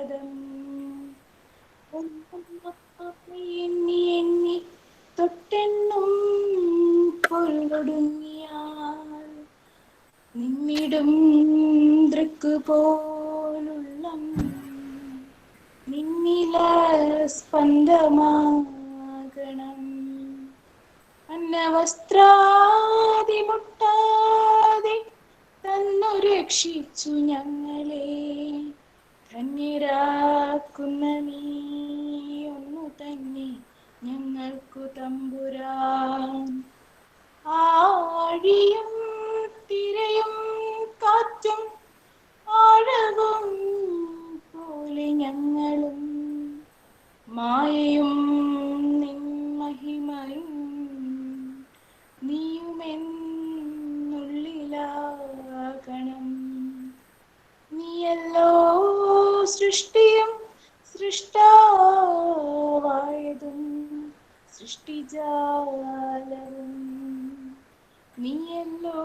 പദം എണ്ണി എണ്ണി തൊട്ടെണ്ണും പൊരുളൊടുങ്ങിയാൽ നിന്നിടും ദൃക്ക് പോലുള്ളം നിന്നില സ്പന്ദമാകണം. അന്നവസ്ത്രാദി മുട്ടാതെ തന്നു രക്ഷിച്ചു ഞങ്ങളെ ധന്യരാക്കുന്ന നീ ഒന്നു തന്നെ ഞങ്ങൾക്കു തമ്പുരാൻ. ആഴിയും തിരയും കാറ്റും ആഴവും പോലെ ഞങ്ങളും മായയും നിൻ മഹിമയും നീയുമെന്നുള്ളിലാകണം. നീയല്ലോ സൃഷ്ടിയും സൃഷ്ടാവായതും സൃഷ്ടിജാലവും. നീയല്ലോ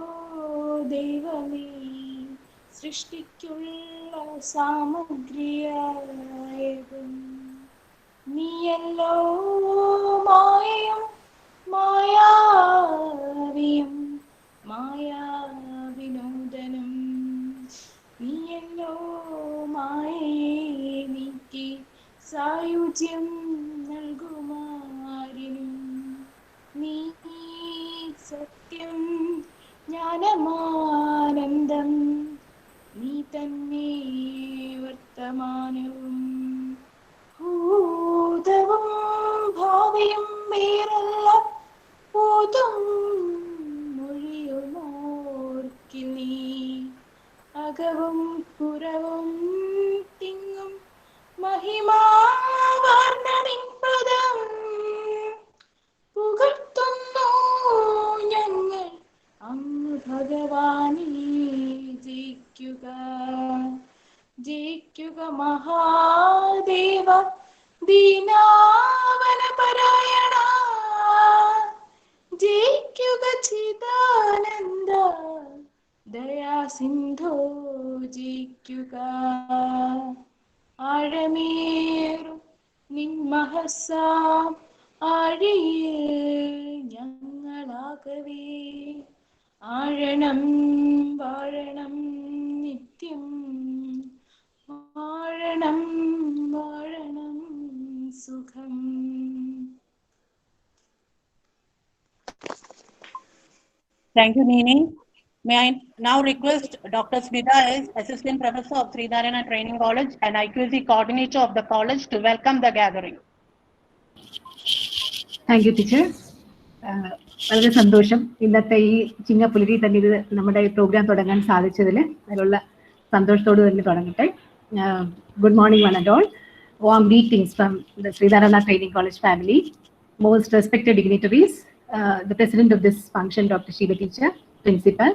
ദൈവമേ സൃഷ്ടിക്കുള്ള സാമഗ്രിയായതും. നീയല്ലോ മായയും മായാവിയും മായാവിനോദനും. നീയല്ലോ മായയെ നീക്കി സായുജ്യം നൽകുമാരിനും. നീ സത്യം ജ്ഞാനമാനന്ദം നീ തന്നെ വർത്തമാനവും ഭൂതവും ഭാവിയും വേറല്ല പൂതും മൊഴിയുമോർക്കി നീ അകവും പുറവും തിങ്ങും മഹിമാവാർന്ന നിൻ പദം പുകഴ്ത്തുന്നു ഞങ്ങൾ അങ്ങ് ഭഗവാനേ. ജയിക്കുക ജയിക്കുക മഹാദേവ ദീനാവന പരായണ. ജയിക്കുക ചിദാനന്ദ ദയാസിന്ധോ. ജയിക്കുക ആഴമേറും നിൻ മഹസാം ആഴിയിൽ ഞങ്ങളാകവേ ആഴണം വാഴണം നിത്യം. വാഴണം വാഴണം സുഖം. Thank you, Nini. May I now request Dr. Smita as Assistant Professor of Sree Narayana Training College and IQAC Coordinator of the college to welcome the gathering. Thank you, teacher. വളരെ സന്തോഷം ഇന്നത്തെ ഈ ചിങ്ങപ്പുലരി തന്നെ ഇത് നമ്മുടെ പ്രോഗ്രാം തുടങ്ങാൻ സാധിച്ചതിൽ അതിലുള്ള സന്തോഷത്തോട് തന്നെ തുടങ്ങട്ടെ. Good morning one and all. Warm greetings from the Sree Narayana Training College family. Most respected dignitaries, the president of this function, Dr. Shiva teacher, principal,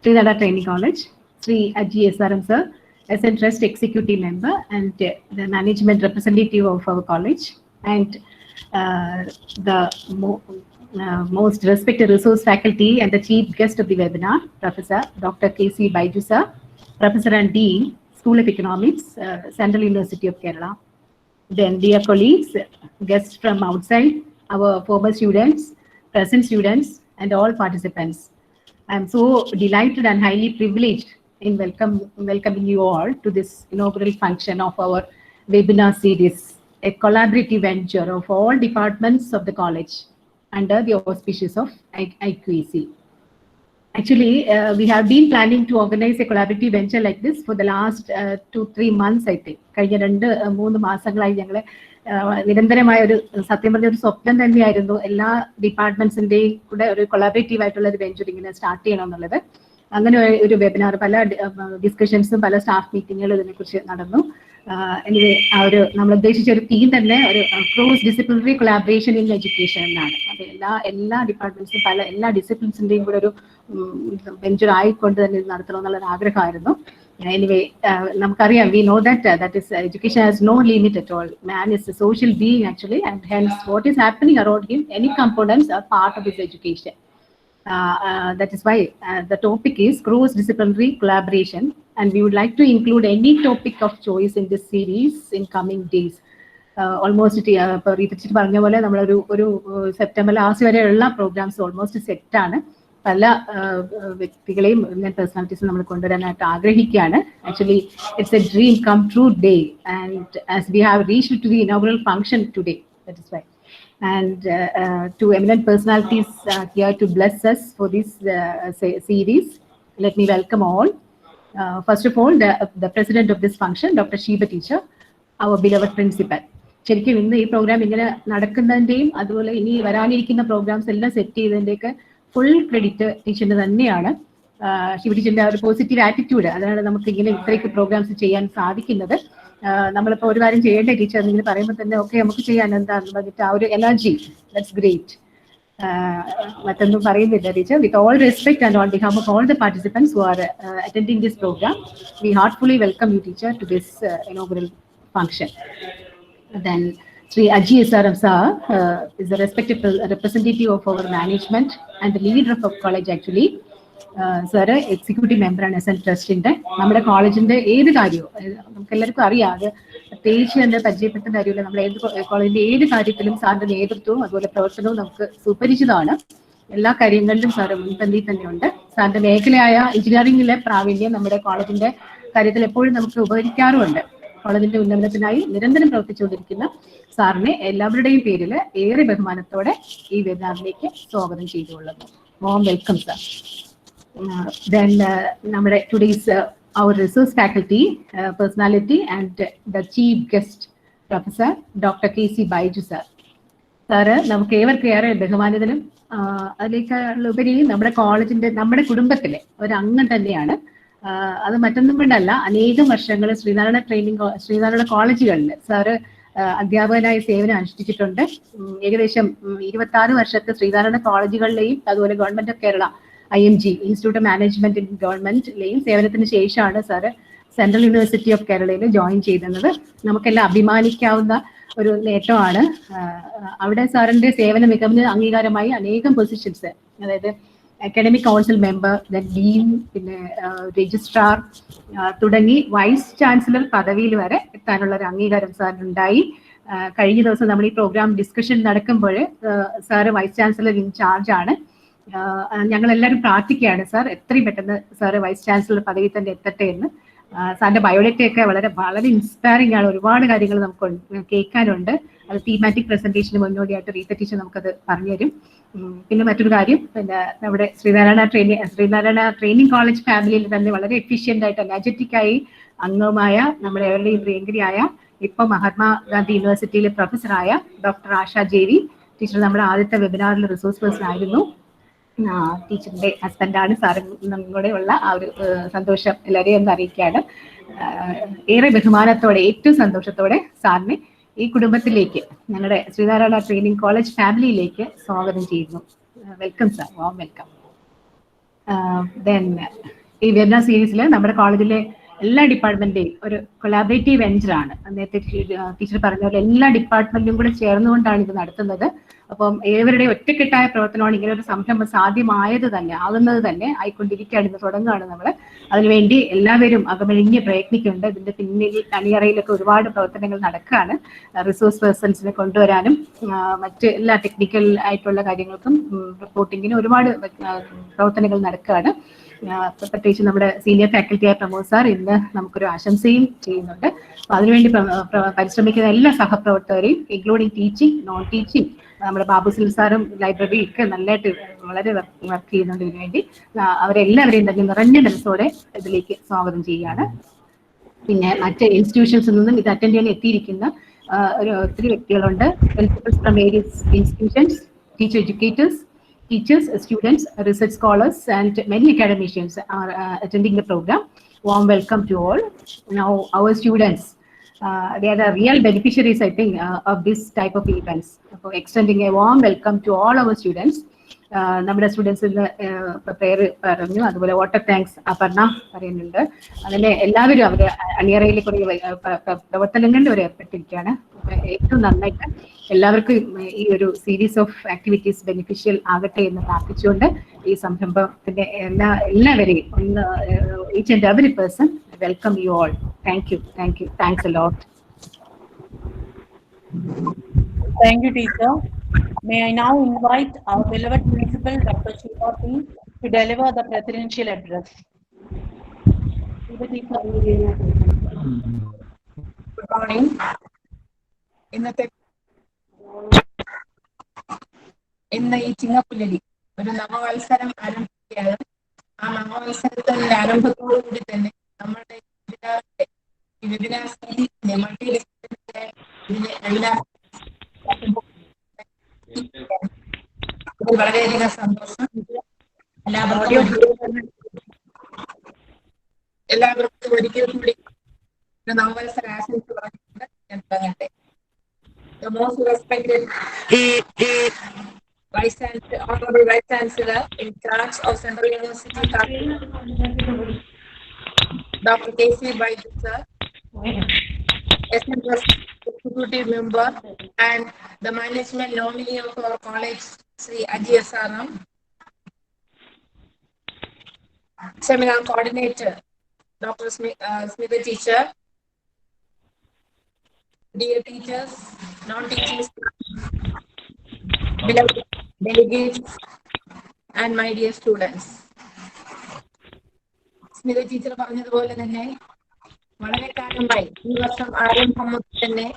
Sree Narayana Training College, Sree Ajji SRM sir, SN Trust executive member and the management representative of our college, and the most respected resource faculty and the chief guest of the webinar, Professor Dr. K.C. Baiju sir, Professor and Dean, School of Economics, Central University of Kerala. Then dear colleagues, guests from outside, our former students, present students, and all participants. I am so delighted and highly privileged in welcoming you all to this inaugural function of our webinar series, a collaborative venture of all departments of the college under the auspices of IQAC. Actually, we have been planning to organize a collaborative venture like this for the last 2-3 months, I think. കഴിഞ്ഞ 2-3 മാസങ്ങളായി ഞങ്ങൾ നിരന്തരമായ ഒരു സത്യം പറഞ്ഞ ഒരു സ്വപ്നം തന്നെയായിരുന്നു എല്ലാ ഡിപ്പാർട്ട്മെന്റ്സിന്റെയും കൂടെ ഒരു കൊളാബറേറ്റീവ് ആയിട്ടുള്ള ഒരു വെഞ്ചർ ഇങ്ങനെ സ്റ്റാർട്ട് ചെയ്യണം എന്നുള്ളത്. അങ്ങനെ ഒരു വെബിനാർ, പല ഡിസ്കഷൻസും പല സ്റ്റാഫ് മീറ്റിങ്ങുകളും ഇതിനെക്കുറിച്ച് നടന്നു. എനിവേ നമ്മൾ ഉദ്ദേശിച്ച ഒരു തീം തന്നെ ഒരു cross disciplinary collaboration in education എന്നാണ്. അത് എല്ലാ ഡിപ്പാർട്ട്മെന്റ്സും എല്ലാ ഡിസിപ്ലിൻസിന്റെയും കൂടെ ഒരു വെഞ്ചർ ആയിക്കൊണ്ട് തന്നെ ഇത് നടത്തണം എന്നുള്ളൊരു ആഗ്രഹമായിരുന്നു. എനിവേ നമുക്കറിയാം, we know that education has no limit at all. Man is a social being actually, and hence what is happening around him, any components are part of his education. That is why the topic is cross-disciplinary collaboration, and we would like to include any topic of choice in this series in coming days. Almost ഇപ്പോൾ റീതിച്ചിട്ട് പറഞ്ഞ പോലെ നമ്മളൊരു September last വരെയുള്ള programmes almost സെറ്റാണ്. പല വ്യക്തികളെയും പേഴ്സണാലിറ്റീസും നമ്മൾ കൊണ്ടുവരാനായിട്ട് ആഗ്രഹിക്കുകയാണ്. Actually it's a dream come true day, and as we have reached to the inaugural function today, that is why. And two eminent personalities here to bless us for this series. Let me welcome all. First of all, the president of this function, Dr. Sheba teacher, our beloved principal. ശരിക്കും ഇന്ന് ഈ programme ഇങ്ങനെ നടക്കുന്നതിൻ്റെയും അതുപോലെ ഇനി വരാനിരിക്കുന്ന programmes എല്ലാം set ചെയ്തതിൻ്റെയൊക്കെ full credit ടീച്ചറിന് തന്നെയാണ്. ശിവ ടീച്ചറിന്റെ ഒരു പോസിറ്റീവ് ആറ്റിറ്റ്യൂഡ്, അതാണ് നമുക്ക് ഇങ്ങനെ ഇത്രയ്ക്ക് പ്രോഗ്രാംസ് ചെയ്യാൻ സാധിക്കുന്നത്. നമ്മളിപ്പോൾ ഒരു കാര്യം ചെയ്യേണ്ട ടീച്ചർ എന്നിങ്ങനെ പറയുമ്പോൾ തന്നെ ഓക്കെ നമുക്ക് ചെയ്യാൻ എന്താണെന്ന് പറഞ്ഞിട്ട് ആ ഒരു എനർജി, ദാറ്റ്സ് ഗ്രേറ്റ്. മറ്റൊന്നും പറയുന്നില്ല teacher. With all respect and on behalf of all the participants who are attending this programme, we heartfully welcome you teacher to this inaugural function. Then Sree Aji SRM sir is a respected representative of our management and the leader of our college actually. Sir executive member and SN trust in നമ്മുടെ കോളേജിന്റെ ഏത് കാര്യവും നമുക്ക് എല്ലാവർക്കും അറിയാം. അത് പ്രത്യേകിച്ച് എൻ്റെ പരിചയപ്പെട്ട കാര്യമില്ല. നമ്മുടെ ഏത് കോളേജിന്റെ ഏത് കാര്യത്തിലും സാറിന്റെ നേതൃത്വവും അതുപോലെ പ്രവർത്തനവും നമുക്ക് സുപരിചിതമാണ്. എല്ലാ കാര്യങ്ങളിലും സാറ് മുൻപന്തിയിൽ തന്നെയുണ്ട്. സാറിന്റെ മേഖലയായ എഞ്ചിനീയറിംഗിലെ പ്രാവീണ്യം നമ്മുടെ കോളേജിന്റെ കാര്യത്തിൽ എപ്പോഴും നമുക്ക് ഉപകരിക്കാറുമുണ്ട്. കോളേജിന്റെ ഉന്നമനത്തിനായി നിരന്തരം പ്രവർത്തിച്ചുകൊണ്ടിരിക്കുന്ന സാറിനെ എല്ലാവരുടെയും പേരിൽ ഏറെ ബഹുമാനത്തോടെ ഈ വെബിനാറിലേക്ക് സ്വാഗതം ചെയ്തുകൊള്ളുന്നു. Warm welcome sir. Then നമ്മുടെ today's our resource faculty personality and the chief guest professor Dr. K.C. Baiju sir. Sir നമുക്ക് ഏവർക്കും ഏറെ ബഹുമാനിതനും അതിലേക്കുപരി നമ്മുടെ കോളേജിന്റെ നമ്മുടെ കുടുംബത്തിലെ ഒരു അംഗം തന്നെയാണ്. അത് മറ്റൊന്നും കൊണ്ടല്ല, അനേകം വർഷങ്ങൾ ശ്രീനാരായണ കോളേജുകളിൽ സാറ് അധ്യാപകനായി സേവനം അനുഷ്ഠിച്ചിട്ടുണ്ട്. ഏകദേശം 26 വർഷത്തെ ശ്രീനാരായണ കോളേജുകളിലെയും അതുപോലെ government of Kerala IMG institute of management in ഗവൺമെന്റിലെയും സേവനത്തിന് ശേഷമാണ് സാറ് സെൻട്രൽ യൂണിവേഴ്സിറ്റി ഓഫ് കേരളയിൽ ജോയിൻ ചെയ്തിരുന്നത്. നമുക്കെല്ലാം അഭിമാനിക്കാവുന്ന ഒരു നേട്ടമാണ്. അവിടെ സാറിന്റെ സേവന മികവിന് അംഗീകാരമായി അനേകം പൊസിഷൻസ്, അതായത് അക്കാഡമിക് കൗൺസിൽ മെമ്പർ, ഡീൻ, പിന്നെ രജിസ്ട്രാർ തുടങ്ങി വൈസ് ചാൻസലർ പദവിയിൽ വരെ എത്താനുള്ള ഒരു അംഗീകാരം സാറിനുണ്ടായി. കഴിഞ്ഞ ദിവസം നമ്മൾ ഈ പ്രോഗ്രാം ഡിസ്കഷൻ നടക്കുമ്പോൾ സാറ് വൈസ് ചാൻസലർ ഇൻചാർജ് ആണ്. ഞങ്ങളെല്ലാവരും പ്രാർത്ഥിക്കുകയാണ് സാർ എത്രയും പെട്ടെന്ന് സാറ് വൈസ് ചാൻസലർ പദവി തന്നെ എത്തട്ടെ എന്ന്. സാറിന്റെ ബയോഡേറ്റയൊക്കെ വളരെ വളരെ ഇൻസ്പയറിംഗ് ആണ്. ഒരുപാട് കാര്യങ്ങൾ നമുക്ക് കേൾക്കാനുണ്ട്. അത് തീമാറ്റിക് പ്രസന്റേഷന് മുന്നോടിയായിട്ട് റീത്ത ടീച്ചർ നമുക്കത് പറഞ്ഞുതരും. പിന്നെ മറ്റൊരു കാര്യം, പിന്നെ നമ്മുടെ ശ്രീനാരായണ ട്രെയിനിങ് കോളേജ് ഫാമിലിയിൽ തന്നെ വളരെ എഫിഷ്യന്റ് ആയിട്ട് എനർജറ്റിക് ആയി അംഗമായ നമ്മുടെ എവരുടെയും പ്രിയങ്കരിയായ ഇപ്പം മഹാത്മാഗാന്ധി യൂണിവേഴ്സിറ്റിയിലെ പ്രൊഫസറായ ഡോക്ടർ ആശ ജേവി ടീച്ചർ നമ്മുടെ ആദ്യത്തെ വെബിനാറിൽ റിസോഴ്സ് പേഴ്സൺ ആയിരുന്നു. ടീച്ചറിന്റെ ഹസ്ബൻഡാണ്. സാറും കൂടെ ഉള്ള ആ ഒരു സന്തോഷം എല്ലാവരെയും ഒന്ന് അറിയിക്കുകയാണ്. ഏറെ ബഹുമാനത്തോടെ ഏറ്റവും സന്തോഷത്തോടെ സാറിനെ ഈ കുടുംബത്തിലേക്ക്, ഞങ്ങളുടെ ശ്രീനാരായണ ട്രെയിനിങ് കോളേജ് ഫാമിലിയിലേക്ക് സ്വാഗതം ചെയ്യുന്നു. Welcome sir, warm welcome. Then ഈ വെബിനാർ സീരീസിൽ നമ്മുടെ കോളേജിലെ എല്ലാ ഡിപ്പാർട്ട്മെന്റിന്റെയും ഒരു കൊളാബറേറ്റീവ് വെഞ്ചറാണ്. നേരത്തെ ടീച്ചർ പറഞ്ഞ പോലെ എല്ലാ ഡിപ്പാർട്ട്മെന്റും കൂടെ ചേർന്നുകൊണ്ടാണ് ഇത് നടത്തുന്നത്. അപ്പം ഏവരുടെയും ഒറ്റക്കെട്ടായ പ്രവർത്തനമാണ് ഇങ്ങനെ ഒരു സംരംഭം ആകുന്നത് തന്നെ ആയിക്കൊണ്ടിരിക്കുകയാണ്. ഇന്ന് തുടങ്ങുകയാണ് നമ്മൾ. അതിനുവേണ്ടി എല്ലാവരും അകമഴിഞ്ഞ് പ്രയത്നിക്കുന്നുണ്ട്. ഇതിന്റെ പിന്നിൽ അണിയറയിലൊക്കെ ഒരുപാട് പ്രവർത്തനങ്ങൾ നടക്കുകയാണ്. റിസോഴ്സ് പേഴ്സൺസിനെ കൊണ്ടുവരാനും മറ്റ് എല്ലാ ടെക്നിക്കൽ ആയിട്ടുള്ള കാര്യങ്ങൾക്കും റിപ്പോർട്ടിങ്ങിനും ഒരുപാട് പ്രവർത്തനങ്ങൾ നടക്കുകയാണ്. പ്രത്യേകിച്ച് നമ്മുടെ സീനിയർ ഫാക്കൽറ്റിയായ പ്രമോദ് സാർ ഇന്ന് നമുക്കൊരു ആശംസയും ചെയ്യുന്നുണ്ട്. അപ്പൊ അതിനുവേണ്ടി പരിശ്രമിക്കുന്ന എല്ലാ സഹപ്രവർത്തകരെയും ഇൻക്ലൂഡിങ് ടീച്ചിങ്, നോൺ ടീച്ചിങ്, നമ്മുടെ ബാബുസിൽ സാറും ലൈബ്രറി ഒക്കെ നല്ലതായിട്ട് വളരെ വർക്ക് ചെയ്യുന്നുണ്ട്. ഇതിനുവേണ്ടി അവരെല്ലാവരെയും തന്നെ നിറഞ്ഞ മനസ്സോടെ ഇതിലേക്ക് സ്വാഗതം ചെയ്യുകയാണ്. പിന്നെ മറ്റ് ഇൻസ്റ്റിറ്റ്യൂഷൻസിൽ നിന്നും ഇത് അറ്റൻഡ് ചെയ്യാൻ എത്തിയിരിക്കുന്ന ഒത്തിരി വ്യക്തികളുണ്ട്. Principals from various institutions, teacher educators, teachers, students, research scholars, and many academicians are attending the program. Warm welcome to all. Now, our students, they are the real beneficiaries, I think, of this type of events. So, extending a warm welcome to all our students. നമ്മുടെ സ്റ്റുഡൻസിന് പേര് പറഞ്ഞു, അതുപോലെ water thanks Aparna പറയുന്നുണ്ട്. അതിലെ എല്ലാവരും അവര് അണിയറയിൽ കുറേ പ്രവർത്തനങ്ങളിൽ അവർ ഏർപ്പെട്ടിരിക്കുകയാണ്. ഏറ്റവും നന്നായിട്ട് എല്ലാവർക്കും ഈ ഒരു സീരീസ് ഓഫ് ആക്ടിവിറ്റീസ് ബെനിഫിഷ്യൽ ആകട്ടെ എന്ന് പ്രാർത്ഥിച്ചുകൊണ്ട് ഈ സംരംഭത്തിന്റെ എല്ലാവരെയും ഒന്ന് each and every person welcome you all. Thank you, thanks a lot. Thank you, teacher. May I now invite our beloved principal, Dr. Sree, to deliver the presidential address. Good morning. ഇന്ന് ഈ ചിങ്ങപ്പുലരി ഒരു നവവത്സരം ആരംഭിക്കുകയാണ്. ആ നവവത്സരത്തിന്റെ ആരംഭത്തോടുകൂടി തന്നെ നമ്മുടെ webinar സീരീസിനെ multi ഇതിൽ വളരെയധികം സന്തോഷം. എല്ലാവർക്കും ഒരിക്കൽ കൂടി നവവത്സര ആശംസ പറഞ്ഞുകൊണ്ട് ഞാൻ തുടങ്ങട്ടെ. The most respected Honorable Vice Chancellor in charge of Central University, Dr. K.C. Baidu sir, executive member and the management nominee of our college, Sree Saram, seminar coordinator, Dr. Smita teacher, dear teachers, non-teachers, beloved delegates, and my dear students. Smitha teacher പറഞ്ഞതുപോലെ തന്നെ വളരെ കാലമായി ഈ വർഷം ആരംഭം മുതൽ തന്നെ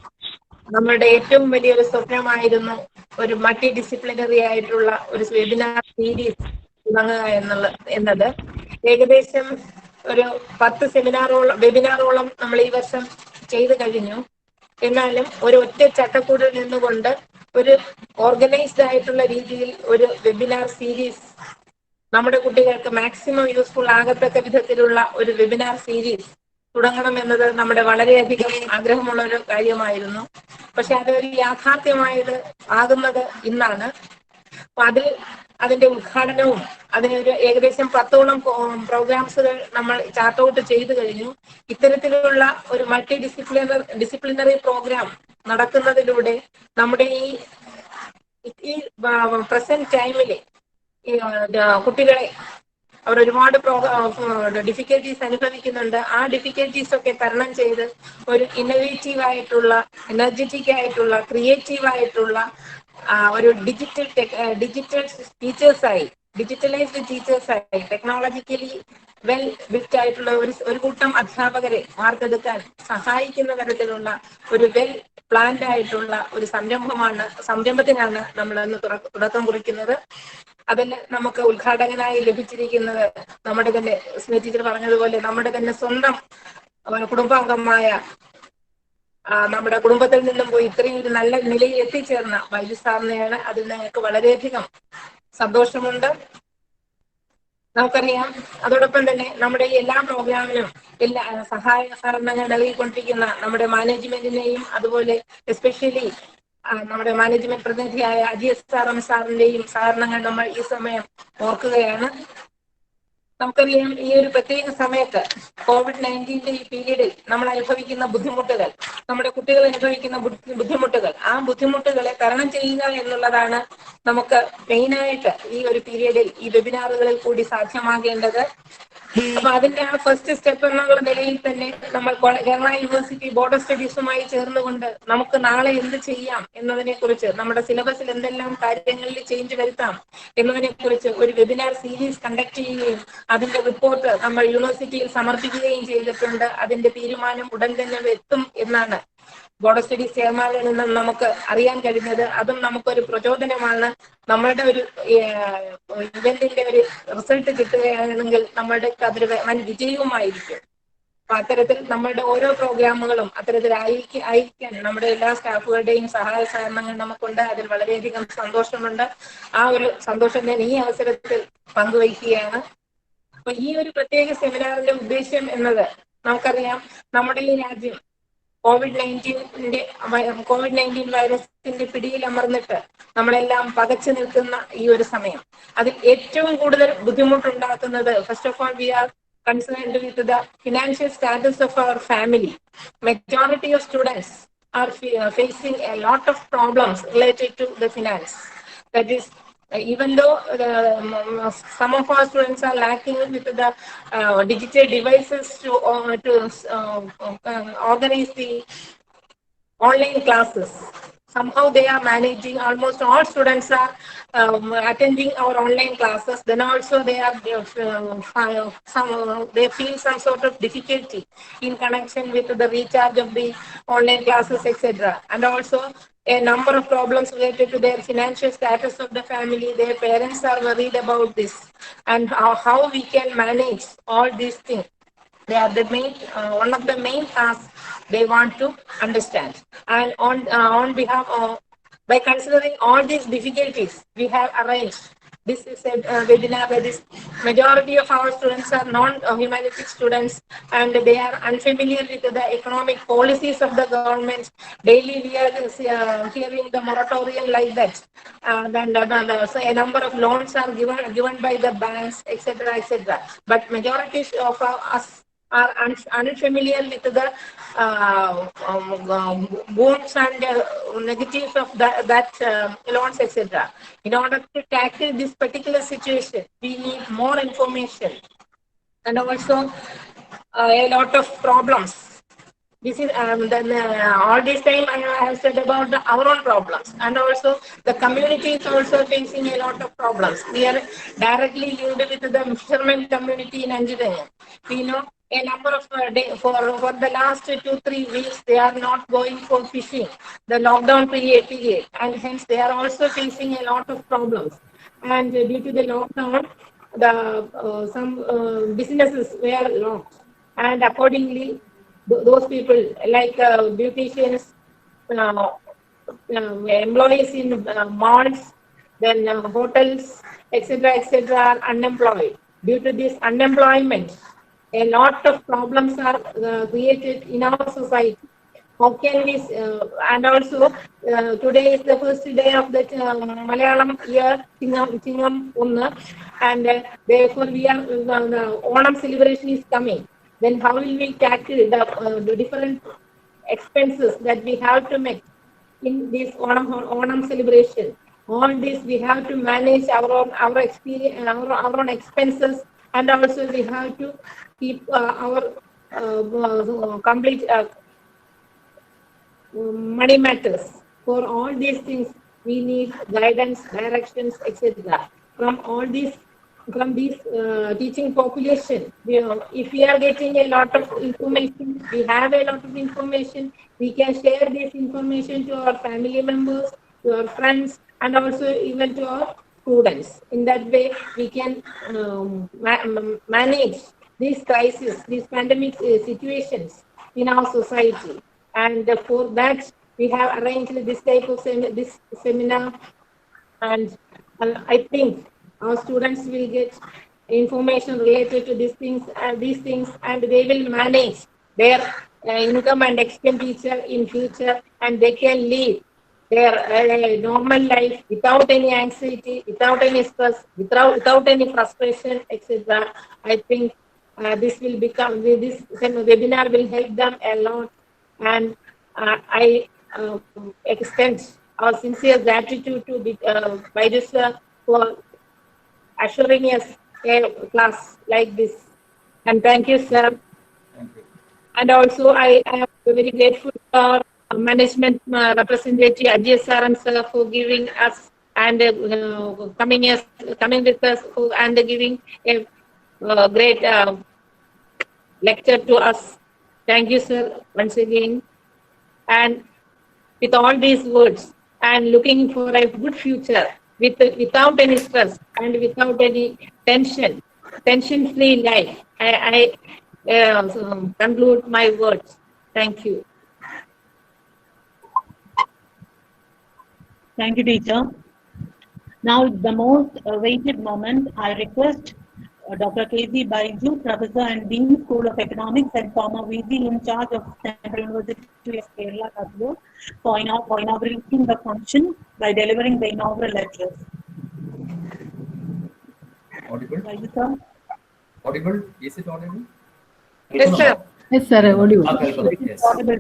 നമ്മളുടെ ഏറ്റവും വലിയൊരു സ്വപ്നമായിരുന്നു ഒരു മൾട്ടി ഡിസിപ്ലിനറി ആയിട്ടുള്ള ഒരു വെബിനാർ സീരീസ് തുടങ്ങുക എന്നത്. ഏകദേശം ഒരു 10 വെബിനാറോളം നമ്മൾ ഈ വർഷം ചെയ്തു കഴിഞ്ഞു. എന്നാലും ഒരു ഒറ്റ ചട്ടക്കൂടിൽ നിന്നുകൊണ്ട് ഒരു ഓർഗനൈസ്ഡ് ആയിട്ടുള്ള രീതിയിൽ ഒരു വെബിനാർ സീരീസ് നമ്മുടെ കുട്ടികൾക്ക് മാക്സിമം യൂസ്ഫുൾ ആകത്തക്ക വിധത്തിലുള്ള ഒരു വെബിനാർ സീരീസ് തുടങ്ങണമെന്നത് നമ്മുടെ വളരെയധികം ആഗ്രഹമുള്ള ഒരു കാര്യമായിരുന്നു. പക്ഷെ അതൊരു ആകുന്നത് ഇന്നാണ്. അപ്പൊ അതിന്റെ ഉദ്ഘാടനവും അതിനൊരു ഏകദേശം 10ഓളം പ്രോഗ്രാംസുകൾ നമ്മൾ ചാർട്ട് ഔട്ട് ചെയ്തു കഴിഞ്ഞു. ഇത്തരത്തിലുള്ള ഒരു മൾട്ടി ഡിസിപ്ലിനറി പ്രോഗ്രാം നടക്കുന്നതിലൂടെ നമ്മുടെ ഈ പ്രസന്റ് ടൈമിലെ കുട്ടികളെ അവർ ഒരുപാട് ഡിഫിക്കൽട്ടീസ് അനുഭവിക്കുന്നുണ്ട്. ആ ഡിഫിക്കൽട്ടീസ് ഒക്കെ തരണം ചെയ്ത് ഒരു ഇന്നോവേറ്റീവ് ആയിട്ടുള്ള, എനർജറ്റിക് ആയിട്ടുള്ള, ക്രിയേറ്റീവ് ആയിട്ടുള്ള ഒരു ഡിജിറ്റൽ ടീച്ചേഴ്സായി, ഡിജിറ്റലൈസ്ഡ് ടീച്ചേഴ്സായി, ടെക്നോളജിക്കലി വെൽ ബിൽറ്റ് ആയിട്ടുള്ള ഒരു കൂട്ടം അധ്യാപകരെ വാർത്തെടുക്കാൻ സഹായിക്കുന്ന തരത്തിലുള്ള ഒരു വെൽ പ്ലാൻഡ് ആയിട്ടുള്ള ഒരു സംരംഭത്തിനാണ് നമ്മൾ ഇന്ന് തുടക്കം കുറിക്കുന്നത്. അതിൽ നമുക്ക് ഉദ്ഘാടകനായി ലഭിച്ചിരിക്കുന്നത് നമ്മുടെ തന്നെ സ്മിത ടീച്ചർ പറഞ്ഞതുപോലെ നമ്മുടെ തന്നെ സ്വന്തം കുടുംബാംഗമായ നമ്മുടെ കുടുംബത്തിൽ നിന്നും പോയി ഇത്രയും ഒരു നല്ല നിലയിൽ എത്തിച്ചേർന്ന ബൈജു സാറിനെയാണ്. അതിൽ ഞങ്ങൾക്ക് വളരെയധികം സന്തോഷമുണ്ട്. നമുക്കറിയാം, അതോടൊപ്പം തന്നെ നമ്മുടെ ഈ എല്ലാ പ്രോഗ്രാമിനും എല്ലാ സഹായ സഹകരണങ്ങൾ നൽകിക്കൊണ്ടിരിക്കുന്ന നമ്മുടെ മാനേജ്മെന്റിനെയും അതുപോലെ എസ്പെഷ്യലി നമ്മുടെ മാനേജ്മെന്റ് പ്രതിനിധിയായ സാറിന്റെയും സഹകരണങ്ങൾ നമ്മൾ ഈ സമയം ഓർക്കുകയാണ്. നമുക്കറിയാം, ഈ ഒരു പ്രത്യേക സമയത്ത് COVID-19 ഈ പീരീഡിൽ നമ്മൾ അനുഭവിക്കുന്ന ബുദ്ധിമുട്ടുകൾ, നമ്മുടെ കുട്ടികൾ അനുഭവിക്കുന്ന ബുദ്ധിമുട്ടുകൾ, ആ ബുദ്ധിമുട്ടുകളെ തരണം ചെയ്യുക എന്നുള്ളതാണ് നമുക്ക് മെയിനായിട്ട് ഈ ഒരു പീരീഡിൽ ഈ വെബിനാറുകളിൽ കൂടി സാധ്യമാകേണ്ടത്. അപ്പൊ അതിന്റെ ആ ഫസ്റ്റ് സ്റ്റെപ്പ് എന്നുള്ള നിലയിൽ തന്നെ നമ്മൾ കേരള യൂണിവേഴ്സിറ്റി ബോർഡ് ഓഫ് സ്റ്റഡീസുമായി ചേർന്നുകൊണ്ട് നമുക്ക് നാളെ എന്ത് ചെയ്യാം എന്നതിനെ കുറിച്ച്, നമ്മുടെ സിലബസിൽ എന്തെല്ലാം കാര്യങ്ങളിൽ ചേഞ്ച് വരുത്താം എന്നതിനെ കുറിച്ച് ഒരു വെബിനാർ സീരീസ് കണ്ടക്ട് ചെയ്യുകയും അതിന്റെ റിപ്പോർട്ട് നമ്മൾ യൂണിവേഴ്സിറ്റിയിൽ സമർപ്പിക്കുകയും ചെയ്തിട്ടുണ്ട്. അതിന്റെ തീരുമാനം ഉടൻ തന്നെ എത്തും എന്നാണ് ബോർഡ് ഓഫ് സ്റ്റഡീസ് ചെയർമാനിൽ നിന്നും നമുക്ക് അറിയാൻ കഴിഞ്ഞത്. അതും നമുക്കൊരു പ്രചോദനമാണ്. നമ്മളുടെ ഒരു ഇവന്റിന്റെ ഒരു റിസൾട്ട് കിട്ടുകയാണെങ്കിൽ നമ്മളുടെ അതൊരു വൻ വിജയവുമായിരിക്കും. അപ്പൊ അത്തരത്തിൽ നമ്മളുടെ ഓരോ പ്രോഗ്രാമുകളും അത്തരത്തിൽ അയക്കാൻ നമ്മുടെ എല്ലാ സ്റ്റാഫുകളുടെയും സഹായ സഹകരണങ്ങൾ നമുക്കുണ്ട്. അതിൽ വളരെയധികം സന്തോഷമുണ്ട്. ആ ഒരു സന്തോഷം ഞാൻ ഈ അവസരത്തിൽ പങ്കുവയ്ക്കുകയാണ്. അപ്പൊ ഈ ഒരു പ്രത്യേക സെമിനാറിന്റെ ഉദ്ദേശം എന്നത് നമുക്കറിയാം, നമ്മുടെ ഈ രാജ്യം കോവിഡ്-19 വൈറസിന്റെ പിടിയിൽ അമർന്നിട്ട് നമ്മളെല്ലാം പകച്ചു നിൽക്കുന്ന ഈ ഒരു സമയം, അതിൽ ഏറ്റവും കൂടുതൽ ബുദ്ധിമുട്ടുണ്ടാക്കുന്നത് first of all we are concerned with the financial status of our family. Majority of students are facing a lot of problems related to the finance. That is, even though some of our students are lacking with the digital devices to organize the online classes. Somehow they are managing. Almost all students are attending our online classes. Then also they are they feel some sort of difficulty in connection with the recharge of the online classes, etc. And also a number of problems related to their financial status of the family. Their parents are worried about this, and how we can manage all these things. They are the main, one of the main tasks they want to understand. And on behalf of, by considering all these difficulties, we have arranged. This is a webinar where this majority of our students are non-humanities students, and they are unfamiliar with the economic policies of the government. Daily we are hearing the moratorium like that. Then so a number of loans are given by the banks, etc., etc. But majority of us are unfamiliar with the booms and negatives of that loans, etc. In order to tackle this particular situation, we need more information and also a lot of problems. This is then all this time I have said about our own problems, and also the community is also facing a lot of problems. We are directly linked with the fishermen community in engineering. We know a number of for the last 2-3 weeks they are not going for fishing. The lockdown period, and hence they are also facing a lot of problems. And due to the lockdown, the some businesses were locked, and accordingly those people like beauticians, employees in malls, then hotels, etc., are unemployed. Due to this unemployment, a lot of problems are created in our society. How can we, and also today is the first day of the Malayalam year, Chingam Unna, and therefore we are, the Onam celebration is coming. Then how will we tackle the different expenses that we have to make in this Onam celebration? All this we have to manage our experience, our own expenses, and also we have to keep our complete money matters. For all these things, we need guidance, directions, etc. From all these, from this teaching population. If we are getting a lot of information, we have a lot of information, we can share this information to our family members, to our friends, and also even to our students. In that way, we can manage these crises, these pandemic situations in our society. And for that, we have arranged this type of this seminar, and I think our students will get information related to these things, and they will manage their income and expenditure in future, and they can live their normal life without any anxiety, without any stress, without any frustration, etc. I think this webinar will help them a lot, and I extend our sincere gratitude to Vaidya for assuring us a class like this. And thank you, sir. Thank you. And also, I am very grateful for management representative Ajay Saran sir for giving us and coming with us and giving a great lecture to us. Thank you, sir, once again. And with all these words, and looking for a good future without any stress and without any tension-free life, I conclude my words. Thank you. Thank you, teacher. Now, the most awaited moment, I request Dr. K.Z. Baiju, Professor and Dean, School of Economics and former VC in charge of Central University of Kerala, Kasur, for inaugurating the function by delivering the inaugural address. Audible? Baiju, sir. Audible? Is it audible? Yes, sir. Yes, sir. Audible. Yes. Audible.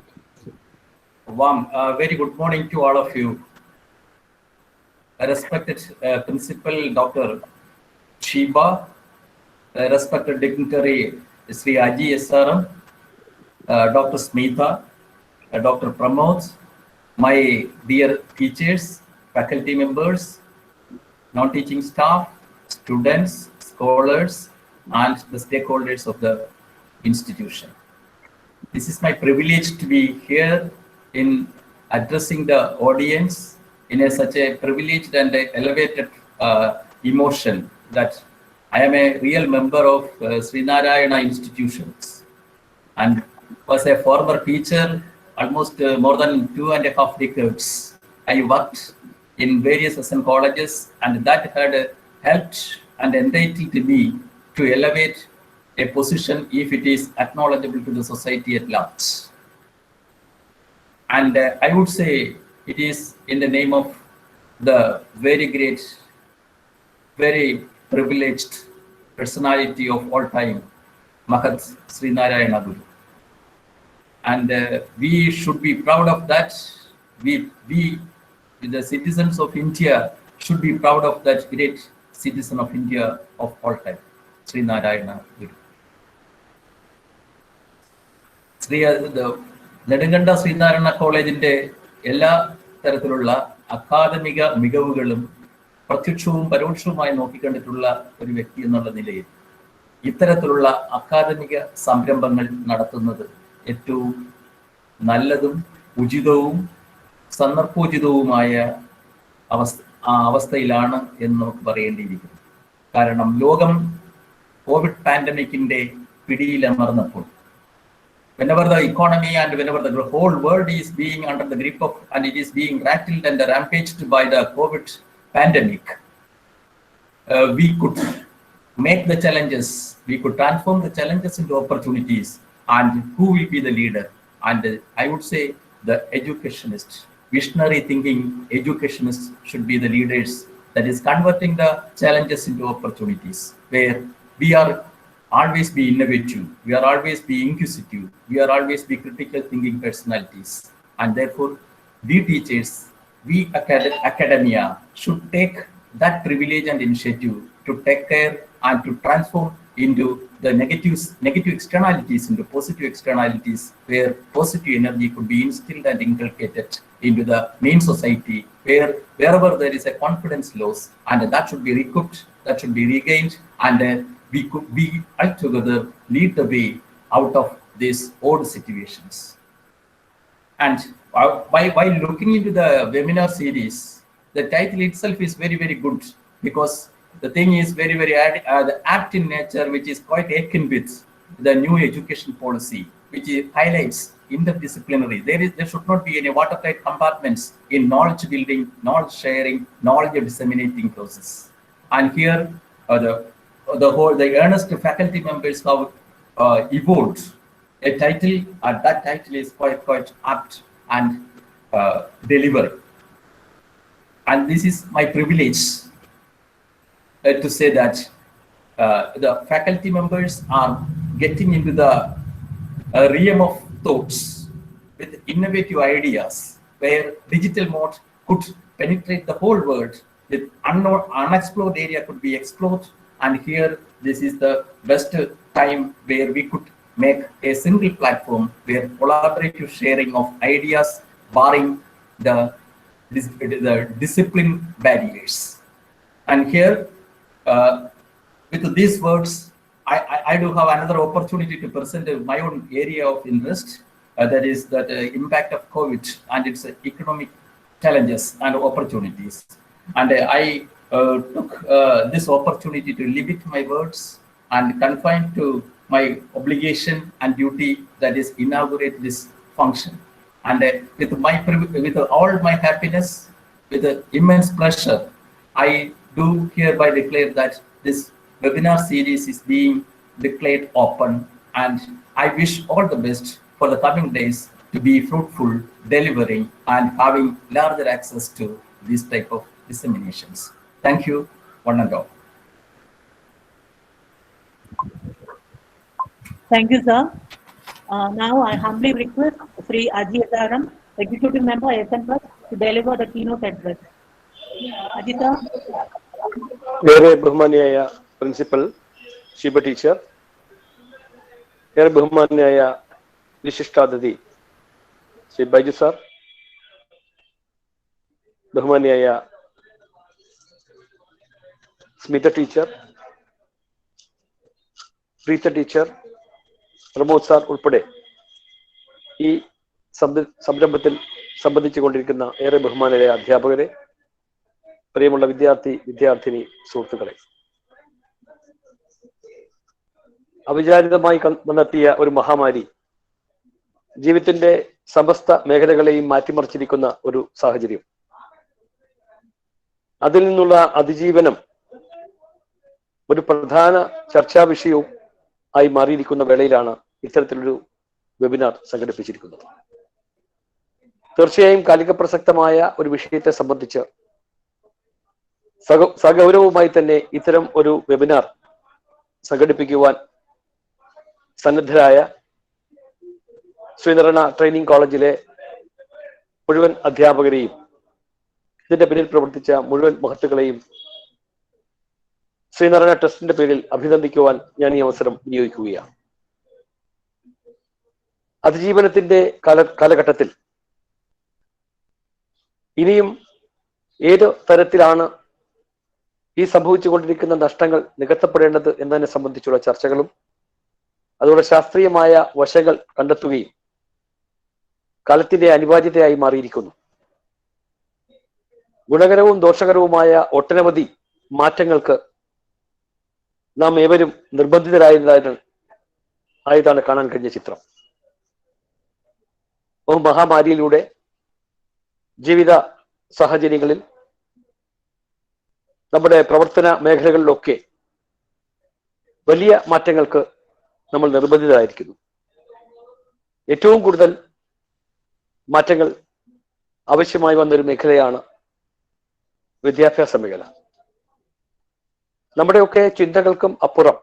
Very good morning to all of you. Respected Principal Dr. Shiba, respected dignitary Sree Aji SRM, Dr. Smitha, Dr. Pramod, my dear teachers, faculty members, non-teaching staff, students, scholars, and the stakeholders of the institution. This is my privilege to be here in addressing the audience in such a privileged and elevated emotion that I am a real member of Sree Narayana institutions and was a former teacher almost more than 2.5 decades. I worked in various SN colleges, and that had helped and entitled me to elevate a position if it is acknowledgeable to the society at large. And I would say it is in the name of the very great, very privileged personality of all time, Mahat Sree Narayana Guru. And we should be proud of that. We, the citizens of India, should be proud of that great citizen of India of all time, Sree Narayana Guru. Nedunganda Srinarayana കോളേജിന്റെ എല്ലാ തരത്തിലുള്ള അക്കാദമിക മികവുകളും പ്രത്യക്ഷവും പരോക്ഷവുമായി നോക്കിക്കണ്ടിട്ടുള്ള ഒരു വ്യക്തി എന്നുള്ള നിലയിൽ ഇത്തരത്തിലുള്ള അക്കാദമിക സംരംഭങ്ങൾ നടത്തുന്നത് ഏറ്റവും നല്ലതും ഉചിതവും സന്ദർഭോചിതവുമായ അവസ്ഥയിലാണ് എന്ന് നമുക്ക് പറയേണ്ടിയിരിക്കുന്നു. കാരണം ലോകം Covid പാൻഡമിക്കിന്റെ പിടിയിലമർന്നപ്പോൾ whenever the economy and whenever the whole world is being under the grip of and it is being rattled and rampaged by the COVID pandemic, we could make the challenges, we could transform the challenges into opportunities. And who will be the leader? And I would say the educationists, visionary thinking educationists should be the leaders that is converting the challenges into opportunities, where we are always be innovative, we are always be inquisitive, we are always be critical thinking personalities. And therefore, we teachers, we academia should take that privilege and initiative to take care and to transform into the negative externalities into positive externalities, where positive energy could be instilled and inculcated into the main society, where wherever there is a confidence loss, and that should be recouped, that should be regained, and we could be altogether lead the way out of these old situations. And while looking into the webinar series, the title itself is very, very good, because the thing is very, very apt in nature, which is quite akin with the new education policy, which highlights interdisciplinary. There should not be any watertight compartments in knowledge building, knowledge sharing, knowledge disseminating process. And here the earnest faculty members have evolved a title, and that title is quite apt and delivery. And this is my privilege to say that the faculty members are getting into the realm of thoughts with innovative ideas, where digital mode could penetrate the whole world, with unexplored area could be explored. And here, this is the best time where we could make a single platform where collaborative sharing of ideas, barring the discipline barriers. And here, with these words, I do have another opportunity to present my own area of interest, that is that impact of COVID and its economic challenges and opportunities. And I took this opportunity to limit my words and confine to my obligation and duty, that is inaugurate this function. And with all my happiness, with immense pleasure, I do hereby declare that this webinar series is being declared open, and I wish all the best for the coming days to be fruitful, delivering, and having larger access to this type of disseminations. Thank you, one and all. Thank you, sir. Now I humbly request Sree Aji SRM Executive Member, SN Plus, to deliver the keynote address. Ajita. ഏറെ ബഹുമാന്യായ principal Shiba teacher, ഏറെ ബഹുമാന്യായ വിശിഷ്ടാതിഥി Sree Baiju sir, ബഹുമാന്യായ Smitha teacher, Preetha teacher, Pramod sir ഉൾപ്പെടെ ഈ സംരംഭത്തിൽ സംബന്ധിച്ചുകൊണ്ടിരിക്കുന്ന ഏറെ ബഹുമാനരായ അധ്യാപകരെ, പ്രിയമുള്ള വിദ്യാർത്ഥിനി സുഹൃത്തുക്കളെ, അവിചാരിതമായി വന്നെത്തിയ ഒരു മഹാമാരി ജീവിതത്തിന്റെ സമസ്ത മേഖലകളെയും മാറ്റിമറിച്ചിരിക്കുന്ന ഒരു സാഹചര്യം. അതിൽ നിന്നുള്ള അതിജീവനം ഒരു പ്രധാന ചർച്ചാ വിഷയവും ആയി മാറിയിരിക്കുന്ന വേളയിലാണ് ഇത്തരത്തിലൊരു വെബിനാർ സംഘടിപ്പിച്ചിരിക്കുന്നത്. തീർച്ചയായും കാലിക പ്രസക്തമായ ഒരു വിഷയത്തെ സംബന്ധിച്ച് സഗൗരവമായി തന്നെ ഇത്തരം ഒരു വെബിനാർ സംഘടിപ്പിക്കുവാൻ സന്നദ്ധരായ ശ്രീനാരായണ ട്രെയിനിങ് കോളേജിലെ മുഴുവൻ അധ്യാപകരെയും ഇതിന്റെ പിന്നിൽ പ്രവർത്തിച്ച മുഴുവൻ മഹത്തുക്കളെയും ശ്രീനാരായണ ട്രസ്റ്റിന്റെ പേരിൽ അഭിനന്ദിക്കുവാൻ ഞാൻ ഈ അവസരം വിനിയോഗിക്കുകയാണ്. അതിജീവനത്തിന്റെ കാലഘട്ടത്തിൽ ഇനിയും ഏത് തരത്തിലാണ് ഈ സംഭവിച്ചുകൊണ്ടിരിക്കുന്ന നഷ്ടങ്ങൾ നികത്തപ്പെടേണ്ടത് എന്നതിനെ സംബന്ധിച്ചുള്ള ചർച്ചകളും അതുപോലെ ശാസ്ത്രീയമായ വശങ്ങൾ കണ്ടെത്തുകയും കാലത്തിന്റെ അനിവാര്യതയായി മാറിയിരിക്കുന്നു. ഗുണകരവും ദോഷകരവുമായ ഒട്ടനവധി മാറ്റങ്ങൾക്ക് നാം ഏവരും നിർബന്ധിതരായതാണ് കാണാൻ കഴിഞ്ഞ ചിത്രം. ഒരു മഹാമാരിയിലൂടെ ജീവിത സാഹചര്യങ്ങളിൽ നമ്മുടെ പ്രവർത്തന മേഖലകളിലൊക്കെ വലിയ മാറ്റങ്ങൾക്ക് നമ്മൾ നിർബന്ധിതരായിരിക്കുന്നു. ഏറ്റവും കൂടുതൽ മാറ്റങ്ങൾ ആവശ്യമായി വന്നൊരു മേഖലയാണ് വിദ്യാഭ്യാസ മേഖല. നമ്മുടെയൊക്കെ ചിന്തകൾക്കും അപ്പുറം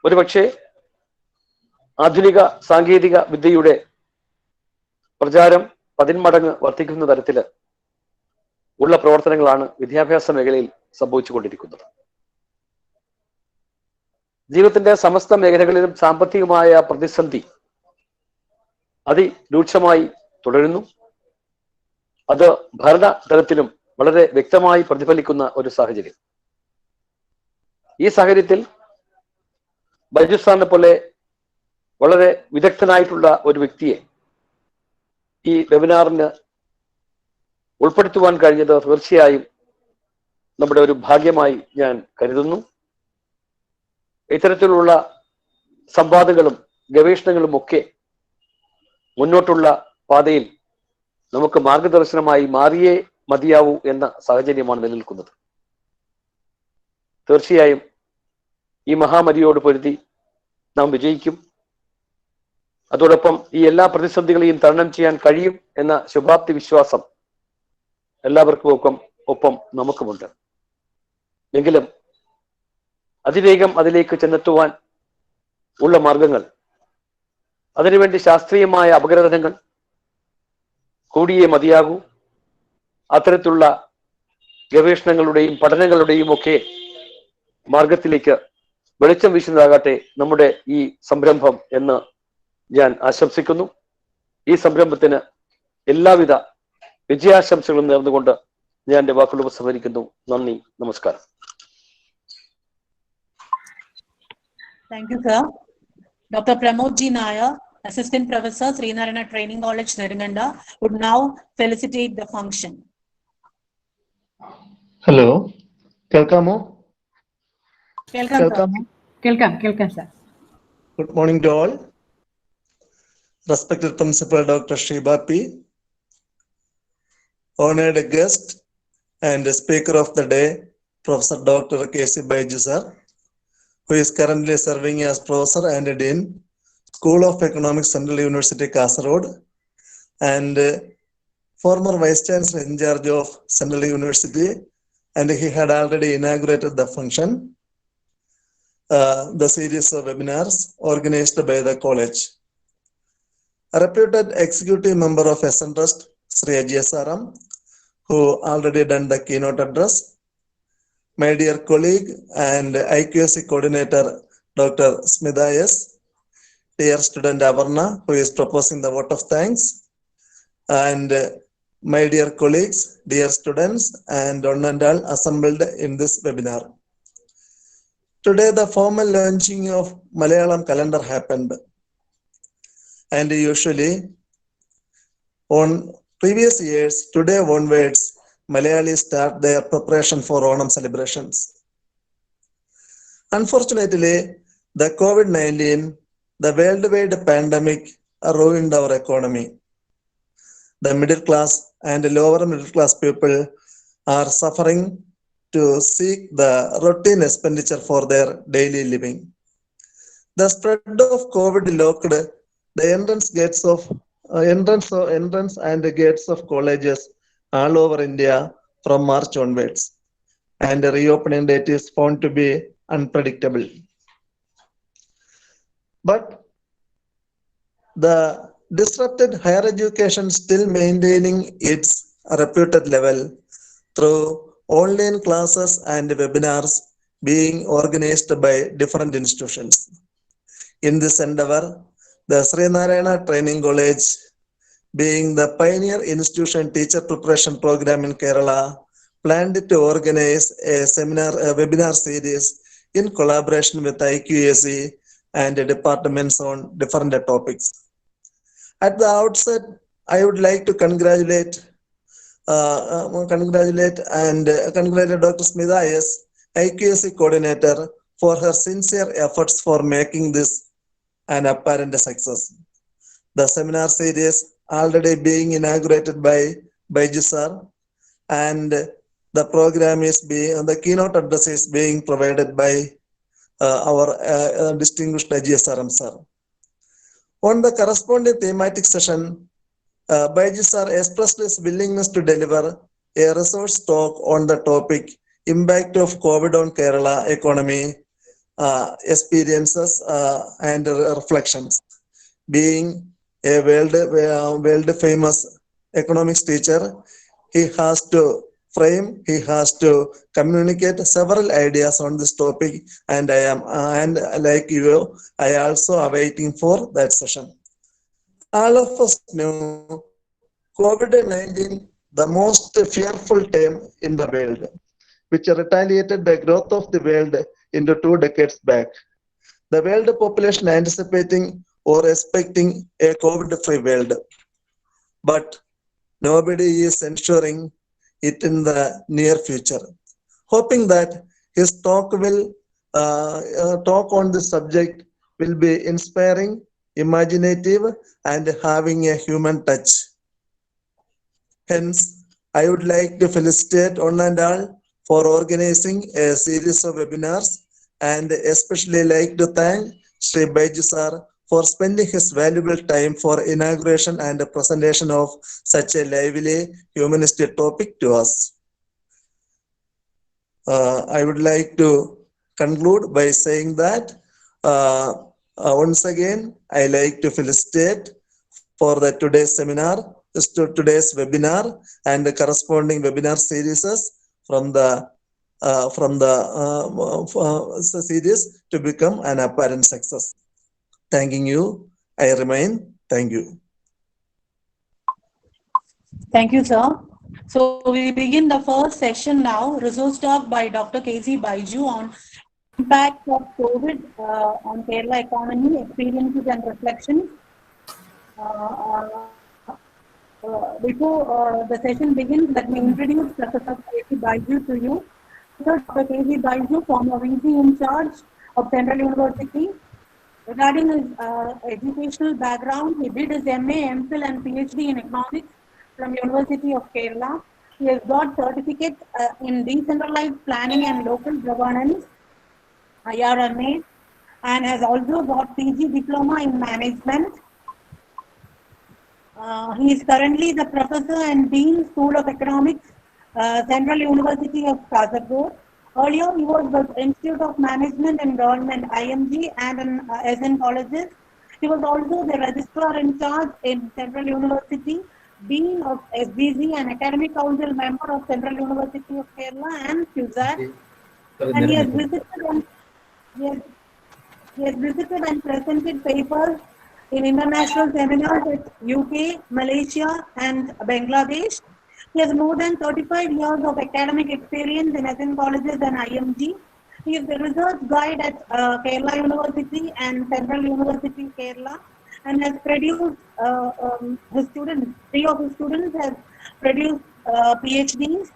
ഒരുപക്ഷെ ആധുനിക സാങ്കേതിക വിദ്യയുടെ പ്രചാരം 10 മടങ്ങ് വർദ്ധിക്കുന്ന തരത്തില് ഉള്ള പ്രവർത്തനങ്ങളാണ് വിദ്യാഭ്യാസ മേഖലയിൽ സംഭവിച്ചുകൊണ്ടിരിക്കുന്നത്. ജീവിതത്തിന്റെ സമസ്ത മേഖലകളിലും സാമ്പത്തികമായ പ്രതിസന്ധി അതിരൂക്ഷമായി തുടരുന്നു. അത് ഭരണ തലത്തിലും വളരെ വ്യക്തമായി പ്രതിഫലിക്കുന്ന ഒരു സാഹചര്യം. ഈ സാഹചര്യത്തിൽ ബൈജു സാറിനെ പോലെ വളരെ വിദഗ്ധനായിട്ടുള്ള ഒരു വ്യക്തിയെ ഈ വെബിനാറിന് ഉൾപ്പെടുത്തുവാൻ കഴിഞ്ഞത് തീർച്ചയായും നമ്മുടെ ഒരു ഭാഗ്യമായി ഞാൻ കരുതുന്നു. ഇത്തരത്തിലുള്ള സംവാദങ്ങളും ഗവേഷണങ്ങളും ഒക്കെ മുന്നോട്ടുള്ള പാതയിൽ നമുക്ക് മാർഗദർശനമായി മാറിയേ മതിയാവൂ എന്ന സാഹചര്യമാണ് നിലനിൽക്കുന്നത്. തീർച്ചയായും ഈ മഹാമാരിയോട് പൊരുതി നാം വിജയിക്കും. അതോടൊപ്പം ഈ എല്ലാ പ്രതിസന്ധികളെയും തരണം ചെയ്യാൻ കഴിയും എന്ന ശുഭാപ്തി വിശ്വാസം എല്ലാവർക്കും ഒപ്പം നമുക്കുമുണ്ട്. എങ്കിലും അതിവേഗം അതിലേക്ക് ചെന്നെത്തുവാൻ ഉള്ള മാർഗങ്ങൾ, അതിനുവേണ്ടി ശാസ്ത്രീയമായ അപഗ്രഥനങ്ങൾ കൂടിയേ മതിയാകൂ. അത്തരത്തിലുള്ള ഗവേഷണങ്ങളുടെയും പഠനങ്ങളുടെയും ഒക്കെ മാർഗത്തിലേക്ക് വെളിച്ചം വീശുന്നതാകട്ടെ നമ്മുടെ ഈ സംരംഭം എന്ന് ഞാൻ ആശംസിക്കുന്നു. ഈ സംരംഭത്തിന് എല്ലാവിധ വിജയാശംസകളും നേർന്നുകൊണ്ട് ഞാൻ എൻ്റെ വാക്കുകൾ ഉപസംഹരിക്കുന്നു. നന്ദി, നമസ്കാരം. Thank you, sir. Dr. Pramod G. Nair, Assistant Professor, Sree Training College, Nedunganda, would now felicitate the function. Hello. Kelkamo? കേൾക്കാം sir. Good morning to all. Respected Principal Dr. Sree, honored guest and Speaker of the Day, Professor Dr. K.C. Baiju sir, who is currently serving as Professor and Dean, School of Economics, Central University, Kasaragod, and former Vice Chancellor in charge of Central University, and he had already inaugurated the function, the series of webinars organized by the college. a reputed executive member of SN Trust, Sree, who already done the keynote address, my dear colleague and IQAC coordinator, Dr. Smita S., dear student Avarna, who is proposing the vote of thanks, and my dear colleagues, dear students, and one and all assembled in this webinar. Today, the formal launching of Malayalam calendar happened. And usually, on previous years, today onwards, Malayalis start their preparation for Onam celebrations. Unfortunately, the COVID-19, the worldwide pandemic, ruined our economy. The middle class and lower middle class people are suffering to seek the routine expenditure for their daily living. The spread of COVID locked the entrance and gates of colleges all over India from March onwards, and the reopening date is found to be unpredictable. But the disrupted higher education still maintaining its reputed level through online classes and webinars being organized by different institutions. In this endeavor, the Sree Narayana Training College, being the pioneer institution teacher preparation program in Kerala, planned to organize a webinar series in collaboration with IQAC and departments on different topics. At the outset, I would like to congratulate Dr. Smita S., IQAC coordinator, for her sincere efforts for making this an apparent success. The seminar series already being inaugurated by Baiju sir, and the program is the keynote address is being provided by our distinguished GSRM sir. On the corresponding thematic session, Baiju sir expressed his willingness to deliver a resource talk on the topic Impact of COVID on Kerala Economy, Experiences and Reflections. Being a world famous economics teacher, he has to communicate several ideas on this topic, and like you, I also awaiting for that session. All of us knew COVID-19, the most fearful time in the world, which retaliated the growth of the world into 2 decades back. The world population anticipating or expecting a COVID-free world, but nobody is ensuring it in the near future. Hoping that his talk will talk on this subject will be inspiring, imaginative, and having a human touch. Hence, I would like to felicitate one and all for organizing a series of webinars, and especially like to thank Sri Baiju sir for spending his valuable time for inauguration and presentation of such a lively humanistic topic to us. I would like to conclude by saying that once again, I like to felicitate for the today's seminar, today's webinar, and the corresponding webinar series from the series to become an apparent success. Thanking you. I remain. Thank you. Thank you, sir. So we begin the first session now. Resource talk by Dr. K.C. Baiju on impact of COVID on Kerala economy, experiences and reflections. Before the session begins, let me introduce Professor K.C. Baiju to you. Dr. K.C. Baiju, former VC in charge of Central University. Regarding his educational background, he did his MA, MPhil and PhD in economics from University of Kerala. He has got certificate in decentralized planning and local governance, IRMA, and has also got PG diploma in management. He is currently the professor and dean, School of Economics, Central University of Kasaragod. Earlier, he was with Institute of Management and Government, IMG, and in SN colleges. She was also the registrar in charge in Central University, Dean of SBC and Academic Council member of Central University of Kerala and QZAC. And he has visited and presented papers in international seminars at UK, Malaysia, and Bangladesh. He has more than 35 years of academic experience in SN colleges and IMG. He is the research guide at Kerala University and Central University Kerala, and has produced his students. 3 of his students have produced PhDs,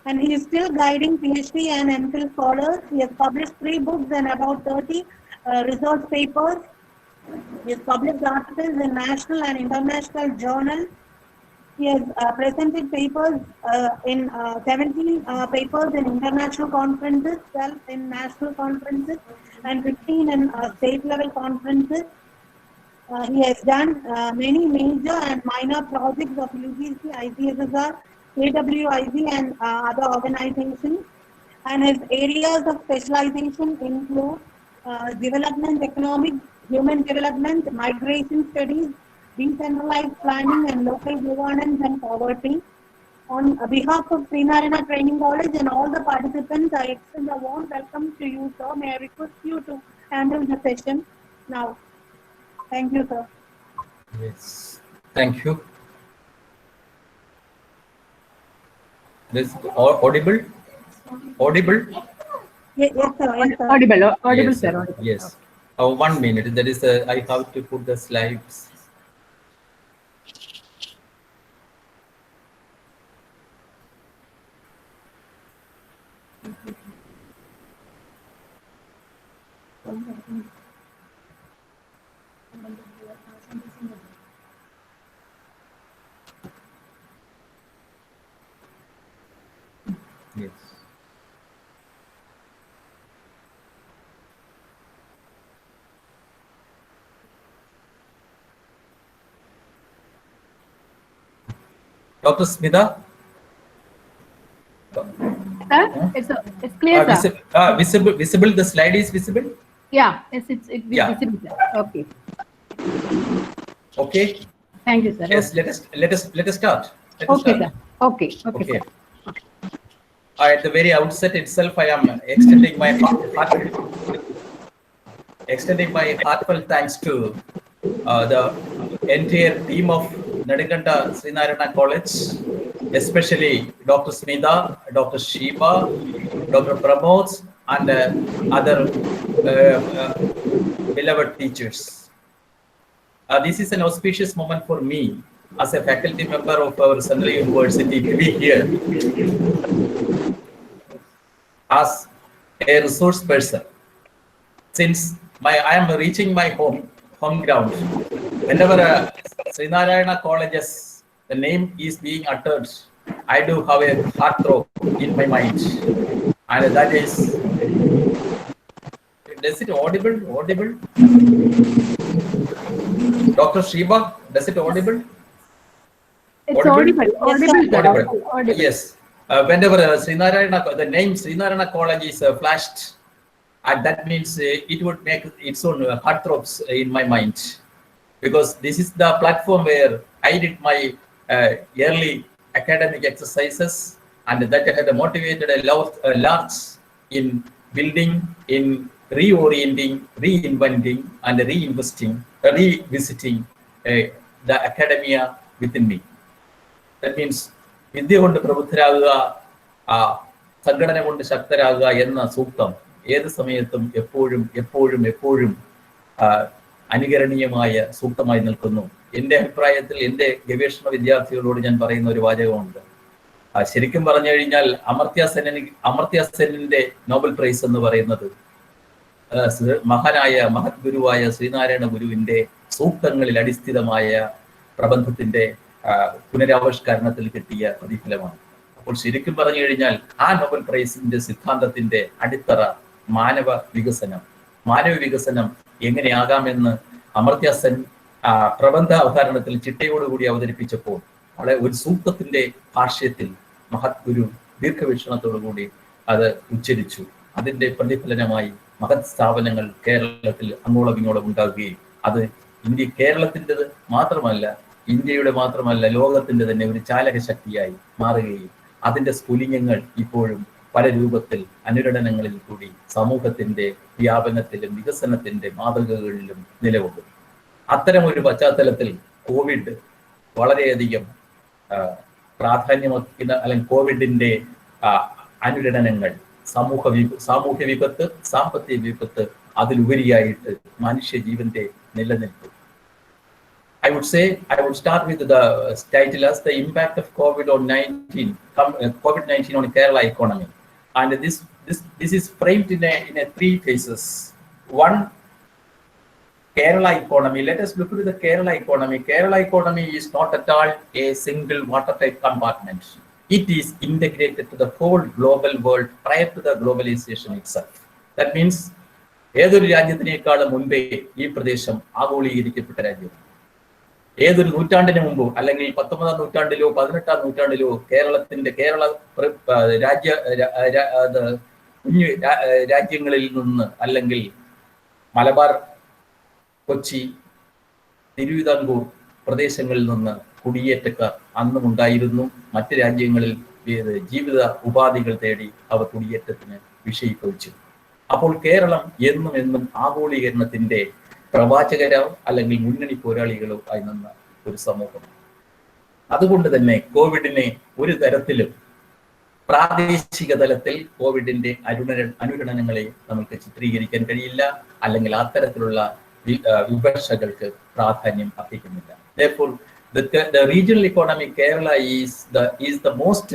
and he is still guiding PhD and MPhil scholars. He has published 3 books and about 30 research papers. He has published articles in national and international journals. He has presented papers in 17 papers in international conferences, 12 in national conferences, and 15 in state level conferences. He has done many major and minor projects of UGC, ICSSR, KWIC, and other organizations. And his areas of specialization include development economics, human development, migration studies, decentralized planning and local governance and poverty. On behalf of Sree Narayana Training College and all the participants, I extend a warm welcome to you, sir. May I request you to handle the session now? Thank you, sir. Yes, thank you. This audible? Audible? Yes, sir. Yes, sir. Audible, Yes, sir. sir. Audible. Yes. 1 minute. There is I have to put the slides. Yes. Dr. Smita? Sir, it's clear, sir. Visible. The slide is visible. Yeah, yes, it's Yeah. visible, sir. Okay. Okay. Thank you, sir. Yes. Let us start. Let us Okay, start. sir. Okay, Okay. sir. At the very outset itself, I am extending my heartfelt thanks to the entire team of Nedunganda Sree Narayana College, especially Dr. Smita, Dr. Shiva, Dr. Pramod, and other beloved teachers. This is an auspicious moment for me as a faculty member of our Central University to be here as a resource person. Since I am reaching my home ground, whenever Sree Narayana colleges, the name is being uttered, I do have a heartthrob in my mind, and that is. Does it audible? Audible? Dr. Shiva, does it audible? It's audible. Audible. Yes. Whenever the name Sree Narayana College is flashed, and that means it would make its own heartthrobs in my mind, because this is the platform where I did my yearly academic exercises, and that had motivated a lot in building, in reorienting, reinventing, and revisiting the academia within me. That means വിദ്യ കൊണ്ട് പ്രബുദ്ധരാകുക, സംഘടന കൊണ്ട് ശക്തരാകുക എന്ന സൂക്തം ഏത് സമയത്തും എപ്പോഴും അനുകരണീയമായ സൂക്തമായി നിൽക്കുന്നു. എൻ്റെ അഭിപ്രായത്തിൽ എൻ്റെ ഗവേഷണ വിദ്യാർത്ഥികളോട് ഞാൻ പറയുന്ന ഒരു വാചകമുണ്ട്. ശരിക്കും പറഞ്ഞു കഴിഞ്ഞാൽ അമർത്യ സെന്നിന്റെ നോബൽ പ്രൈസ് എന്ന് പറയുന്നത് മഹത് ഗുരുവായ ശ്രീനാരായണ ഗുരുവിന്റെ സൂക്തങ്ങളിൽ അടിസ്ഥിതമായ പ്രബന്ധത്തിന്റെ പുനരാവിഷ്കരണത്തിൽ കിട്ടിയ പ്രതിഫലമാണ്. അപ്പോൾ ശരിക്കും പറഞ്ഞു കഴിഞ്ഞാൽ ആ നോബൽ പ്രൈസിന്റെ സിദ്ധാന്തത്തിന്റെ അടിത്തറ മാനവ വികസനം എങ്ങനെയാകാമെന്ന് അമർത്യ സെൻ പ്രബന്ധ അവതരണത്തിൽ ചിട്ടയോടുകൂടി അവതരിപ്പിച്ചപ്പോൾ വളരെ ഒരു സൂക്തത്തിന്റെ ഭാഷ്യത്തിൽ മഹത് ഗുരു ദീർഘവീക്ഷണത്തോടുകൂടി അത് ഉച്ചരിച്ചു. അതിന്റെ പ്രതിഫലനമായി മഹത് സ്ഥാപനങ്ങൾ കേരളത്തിൽ അങ്ങോളം ഇങ്ങോളം ഉണ്ടാകുകയും അത് ഇന്ത്യ കേരളത്തിൻ്റെത് മാത്രമല്ല, ഇന്ത്യയുടെ മാത്രമല്ല, ലോകത്തിന്റെ തന്നെ ഒരു ചാലക ശക്തിയായി മാറുകയും അതിന്റെ സ്ഫുലിംഗങ്ങൾ ഇപ്പോഴും പല രൂപത്തിൽ അനുരണനങ്ങളിൽ കൂടി സമൂഹത്തിന്റെ വ്യാപനത്തിലും വികസനത്തിന്റെ മാതൃകകളിലും നിലകൊള്ളും. അത്തരം ഒരു പശ്ചാത്തലത്തിൽ കോവിഡ് വളരെയധികം പ്രാധാന്യമർഹിക്കുന്ന, അല്ലെങ്കിൽ കോവിഡിന്റെ അനുരണനങ്ങൾ സാമൂഹ്യ വിപത്ത്, സാമ്പത്തിക വിപത്ത്, അതിലുപരിയായിട്ട് മനുഷ്യജീവന്റെ നിലനിൽപ്പ്. I would start with the title as the impact of COVID-19 on Kerala economy, and this is framed in a three phases. One, Kerala economy. Let us look at the Kerala economy. Kerala economy is not at all a single watertight compartment. It is integrated to the whole global world prior to the globalization itself. That means ഏതൊരു രാജ്യത്തിനേക്കാളും മുൻപേ ഈ പ്രദേശം ആഗോളീകരിക്കപ്പെട്ട രാജ്യം. ഏതൊരു നൂറ്റാണ്ടിന് മുമ്പോ അല്ലെങ്കിൽ 19ാം നൂറ്റാണ്ടിലോ 18ാം നൂറ്റാണ്ടിലോ കേരള രാജ്യങ്ങളിൽ നിന്ന്, അല്ലെങ്കിൽ മലബാർ, കൊച്ചി, തിരുവിതാംകൂർ പ്രദേശങ്ങളിൽ നിന്ന് കുടിയേറ്റക്കാർ അന്നും ഉണ്ടായിരുന്നു. മറ്റ് രാജ്യങ്ങളിൽ ജീവിത ഉപാധികൾ തേടി അവർ കുടിയേറ്റത്തിന് വിഷയീഭവിച്ചു. അപ്പോൾ കേരളം എന്നും ആഗോളീകരണത്തിന്റെ പ്രവാചകരോ അല്ലെങ്കിൽ മുന്നണി പോരാളികളോ ആയി നിന്ന ഒരു സമൂഹം. അതുകൊണ്ട് തന്നെ കോവിഡിനെ ഒരു തരത്തിലും പ്രാദേശിക തലത്തിൽ കോവിഡിന്റെ അനുരണനങ്ങളെ നമുക്ക് ചിത്രീകരിക്കാൻ കഴിയില്ല, അല്ലെങ്കിൽ അത്തരത്തിലുള്ള വിമർശകൾക്ക് പ്രാധാന്യം അർഹിക്കുന്നില്ല. Therefore, the regional economy Kerala is the most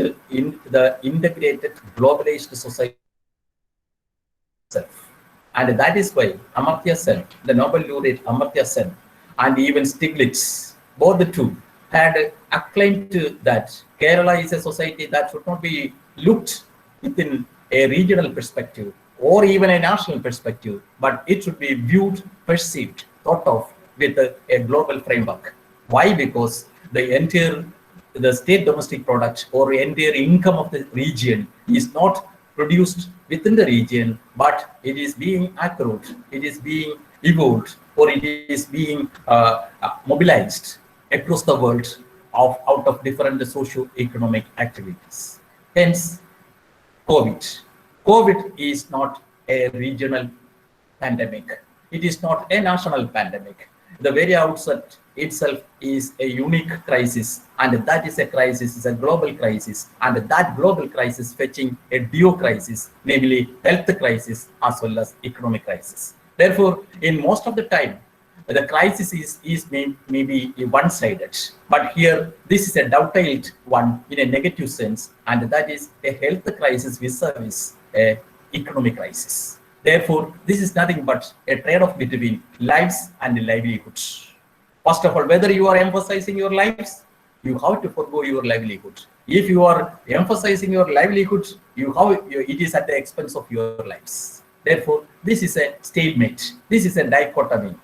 the integrated globalized society. And that is why Amartya Sen, the Nobel laureate Amartya Sen, and even Stiglitz, both the two, had acclaimed that Kerala is a society that should not be looked within a regional perspective or even a national perspective, but it should be viewed, perceived, thought of with a global framework. Why? Because the state domestic product or entire income of the region is not produced within the region, but it is being accrued, it is being evolved, or it is being mobilized across the world out of different socio-economic activities. Hence, COVID is not a regional pandemic. It is not a national pandemic. The very outset itself is a unique crisis, and that is a crisis, is a global crisis, and that global crisis fetching a duo crisis, namely health crisis as well as economic crisis. Therefore, in most of the time, the crisis is maybe one-sided, but here this is a dovetailed one in a negative sense, and that is a health crisis vis-a-vis a economic crisis. Therefore, this is nothing but a trade-off between lives and livelihoods. First of all, whether you are emphasizing your lives, you have to forgo your livelihood. If you are emphasizing your livelihood, it is at the expense of your lives. Therefore, this is a stalemate. This is a dichotomy.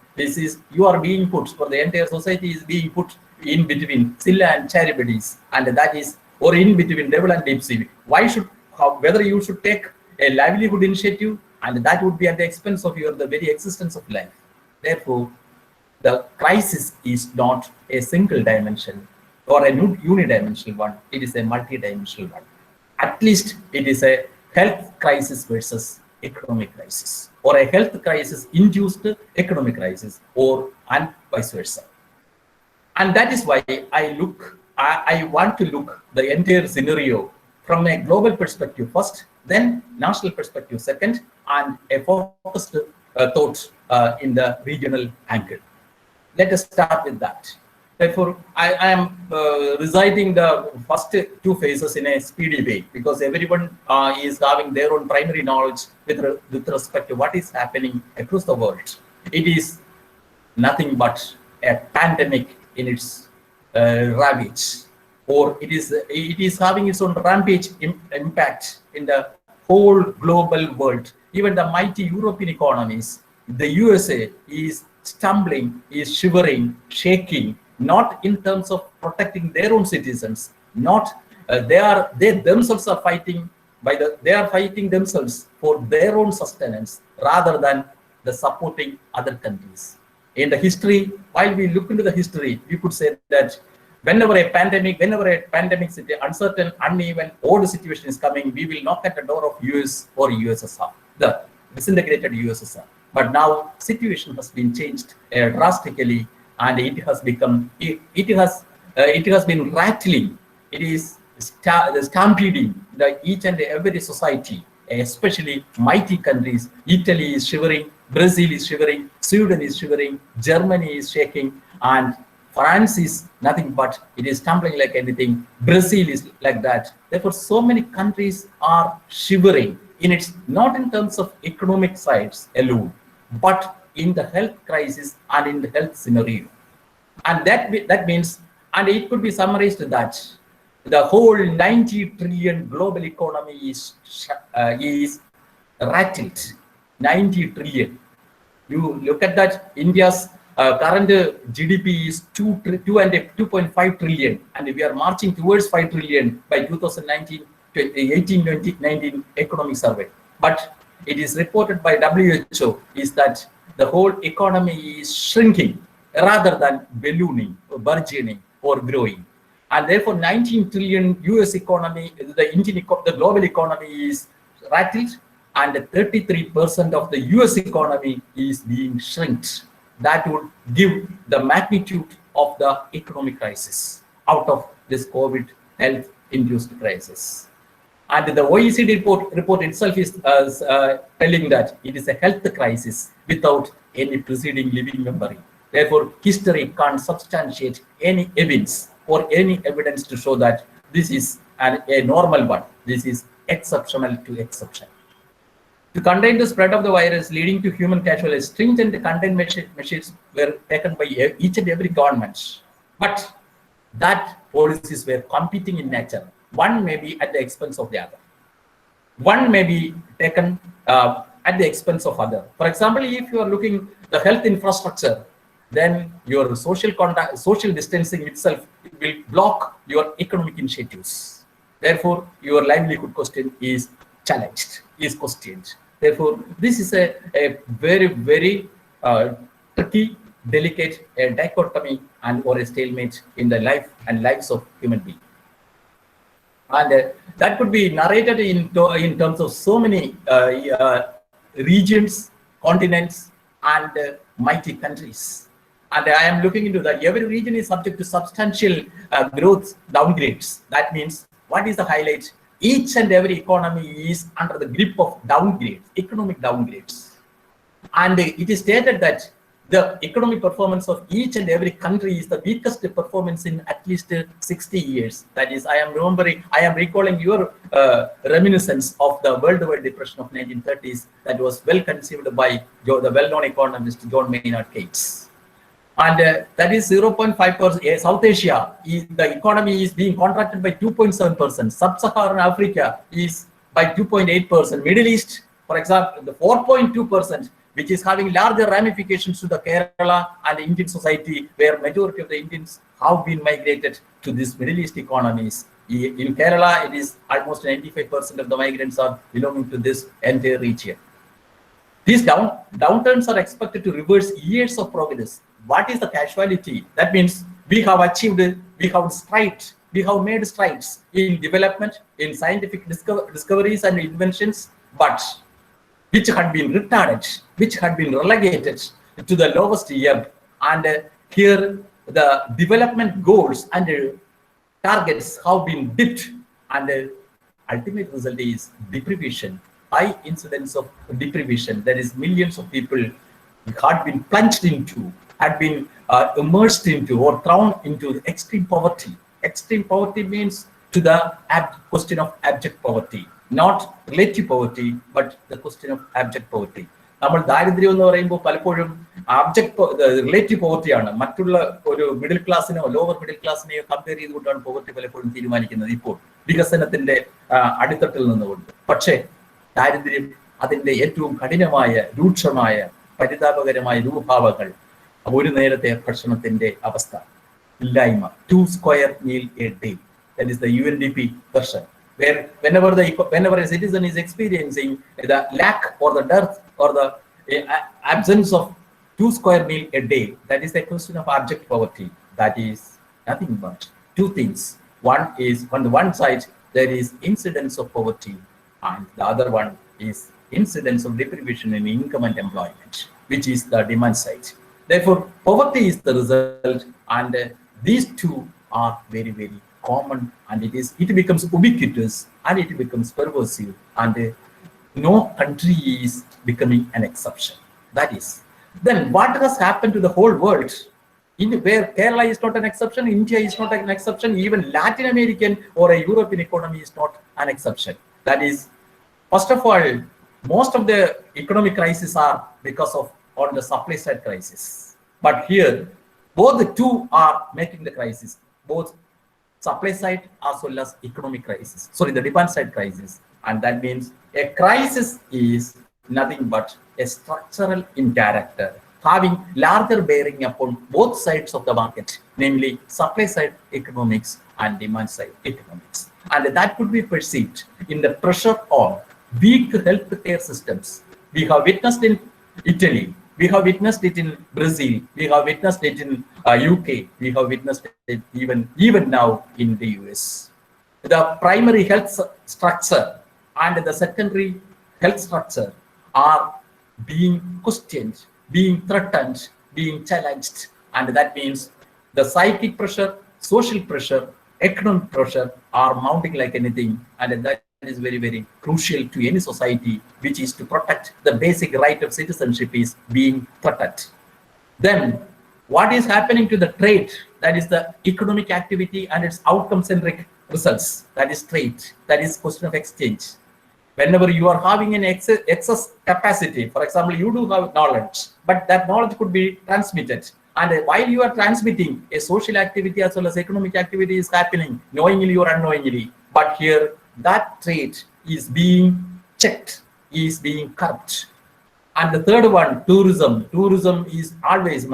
You are being put, or the entire society is being put in between Scylla and Charybdis, and that is, or in between devil and deep sea. Whether you should take a livelihood initiative, and that would be at the expense of the very existence of life. Therefore, the crisis is not a single dimension or a unidimensional one. It is a multidimensional one. At least it is a health crisis versus economic crisis, or a health crisis induced economic crisis, and vice versa. And that is why I want to look the entire scenario from a global perspective first, then national perspective second, and a focused thought in the regional angle. Let us start with that. Therefore, I am reciting the first two phases in a speedy way, because everyone is having their own primary knowledge with respect to what is happening across the world. It is nothing but a pandemic in its ravage, or it is having its own rampage impact in the whole global world. Even the mighty European economies, the USA is stumbling, is shivering, shaking, not in terms of protecting their own citizens, they themselves are fighting they are fighting themselves for their own sustenance rather than the supporting other countries. in the history, while we look into the history, we could say that whenever a pandemic, uncertain, uneven, old situation is coming, we will knock at the door of US or USSR, the disintegrated USSR. But now situation has been changed drastically, and it has become, it has been rattling. It is stampeding each and every society, especially mighty countries. Italy is shivering, Brazil is shivering, Sweden is shivering, Germany is shaking, and France is nothing but it is tumbling like anything. Brazil is like that. Therefore, so many countries are shivering in its, not in terms of economic sides alone, but in the health crisis and in the health scenario. And that means, and it could be summarized that the whole 90 trillion global economy is rattled. 90 trillion. You look at that, India's current GDP is 2.5 trillion, and we are marching towards 5 trillion by 2019, 19 economic survey. But it is reported by WHO is that the whole economy is shrinking rather than ballooning or burgeoning or growing. And therefore 19 trillion US economy, the global economy is rattled, and 33% of the US economy is being shrinked. That would give the magnitude of the economic crisis out of this COVID health induced crisis. And the OECD report itself is telling that it is a health crisis without any preceding living memory. Therefore, history can't substantiate any evidence or any evidence to show that this is a normal one. This is exceptional to exception. To contain the spread of the virus leading to human casualties, stringent containment measures were taken by each and every government. But that policies were competing in nature. One may be at the expense of the other. One may be taken at the expense of other. For example, if you are looking the health infrastructure, then your social distancing itself will block your economic initiatives. Therefore, your livelihood question is challenged, is questioned. Therefore, this is a very, very tricky, delicate dichotomy and or a stalemate in the life and lives of human beings. And that could be narrated in terms of so many regions, continents, and mighty countries. And I am looking into that. Every region is subject to substantial growth downgrades. That means, what is the highlight? Each and every economy is under the grip of downgrades, economic downgrades. And it is stated that the economic performance of each and every country is the weakest performance in at least 60 years. That is, I am recalling your reminiscence of the worldwide depression of 1930s that was well conceived by the well-known economist John Maynard Keynes. And that is 0.5%. South Asia, the economy is being contracted by 2.7%. Sub-Saharan Africa is by 2.8%. Middle East, for example, the 4.2%, which is having larger ramifications to the Kerala and the Indian society, where majority of the Indians have been migrated to these Middle East economies. In Kerala, it is almost 95% of the migrants are belonging to this entire region. These downturns are expected to reverse years of progress. What is the casualty? That means we have achieved, we have made strides in development, in scientific discoveries and inventions, but which had been retarded, which had been relegated to the lowest ebb. And here the development goals and targets have been dipped, and the ultimate result is deprivation, high incidence of deprivation. There is millions of people had been plunged into, had been immersed into or thrown into extreme poverty. Extreme poverty means to the question of abject poverty, not relative poverty, but the question of abject poverty. നമ്മൾ ദാരിദ്ര്യം എന്ന് പറയുമ്പോൾ പലപ്പോഴും relative പോവർട്ടിയാണ്. മറ്റുള്ള ഒരു middle ക്ലാസ്സിനോ lower middle ക്ലാസ്സിനെയോ compare ചെയ്തുകൊണ്ടാണ് poverty പലപ്പോഴും തീരുമാനിക്കുന്നത് ഇപ്പോൾ വികസനത്തിന്റെ അടിത്തട്ടിൽ നിന്നുകൊണ്ട്. പക്ഷേ ദാരിദ്ര്യം അതിന്റെ ഏറ്റവും കഠിനമായ രൂക്ഷമായ പരിതാപകരമായ രൂപഭാവങ്ങൾ ഒരു നേരത്തെ ഭക്ഷണത്തിന്റെ അവസ്ഥ, ഇല്ലായ്മ, 2 square meal a day. That is the UNDP version, where whenever a citizen is experiencing the lack or the dearth or the absence of 2 square meal a day, that is a question of abject poverty. That is nothing but two things. One is, on the one side, there is incidence of poverty, and the other one is incidence of deprivation in income and employment, which is the demand side. Therefore, poverty is the result, and these two are very, very common, and it becomes ubiquitous, and it becomes pervasive, and no country is becoming an exception. That is. Then what has happened to the whole world? Where Kerala is not an exception, India is not an exception, even Latin American or a European economy is not an exception. That is, first of all, most of the economic crises are because of on the supply side crisis. But here, both the two are making the crisis, both supply side as well as economic crisis. Sorry, the demand side crisis. And that means a crisis is nothing but a structural in character, having larger bearing upon both sides of the market, namely supply side economics and demand side economics. And that could be perceived in the pressure on weak healthcare systems. We have witnessed in Italy, we have witnessed it in Brazil, we have witnessed it in UK, we have witnessed it even now in the US. The primary health structure and the secondary health structure are being questioned, being threatened, being challenged, and that means the psychic pressure, social pressure, economic pressure are mounting like anything, and that is very, very crucial to any society, which is to protect the basic right of citizenship is being threatened. Then what is happening to the trade? That is the economic activity and its outcome-centric results. That is trade. That is question of exchange. Whenever you are having an excess capacity, for example, you do have knowledge, but that knowledge could be transmitted. And while you are transmitting, a social activity as well as economic activity is happening, knowingly or unknowingly. But here, that trade is being checked, is being curbed. And the third one, tourism. Tourism is always,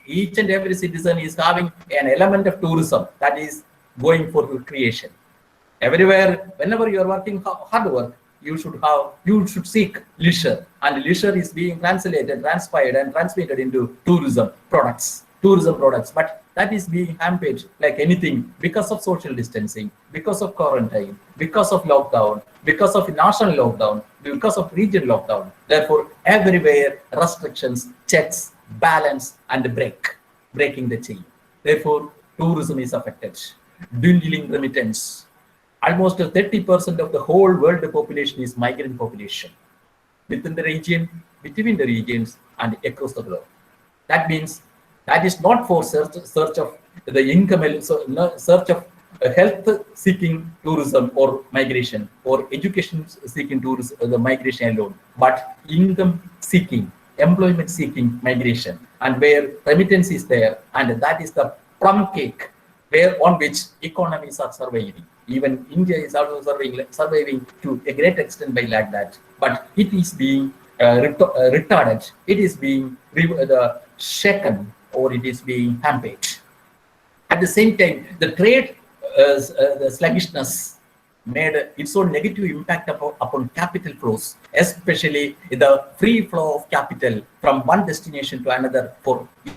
each and every citizen is having an element of tourism, that is going for recreation. Everywhere, whenever you are working hard work, you should seek leisure, and leisure is being translated, transpired, and transmitted into tourism products. But that is being hampered like anything because of social distancing, because of quarantine, because of lockdown, because of national lockdown, because of regional lockdown. Therefore, everywhere restrictions, checks, balance, and breaking the chain. Therefore, tourism is affected. Dwindling remittance. Almost 30% of the whole world population is migrant population within the region, between the regions, and across the globe. That means that is not for search of the income, search of health-seeking tourism or migration, or education-seeking tourism, the migration alone, but income-seeking, employment-seeking migration, and where remittance is there, and that is the plum cake on which economies are surviving. Even India is also surviving to a great extent by like that, but it is being retarded, it is being shaken, or it is being hampered. At the same time, the trade the sluggishness made its own negative impact upon capital flows, especially the free flow of capital from one destination to another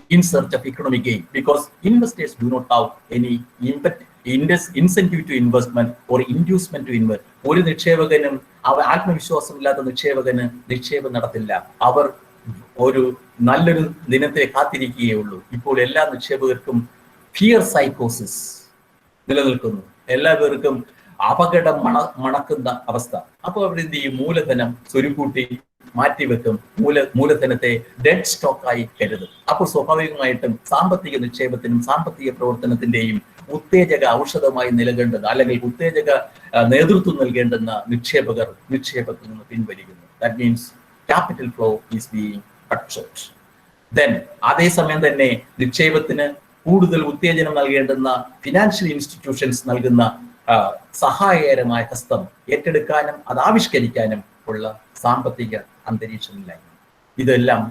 in search of economic gain, because investors do not have any incentive to investment or inducement to invest. ഒരു നിക്ഷേപകനും ആത്മവിശ്വാസമില്ലാത്ത നിക്ഷേപകന് നിക്ഷേപം നടത്തില്ല. അവർ ഒരു നല്ലൊരു ദിനത്തെ കാത്തിരിക്കുകയുള്ളൂ. ഇപ്പോൾ എല്ലാ നിക്ഷേപകർക്കും fear സൈക്കോസിസ് നിലനിൽക്കുന്നു. എല്ലാവർക്കും അപകടം മണക്കുന്ന അവസ്ഥ. അപ്പോൾ അവർ എന്ത് ചെയ്യും? മൂലധനം സ്വരുക്കൂട്ടി മാറ്റിവെക്കും, മൂലധനത്തെ ഡെഡ് സ്റ്റോക്കായി കരുതും. അപ്പോൾ സ്വാഭാവികമായിട്ടും സാമ്പത്തിക നിക്ഷേപത്തിനും സാമ്പത്തിക പ്രവർത്തനത്തിന്റെയും ഉത്തേജക ഔഷധമായി നിലകൊണ്ടുന്ന അല്ലെങ്കിൽ ഉത്തേജക നേതൃത്വം നൽകേണ്ടുന്ന നിക്ഷേപത്തിൽ നിന്ന് പിൻവലിക്കുന്നു. That means capital flow is being cut short. Then അതേസമയം തന്നെ നിക്ഷേപത്തിന് കൂടുതൽ ഉത്തേജനം നൽകേണ്ടുന്ന ഫിനാൻഷ്യൽ ഇൻസ്റ്റിറ്റ്യൂഷൻസ് നൽകുന്ന സഹായകരമായ ഹസ്തം ഏറ്റെടുക്കാനും അത് ആവിഷ്കരിക്കാനും ഉള്ള സാമ്പത്തിക അന്തരീക്ഷമില്ലായ്മ. ഇതെല്ലാം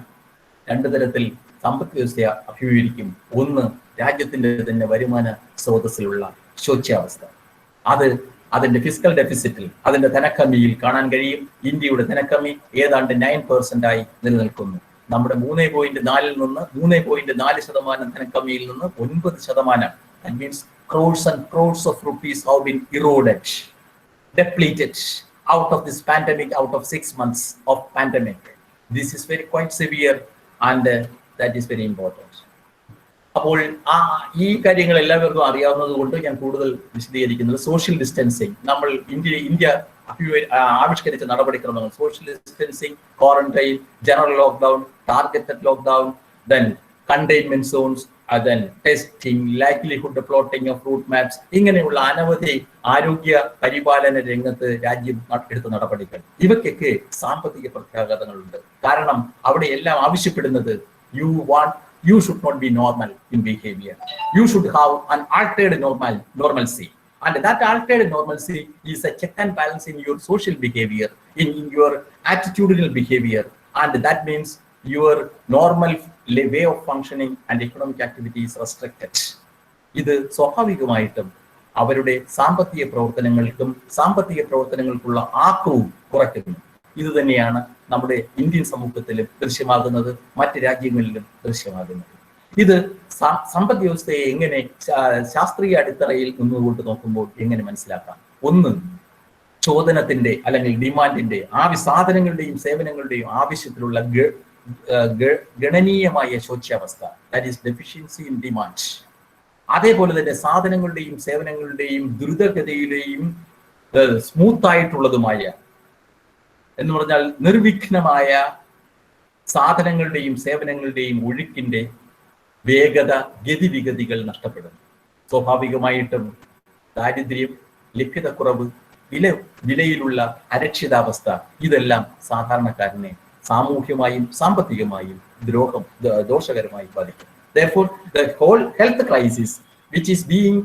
രണ്ടു തരത്തിൽ സമ്പദ് വ്യവസ്ഥയെ അഭിമുഖീകരിക്കും. ഒന്ന്, രാജ്യത്തിന്റെ തന്നെ വരുമാന സ്രോതസ്സിലുള്ള ശോച്യാവസ്ഥ. അതിന്റെ ഫിസ്ക്കൽ ഡെഫിസിറ്റിൽ, അതിന്റെ ധനക്കമ്മിയിൽ കാണാൻ കഴിയും. ഇന്ത്യയുടെ ധനക്കമ്മി ഏതാണ്ട് 9% നിലനിൽക്കുന്നു. നമ്മുടെ 3.4-ൽ നിന്ന് 3.4% ധനക്കമ്മിയിൽ നിന്ന് 9%. That means crores and crores of rupees have been eroded, depleted out of this pandemic, out of 6 months of pandemic. This is quite severe, and that is very important. അപ്പോൾ ഈ കാര്യങ്ങൾ എല്ലാവർക്കും അറിയാവുന്നത് കൊണ്ട് ഞാൻ കൂടുതൽ വിശദീകരിക്കുന്നത് സോഷ്യൽ ഡിസ്റ്റൻസിങ്. നമ്മൾ ഇന്ത്യ ആവിഷ്കരിച്ച നടപടിക്രമങ്ങൾ: social distancing, quarantine, general lockdown, targeted lockdown, then containment zones, then testing, likelihood plotting of route maps, ഇങ്ങനെയുള്ള അനവധി ആരോഗ്യ പരിപാലന രംഗത്ത് രാജ്യം എടുത്ത നടപടികൾ. ഇവയ്ക്കൊക്കെ സാമ്പത്തിക പ്രത്യാഘാതങ്ങളുണ്ട്. കാരണം അവിടെ എല്ലാം ആവശ്യപ്പെടുന്നത് you should not be normal in behavior. You should have an altered normalcy. And that altered normalcy is a check and balance in your social behavior, in your attitudinal behavior. And that means your normal way of functioning and economic activity is restricted. ഇത് സ്വാഭാവികമായിട്ടും അവരുടെ സാമ്പത്തിക പ്രവർത്തനങ്ങൾക്കുള്ള ആക്കവും കുറയ്ക്കുന്നു. ഇത് തന്നെയാണ് നമ്മുടെ Indian സമൂഹത്തിലും ദൃശ്യമാകുന്നത്, മറ്റ് രാജ്യങ്ങളിലും ദൃശ്യമാകുന്നത്. ഇത് സമ്പദ് വ്യവസ്ഥയെ എങ്ങനെ ശാസ്ത്രീയ അടിത്തറയിൽ നിന്നുകൊണ്ട് നോക്കുമ്പോൾ എങ്ങനെ മനസ്സിലാക്കാം? ഒന്ന്, ചോദനത്തിന്റെ അല്ലെങ്കിൽ ഡിമാൻഡിന്റെ, സാധനങ്ങളുടെയും സേവനങ്ങളുടെയും ആവശ്യത്തിലുള്ള ഗണനീയമായ ശോച്യാവസ്ഥ, that is deficiency in demand. അതേപോലെ തന്നെ സാധനങ്ങളുടെയും സേവനങ്ങളുടെയും ദ്രുതഗതിയിലെയും സ്മൂത്ത് ആയിട്ടുള്ളതുമായ, എന്ന് പറഞ്ഞാൽ നിർവിഘ്നമായ സാധനങ്ങളുടെയും സേവനങ്ങളുടെയും ഒഴുക്കിന്റെ വേഗത, ഗതിവിഗതികൾ നഷ്ടപ്പെടുന്നു. സ്വാഭാവികമായിട്ടും ദാരിദ്ര്യം, ലഭ്യതക്കുറവ്, വിലയിലുള്ള അരക്ഷിതാവസ്ഥ, ഇതെല്ലാം സാധാരണക്കാരനെ സാമൂഹ്യമായും സാമ്പത്തികമായും ദോഷകരമായി ബാധിക്കും. Therefore, the whole health crisis, which is being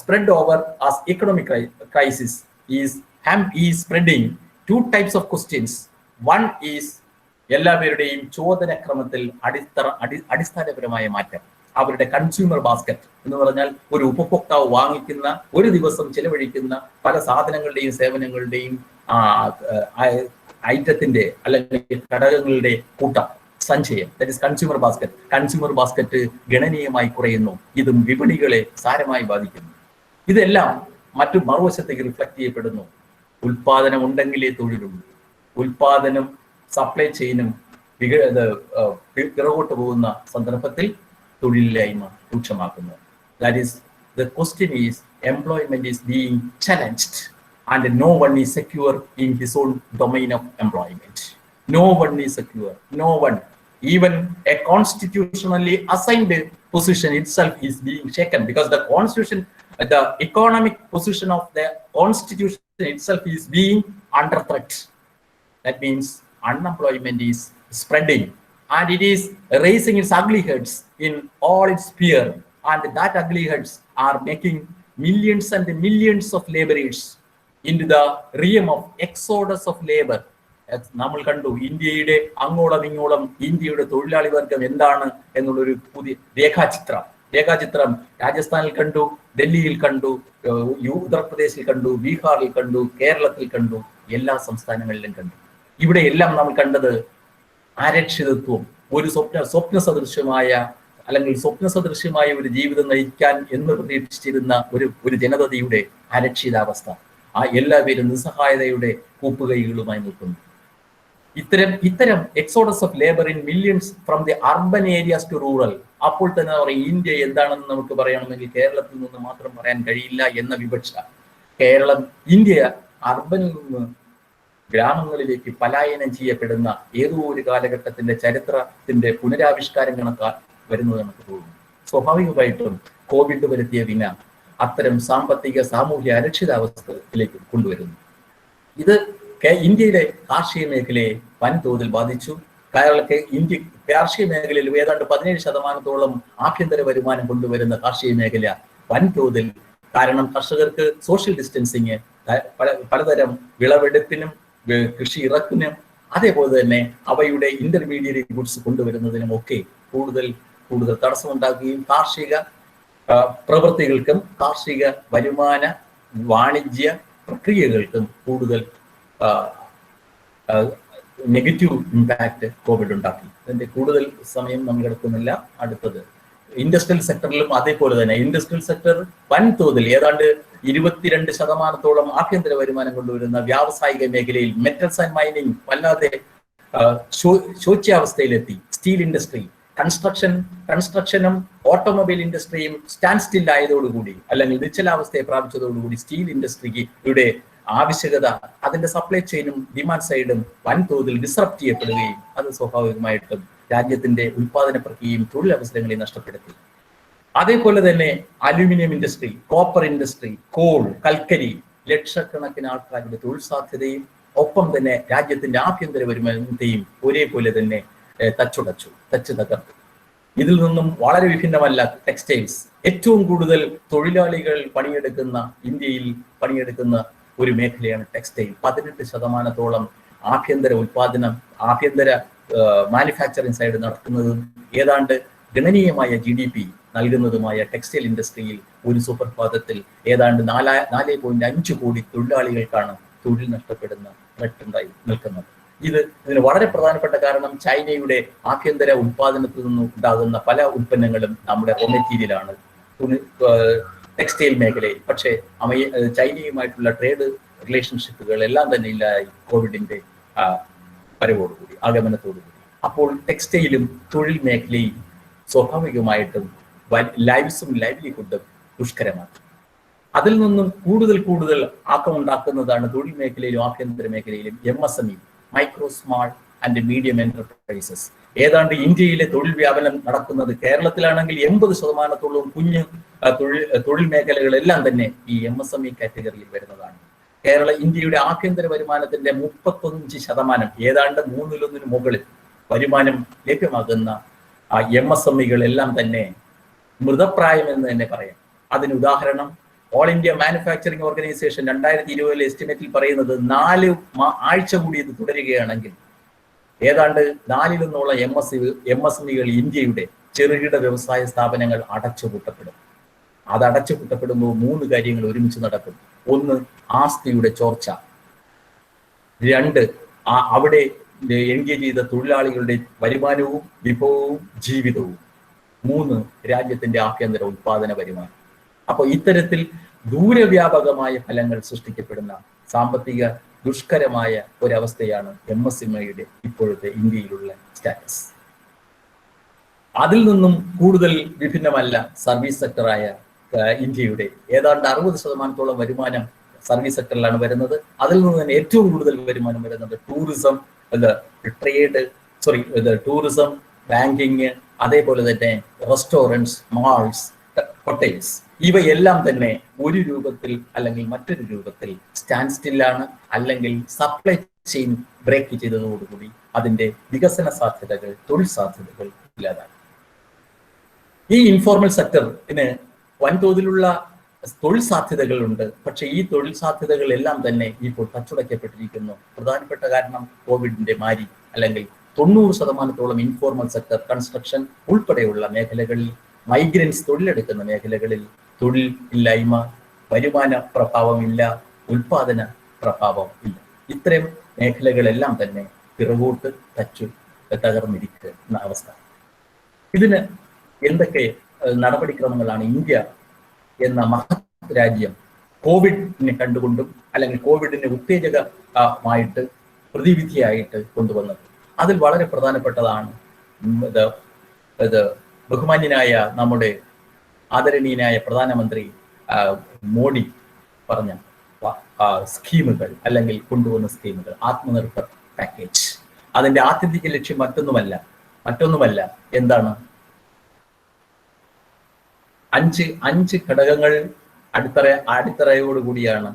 spread over as economic crisis, is spreading two types of questions. One is എല്ലാവരുടെയും ചോദനക്രമത്തിൽ അടിസ്ഥാനപരമായ മാറ്റം. അവരുടെ കൺസ്യൂമർ ബാസ്ക്കറ്റ് എന്ന് പറഞ്ഞാൽ ഒരു ഉപഭോക്താവ് വാങ്ങിക്കുന്ന, ഒരു ദിവസം ചെലവഴിക്കുന്ന പല സാധനങ്ങളുടെയും സേവനങ്ങളുടെയും ഐറ്റത്തിന്റെ അല്ലെങ്കിൽ ഘടകങ്ങളുടെ കൂട്ടം, സഞ്ചയം, that is consumer basket. Consumer basket ഗണനീയമായി കുറയുന്നു. ഇതും വിപണികളെ സാരമായി ബാധിക്കുന്നു. ഇതെല്ലാം മറ്റു മറുവശത്തേക്ക് റിഫ്ലക്ട് ചെയ്യപ്പെടുന്നു. ഉൽപാദനം ഉണ്ടെങ്കിലേ തൊഴിലുള്ളൂ. ഉൽപാദനം, സപ്ലൈ ചെയിനും പിറകോട്ട് പോകുന്ന സന്ദർഭത്തിൽ തൊഴിലില്ലായ്മ രൂക്ഷമാക്കുന്നു. That is the question is employment is being challenged and no one is secure in his own domain of employment. No one is secure. No one. Even a constitutionally assigned position itself is being shaken, because the constitution, the economic position of the constitution itself is being under threat. That means unemployment is spreading and it is raising its ugly heads in all its sphere, and that ugly heads are making millions and millions of laborers into the realm of exodus of labor. നമ്മൾ കണ്ടു ഇന്ത്യയുടെ അങ്ങോളം ഇങ്ങോളം ഇന്ത്യയുടെ തൊഴിലാളി വർഗം എന്താണ് എന്നുള്ളൊരു പുതിയ രേഖാചിത്രം രാജസ്ഥാനിൽ കണ്ടു, ഡൽഹിയിൽ കണ്ടു, ഉത്തർപ്രദേശിൽ കണ്ടു, ബീഹാറിൽ കണ്ടു, കേരളത്തിൽ കണ്ടു, എല്ലാ സംസ്ഥാനങ്ങളിലും കണ്ടു. ഇവിടെ എല്ലാം നമ്മൾ കണ്ടത് അരക്ഷിതത്വം, ഒരു സ്വപ്ന സദൃശ്യമായ ഒരു ജീവിതം നയിക്കാൻ എന്ന് പ്രതീക്ഷിച്ചിരുന്ന ഒരു ജനതയുടെ അരക്ഷിതാവസ്ഥ. എല്ലാവരും നിസ്സഹായതയുടെ കൂപ്പുകൈകളുമായി നിൽക്കുന്നു. ഇത്തരം exodus of labour in millions from the urban areas to rural. അപ്പോൾ തന്നെ പറയും ഇന്ത്യ എന്താണെന്ന് നമുക്ക് പറയണമെങ്കിൽ കേരളത്തിൽ നിന്ന് മാത്രം പറയാൻ കഴിയില്ല എന്ന വിവക്ഷ. ഇന്ത്യ അർബനിൽ നിന്ന് ഗ്രാമങ്ങളിലേക്ക് പലായനം ചെയ്യപ്പെടുന്ന ഏതോ ഒരു കാലഘട്ടത്തിന്റെ ചരിത്രത്തിന്റെ പുനരാവിഷ്കാരം കണക്കാൽ വരുന്നത് നമുക്ക് തോന്നുന്നു. സ്വാഭാവികമായിട്ടും കോവിഡ് വരുത്തിയ വിന അത്തരം സാമ്പത്തിക സാമൂഹ്യ അരക്ഷിതാവസ്ഥയിലേക്ക് കൊണ്ടുവരുന്നു. ഇത് ഇന്ത്യയിലെ കാർഷിക മേഖലയെ വൻതോതിൽ ബാധിച്ചു. ഇന്ത്യ കാർഷിക മേഖലയിൽ ഏതാണ്ട് 17% ആഭ്യന്തര വരുമാനം കൊണ്ടുവരുന്ന കാർഷിക മേഖല വൻതോതിൽ, കാരണം കർഷകർക്ക് സോഷ്യൽ ഡിസ്റ്റൻസിങ്, പലതരം വിളവെടുപ്പിനും കൃഷി ഇറക്കിനും അതേപോലെ തന്നെ അവയുടെ ഇന്റർമീഡിയറ്റ് ഗുഡ്സ് കൊണ്ടുവരുന്നതിനും ഒക്കെ കൂടുതൽ തടസ്സമുണ്ടാക്കുകയും കാർഷിക പ്രവൃത്തികൾക്കും കാർഷിക വരുമാന വാണിജ്യ പ്രക്രിയകൾക്കും കൂടുതൽ നെഗറ്റീവ് ഇമ്പാക്ട് കോവിഡ് ഉണ്ടാക്കി. അതിന്റെ കൂടുതൽ സമയം നമ്മൾ എടുക്കുന്നില്ല. അടുത്തത് ഇൻഡസ്ട്രിയൽ സെക്ടറിലും അതേപോലെ തന്നെ ഇൻഡസ്ട്രിയൽ സെക്ടർ വൻതോതിൽ ഏതാണ്ട് 22% ആഭ്യന്തര വരുമാനം കൊണ്ടുവരുന്ന വ്യാവസായിക മേഖലയിൽ മെറ്റൽസ് ആൻഡ് മൈനിങ് വല്ലാതെ ശോച്യാവസ്ഥയിലെത്തി. സ്റ്റീൽ ഇൻഡസ്ട്രി, കൺസ്ട്രക്ഷനും ഓട്ടോമൊബൈൽ ഇൻഡസ്ട്രിയും സ്റ്റാൻഡ് സ്റ്റിൽ ആയതോടുകൂടി അല്ലെങ്കിൽ നിശ്ചലാവസ്ഥയെ പ്രാപിച്ചതോടുകൂടി സ്റ്റീൽ ഇൻഡസ്ട്രിയുടെ ആവശ്യകത, അതിന്റെ സപ്ലൈ ചെയിനും ഡിമാൻഡ് സൈഡും വൻതോതിൽ ഡിസ്റപ്റ്റ് ചെയ്യപ്പെടുകയും അത് സ്വാഭാവികമായിട്ടും രാജ്യത്തിന്റെ ഉൽപാദന പ്രക്രിയയും തൊഴിലവസരങ്ങളെയും നഷ്ടപ്പെടുത്തി. അതേപോലെ തന്നെ aluminium industry, copper industry, call, കൽക്കരി, ലക്ഷക്കണക്കിന് ആൾക്കാരുടെ തൊഴിൽ സാധ്യതയും ഒപ്പം തന്നെ രാജ്യത്തിന്റെ ആഭ്യന്തര വരുമാനത്തെയും ഒരേപോലെ തന്നെ തച്ചു തകർത്തു. ഇതിൽ നിന്നും വളരെ വിഭിന്നമല്ല ടെക്സ്റ്റൈൽസ്. ഏറ്റവും കൂടുതൽ തൊഴിലാളികൾ ഇന്ത്യയിൽ പണിയെടുക്കുന്ന ഒരു മേഖലയാണ് ടെക്സ്റ്റൈൽ. 18% ആഭ്യന്തര ഉൽപാദനം, ആഭ്യന്തര മാനുഫാക്ചറിംഗ് സൈഡ് നടക്കുന്നതും ഏതാണ്ട് ഗണനീയമായ GDP നൽകുന്നതുമായ ടെക്സ്റ്റൈൽ ഇൻഡസ്ട്രിയിൽ ഒരു സുപ്രഭാതത്തിൽ ഏതാണ്ട് 4.5 കോടി തൊഴിലാളികൾക്കാണ് തൊഴിൽ നഷ്ടപ്പെടുന്ന ഘട്ടമുണ്ടായി നിൽക്കുന്നത്. ഇതിന് വളരെ പ്രധാനപ്പെട്ട കാരണം ചൈനയുടെ ആഭ്യന്തര ഉൽപാദനത്തിൽ നിന്നും ഉണ്ടാകുന്ന പല ഉൽപ്പന്നങ്ങളും നമ്മുടെ റോ മെറ്റീരിയലാണ് ടെക്സ്റ്റൈൽ മേഖലയിൽ. പക്ഷേ ചൈനയുമായിട്ടുള്ള ട്രേഡ് റിലേഷൻഷിപ്പുകൾ എല്ലാം തന്നെ ഇല്ലായി കോവിഡിന്റെ വരവോടുകൂടി, ആഗമനത്തോടുകൂടി. അപ്പോൾ ടെക്സ്റ്റൈലും തൊഴിൽ മേഖലയും സ്വാഭാവികമായിട്ടും ലൈവ്സും ലൈവ്ലിഹുഡും ദുഷ്കരമാക്കി. അതിൽ നിന്നും കൂടുതൽ ആക്കമുണ്ടാക്കുന്നതാണ് തൊഴിൽ മേഖലയിലും ആഭ്യന്തര മേഖലയിലും MSME, micro small and medium enterprises. ഏതാണ്ട് ഇന്ത്യയിലെ തൊഴിൽ വ്യാപനം നടക്കുന്നത് കേരളത്തിലാണെങ്കിൽ 80% കുഞ്ഞു തൊഴിൽ മേഖലകളെല്ലാം തന്നെ ഈ MSME കാറ്റഗറിയിൽ വരുന്നതാണ്. ഇന്ത്യയുടെ ആഭ്യന്തര വരുമാനത്തിന്റെ 35%, ഏതാണ്ട് 1/3 മുകളിൽ വരുമാനം ലഭ്യമാകുന്ന MSMEകളെല്ലാം തന്നെ മൃതപ്രായം എന്ന് തന്നെ പറയാം. അതിന് ഉദാഹരണം ഓൾ ഇന്ത്യ മാനുഫാക്ചറിംഗ് ഓർഗനൈസേഷൻ 2020 എസ്റ്റിമേറ്റിൽ പറയുന്നത് 4 ആഴ്ച കൂടി ഇത് തുടരുകയാണെങ്കിൽ ഏതാണ്ട് 4-1 MSMEകൾ ഇന്ത്യയുടെ ചെറുകിട വ്യവസായ സ്ഥാപനങ്ങൾ അടച്ചുപൂട്ടപ്പെടും. അത് അടച്ചുപൂട്ടപ്പെടുമ്പോൾ 3 കാര്യങ്ങൾ ഒരുമിച്ച് നടക്കും. 1, ആസ്തിയുടെ ചോർച്ച. 2, അവിടെ എൻഗേജ് ചെയ്ത തൊഴിലാളികളുടെ വരുമാനവും വിഭവവും ജീവിതവും. 3, രാജ്യത്തിന്റെ ആഭ്യന്തര ഉൽപാദന വരുമാനം. അപ്പൊ ഇത്തരത്തിൽ ദൂരവ്യാപകമായ ഫലങ്ങൾ സൃഷ്ടിക്കപ്പെടുന്ന സാമ്പത്തിക ദുഷ്കരമായ ഒരവസ്ഥയാണ് MSMEയുടെ ഇപ്പോഴത്തെ ഇന്ത്യയിലുള്ള സ്റ്റാറ്റസ്. അതിൽ നിന്നും കൂടുതൽ വിഭിന്നമല്ല സർവീസ് സെക്ടറായ ഇന്ത്യയുടെ. ഏതാണ്ട് 60% വരുമാനം സർവീസ് സെക്ടറിലാണ് വരുന്നത്. അതിൽ നിന്ന് തന്നെ ഏറ്റവും കൂടുതൽ വരുമാനം വരുന്നത് ടൂറിസം, ടൂറിസം, ബാങ്കിങ്, അതേപോലെ തന്നെ റെസ്റ്റോറൻറ്റ്സ്, മാൾസ്, ഹോട്ടൽസ്. ഇവയെല്ലാം തന്നെ ഒരു രൂപത്തിൽ അല്ലെങ്കിൽ മറ്റൊരു രൂപത്തിൽ സ്റ്റാൻഡ് സ്റ്റില്ലാണ്, അല്ലെങ്കിൽ സപ്ലൈ ചെയിൻ ബ്രേക്ക് ചെയ്തതോടുകൂടി അതിന്റെ വികസന സാധ്യതകൾ, തൊഴിൽ സാധ്യതകൾ ഇല്ലാതായി. ഈ ഇൻഫോർമൽ സെക്ടറിന് വൻതോതിലുള്ള തൊഴിൽ സാധ്യതകളുണ്ട്. പക്ഷെ ഈ തൊഴിൽ സാധ്യതകൾ എല്ലാം തന്നെ ഇപ്പോൾ തച്ചുടയ്ക്കപ്പെട്ടിരിക്കുന്നു. പ്രധാനപ്പെട്ട കാരണം കോവിഡിന്റെ മാരി, അല്ലെങ്കിൽ 90% ഇൻഫോർമൽ സെക്ടർ, കൺസ്ട്രക്ഷൻ ഉൾപ്പെടെയുള്ള മേഖലകളിൽ, മൈഗ്രൻസ് തൊഴിലെടുക്കുന്ന മേഖലകളിൽ തൊഴിൽ ഇല്ലായ്മ, വരുമാന പ്രഭാവമില്ല, ഉൽപാദന പ്രഭാവം ഇല്ല. ഇത്തരം മേഖലകളെല്ലാം തന്നെ പിറകോട്ട് തകർന്നിരിക്കുന്ന അവസ്ഥ. ഇതിന് എന്തൊക്കെ നടപടിക്രമങ്ങളാണ് ഇന്ത്യ എന്ന മഹത് രാജ്യം കോവിഡിനെ കണ്ടുകൊണ്ടും അല്ലെങ്കിൽ കോവിഡിനെ ഉത്തേജകമായിട്ട് പ്രതിവിധിയായിട്ട് കൊണ്ടുവന്നത്? അതിൽ വളരെ പ്രധാനപ്പെട്ടതാണ് ബഹുമാന്യനായ നമ്മുടെ ആദരണീയനായ പ്രധാനമന്ത്രി മോഡി പറഞ്ഞ സ്കീമുകൾ, അല്ലെങ്കിൽ കൊണ്ടുവന്ന സ്കീമുകൾ, ആത്മനിർഭർ പാക്കേജ്. അതിന്റെ ആത്യന്തിക ലക്ഷ്യം മറ്റൊന്നുമല്ല എന്താണ്? 5 ഘടകങ്ങൾ അടിത്തറയോടുകൂടിയാണ്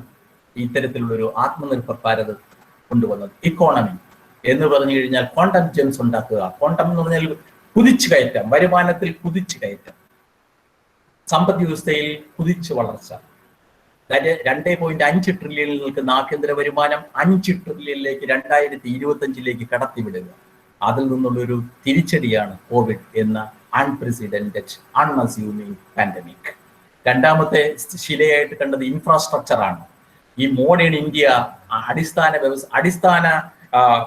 ഇത്തരത്തിലുള്ളൊരു ആത്മനിർഭർ ഭാരത് കൊണ്ടുവന്നത്. ഇക്കോണമി എന്ന് പറഞ്ഞു കഴിഞ്ഞാൽ ക്വാണ്ടം ജെംസ് ഉണ്ടാക്കുക. ക്വാണ്ടം എന്ന് പറഞ്ഞാൽ കുതിച്ചു കയറ്റം, വരുമാനത്തിൽ കുതിച്ചു കയറ്റം, സമ്പദ് വ്യവസ്ഥയിൽ കുതിച്ചു വളർച്ച. 2.5 ട്രില്യണിൽ നിൽക്കുന്ന ആഭ്യന്തര വരുമാനം 5 ട്രില്യണിലേക്ക് 2025 കടത്തിവിടുക. അതിൽ നിന്നുള്ളൊരു തിരിച്ചടിയാണ് കോവിഡ് എന്ന അൺപ്രസിഡന്റഡ്, അൺഅസ്യൂമിങ് പാൻഡമിക്. രണ്ടാമത്തെ ശിലയായിട്ട് കണ്ടത് ഇൻഫ്രാസ്ട്രക്ചറാണ്. ഈ മോഡേൺ ഇന്ത്യ അടിസ്ഥാന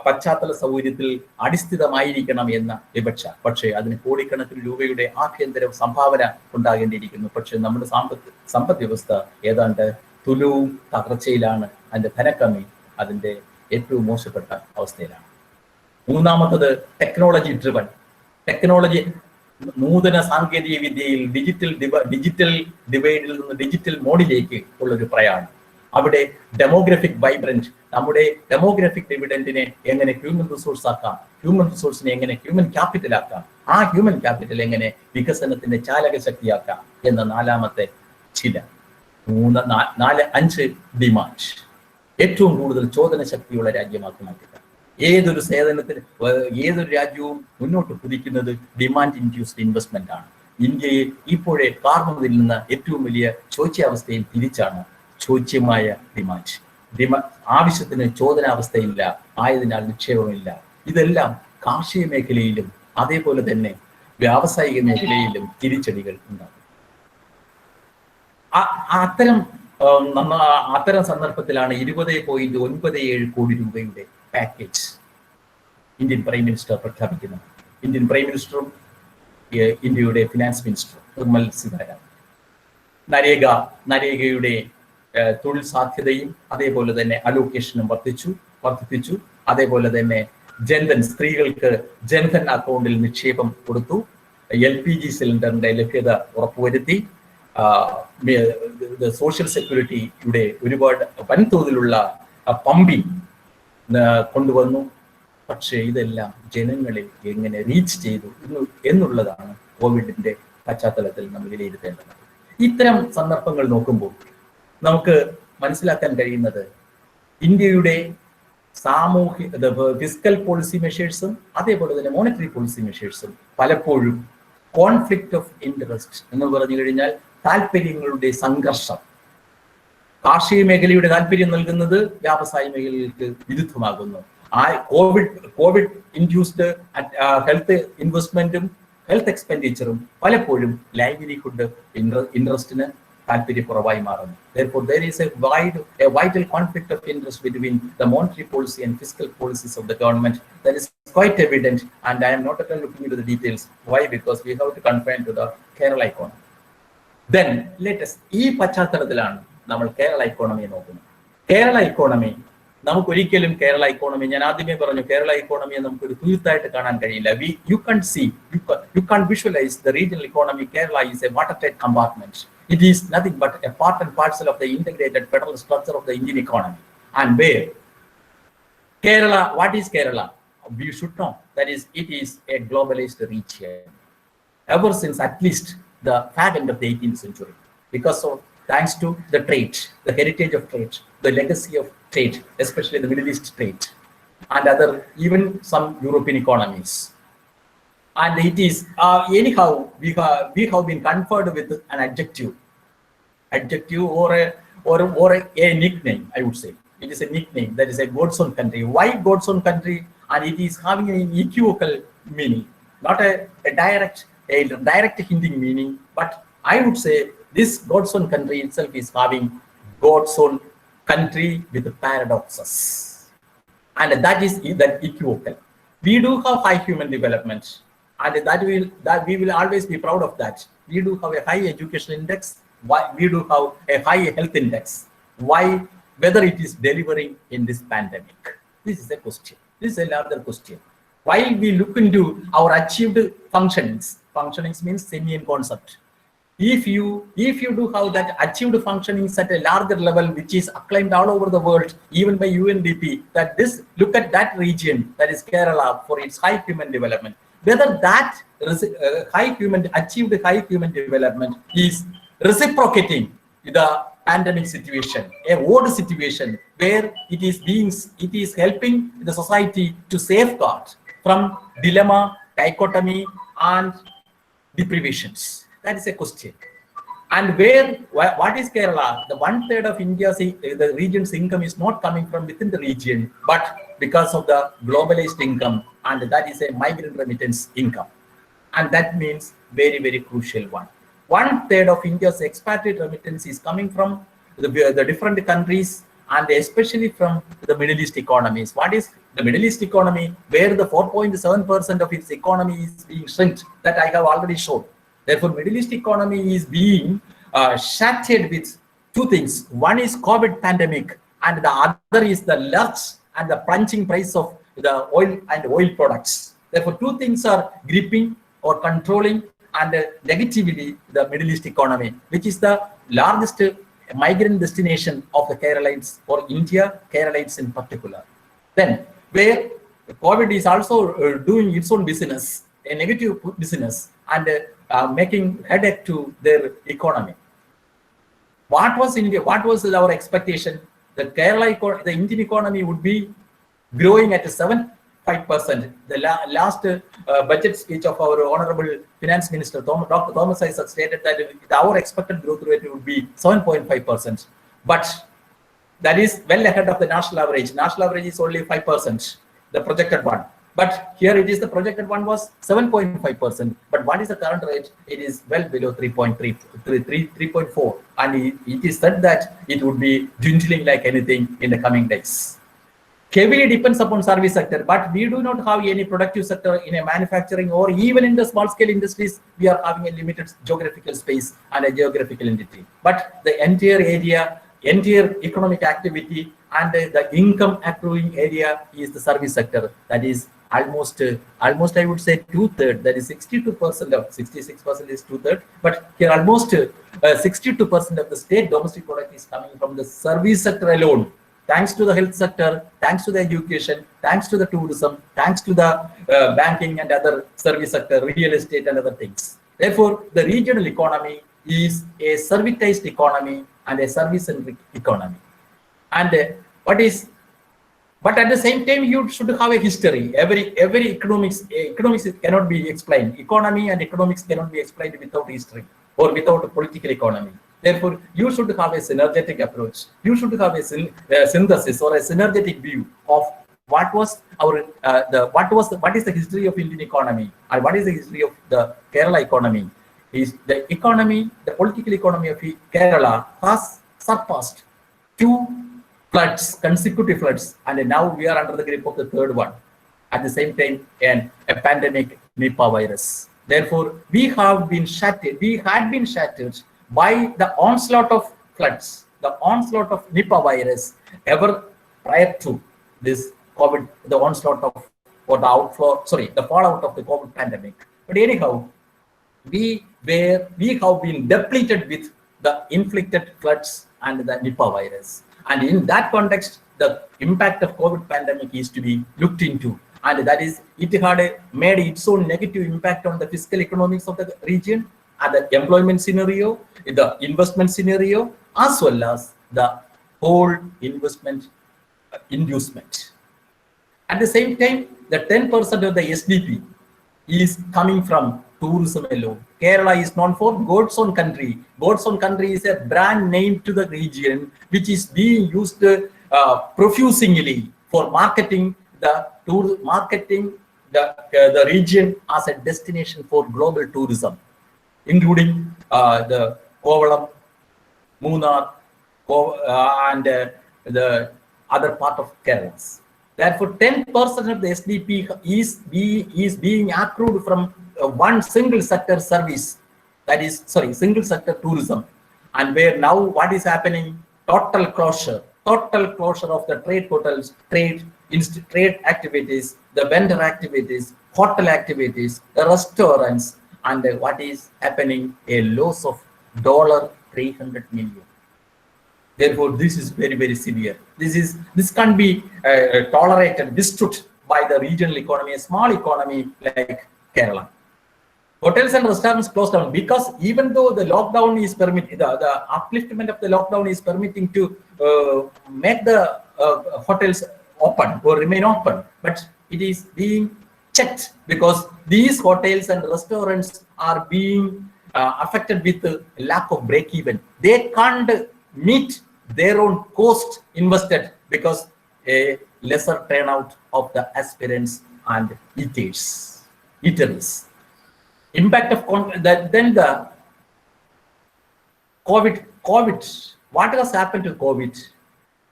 പശ്ചാത്തല സൗകര്യത്തിൽ അടിസ്ഥിതമായിരിക്കണം എന്ന വിവക്ഷ. പക്ഷേ അതിന് കോടിക്കണക്കിന് രൂപയുടെ ആഭ്യന്തര സംഭാവന ഉണ്ടാകേണ്ടിയിരിക്കുന്നു. പക്ഷെ നമ്മുടെ സമ്പദ് വ്യവസ്ഥ ഏതാണ്ട് തുലവും തകർച്ചയിലാണ്. അതിന്റെ ധനക്കമ്മി അതിന്റെ ഏറ്റവും മോശപ്പെട്ട അവസ്ഥയിലാണ്. മൂന്നാമത്തത് ടെക്നോളജി നൂതന സാങ്കേതിക വിദ്യയിൽ ഡിജിറ്റൽ ഡിവൈഡിൽ നിന്ന് ഡിജിറ്റൽ മോഡിലേക്ക് ഉള്ളൊരു പ്രയാണം. അവിടെ ഡെമോഗ്രഫിക് വൈബ്രന്റ്, നമ്മുടെ ഡെമോഗ്രഫിക് ഡിവിഡന്റിനെ എങ്ങനെ ഹ്യൂമൻ റിസോഴ്സ് ആക്കാം, ഹ്യൂമൻ റിസോഴ്സിനെ എങ്ങനെ ഹ്യൂമൻ ക്യാപിറ്റൽ ആക്കാം, ആ ഹ്യൂമൻ ക്യാപിറ്റൽ എങ്ങനെ വികസനത്തിന്റെ ചാലക ശക്തിയാക്കാം എന്ന നാലാമത്തെ ചില 5 ഡിമാൻഡ്. ഏറ്റവും കൂടുതൽ ചോദന ശക്തിയുള്ള രാജ്യമാക്കി മാറ്റുക. ഏതൊരു രാജ്യവും മുന്നോട്ട് കുതിക്കുന്നത് ഡിമാൻഡ് ഇൻഡ്യൂസ്ഡ് ഇൻവെസ്റ്റ്മെന്റ് ആണ്. ഇന്ത്യയെ ഇപ്പോഴേ കാർന്നതിൽ നിന്ന് ഏറ്റവും വലിയ ചോദ്യാവസ്ഥയിൽ തിരിച്ചാണ് ചോദ്യമായ ഡിമാൻഡ്. ആവശ്യത്തിന് ചോദനാവസ്ഥയില്ല, ആയതിനാൽ നിക്ഷേപമില്ല. ഇതെല്ലാം കാർഷിക മേഖലയിലും അതേപോലെ തന്നെ വ്യാവസായിക മേഖലയിലും തിരിച്ചടികൾ ഉണ്ടാകും. അത്തരം സന്ദർഭത്തിലാണ് 20.97 കോടി രൂപയുടെ പാക്കേജ് ഇന്ത്യൻ പ്രൈം മിനിസ്റ്റർ പ്രഖ്യാപിക്കുന്നത്. ഇന്ത്യൻ പ്രൈം മിനിസ്റ്ററും ഇന്ത്യയുടെ ഫിനാൻസ് മിനിസ്റ്റർ നിർമ്മൽ സീതാരാമൻ നരേഗയുടെ തൊഴിൽ സാധ്യതയും അതേപോലെ തന്നെ അലോക്കേഷനും വർദ്ധിപ്പിച്ചു. അതേപോലെ തന്നെ ജൻധൻ, സ്ത്രീകൾക്ക് ജൻധൻ അക്കൗണ്ടിൽ നിക്ഷേപം കൊടുത്തു. LPG സിലിണ്ടറിന്റെ ലഭ്യത ഉറപ്പുവരുത്തി. സോഷ്യൽ സെക്യൂരിറ്റിയുടെ ഒരുപാട് വൻതോതിലുള്ള പമ്പിംഗ് കൊണ്ടുവന്നു. പക്ഷേ ഇതെല്ലാം ജനങ്ങളിൽ എങ്ങനെ റീച്ച് ചെയ്തു എന്നുള്ളതാണ് കോവിഡിന്റെ പശ്ചാത്തലത്തിൽ നമ്മൾ വിലയിരുത്തേണ്ടത്. ഇത്തരം സന്ദർഭങ്ങൾ നോക്കുമ്പോൾ നമുക്ക് മനസ്സിലാക്കാൻ കഴിയുന്നത് ഇന്ത്യയുടെ ഫിസ്ക്കൽ പോളിസി മെഷേഴ്സും അതേപോലെ തന്നെ മോണിറ്ററി പോളിസി മെഷേഴ്സും പലപ്പോഴും കോൺഫ്ലിക്റ്റ് ഓഫ് ഇൻട്രസ്റ്റ് എന്ന് പറഞ്ഞു കഴിഞ്ഞാൽ താല്പര്യങ്ങളുടെ സംഘർഷം. കാർഷിക മേഖലയുടെ താല്പര്യം നൽകുന്നത് വ്യാവസായിക മേഖലകൾക്ക് വിരുദ്ധമാകുന്നു. കോവിഡ് ഇൻഡ്യൂസ്ഡ് ഹെൽത്ത് ഇൻവെസ്റ്റ്മെന്റും ഹെൽത്ത് എക്സ്പെൻഡിച്ചറും പലപ്പോഴും ലൈവ്ലിഹുഡ് ഇൻട്രസ്റ്റിന് താല്പര്യക്കുറവായി മാറുന്നു. Therefore, there is a vital conflict of interest between the monetary policy and fiscal policies of the government. That is quite evident, and I am not at all looking into the details. Why? Because we have to confine to the Kerala economy. Then let us ഈ പശ്ചാത്തലത്തിലാണ് നമ്മൾ കേരള ഇക്കോണമിയെ നോക്കുന്നത്. Kerala economy നമുക്കൊരിക്കലും Kerala economy, ഞാൻ ആദ്യമേ പറഞ്ഞു, കേരള ഇക്കോണമിയെ നമുക്കൊരു തുരുത്തായിട്ട് കാണാൻ കഴിയില്ല. You can't visualize the regional economy. Kerala is a watertight compartment. It is nothing but a part and parcel of the integrated federal structure of the Indian economy. And where Kerala, what is Kerala? We should know. That is, it is a globalized region. Ever since at least the fag end of the 18th century, because of thanks to the trade, the heritage of trade, the legacy of trade, especially the Middle East trade, and other, even some European economies. And it is anyhow we have been conferred with an adjective or a nickname. I would say it is a nickname, that is a God's own country. Why God's own country? And it is having an equivocal meaning, not a direct hinting meaning, but I would say this God's own country itself is having God's own country with paradoxes, and that is that equivocal. We do have high human development, and that we will always be proud of that. We do have a high education index. Why we do have a high health index? Why? Whether it is delivering in this pandemic? This is a question. This is a larger question. While we look into our achieved functionings means simian concept. If you do have that achieved functionings at a larger level, which is acclaimed all over the world, even by UNDP, that this, look at that region, that is Kerala, for its high human development. Whether that achieved high human development is reciprocating the pandemic situation, a old situation where it is helping the society to safeguard from dilemma, dichotomy, and deprivations. That is a question. And what is Kerala? The 1/3 of India's the region's income is not coming from within the region, but because of the globalized income, and that is a migrant remittance income. And that means very, very crucial one. 1/3 of India's expatriate remittance is coming from the different countries, and especially from the Middle East economies. What is the Middle East economy, where the 4.7% of its economy is being shrinked, that I have already shown. Therefore, Middle East economy is being shattered with two things. One is COVID pandemic, and the other is the lurch and the plunging price of the oil and oil products. Therefore, two things are gripping or controlling and negatively the Middle East economy, which is the largest migrant destination of the Keralites or India, Keralites in particular. Then, where COVID is also doing its own business, a negative business, and making headache to their economy. What was India? What was our expectation? The the Indian economy would be growing at 7.5%. The last budget speech of our Honorable Finance Minister, Dr. Thomas Isaac, stated that our expected growth rate would be 7.5%. But that is well ahead of the national average. National average is only 5%, the projected one. But here it is, the projected one was 7.5%. But what is the current rate? It is well below 3.4. And it is said that it would be dwindling like anything in the coming days. Heavily depends upon service sector, but we do not have any productive sector in a manufacturing or even in the small scale industries. We are having a limited geographical space and a geographical entity. But the entire area, entire economic activity and the income accruing area is the service sector. That is almost I would say 2/3. That is 62% of 66% is 2/3. But here almost 62% of the state domestic product is coming from the service sector alone. Thanks to the health sector, thanks to the education, thanks to the tourism, thanks to the banking and other service sector, real estate and other things. Therefore, the regional economy is a servitized economy and a service-centric economy. And but at the same time, you should have a history. Every economics cannot be explained. Economy and economics cannot be explained without history or without a political economy. Therefore, you should have a synergetic approach. You should have a synthesis or a synergetic view of what is the history of Indian economy and what is the history of the Kerala economy. Is the economy, the political economy of Kerala has surpassed 2 floods, consecutive floods, and now we are under the grip of the third one. At the same time, a pandemic, Nipah virus. Therefore, we had been shattered by the onslaught of floods, the onslaught of Nipah virus ever prior to this COVID, the onslaught of or the fallout of the COVID pandemic. But anyhow, we have been depleted with the inflicted floods and the Nipah virus. And in that context, the impact of COVID pandemic is to be looked into. And that is, it had made its own negative impact on the fiscal economics of the region, and the employment scenario, the investment scenario, as well as the whole investment inducement. At the same time, the 10% of the SDP is coming from tourism alone. Kerala is known for God's own country. God's own country is a brand name to the region, which is being used profusely for marketing the region as a destination for global tourism, including the Kovalam, Munnar, and the other part of Kerala. Therefore, 10% of the SDP is being accrued from one single sector service, that is, single sector tourism. And where now what is happening? Total closure of the trade portals, trade activities, the vendor activities, hotel activities, the restaurants, and what is happening? A loss of $300 million. Therefore, this is very, very severe. This can't be tolerated, withstood by the regional economy, a small economy like Kerala. Hotels and restaurants closed down because even though the lockdown is permitting, the upliftment of the lockdown is permitting to make the hotels open or remain open, but it is being checked because these hotels and restaurants are being affected with the lack of break-even. They can't meet their own cost invested because a lesser turnout of the aspirants and eateries. Impact of then the COVID. What has happened to COVID?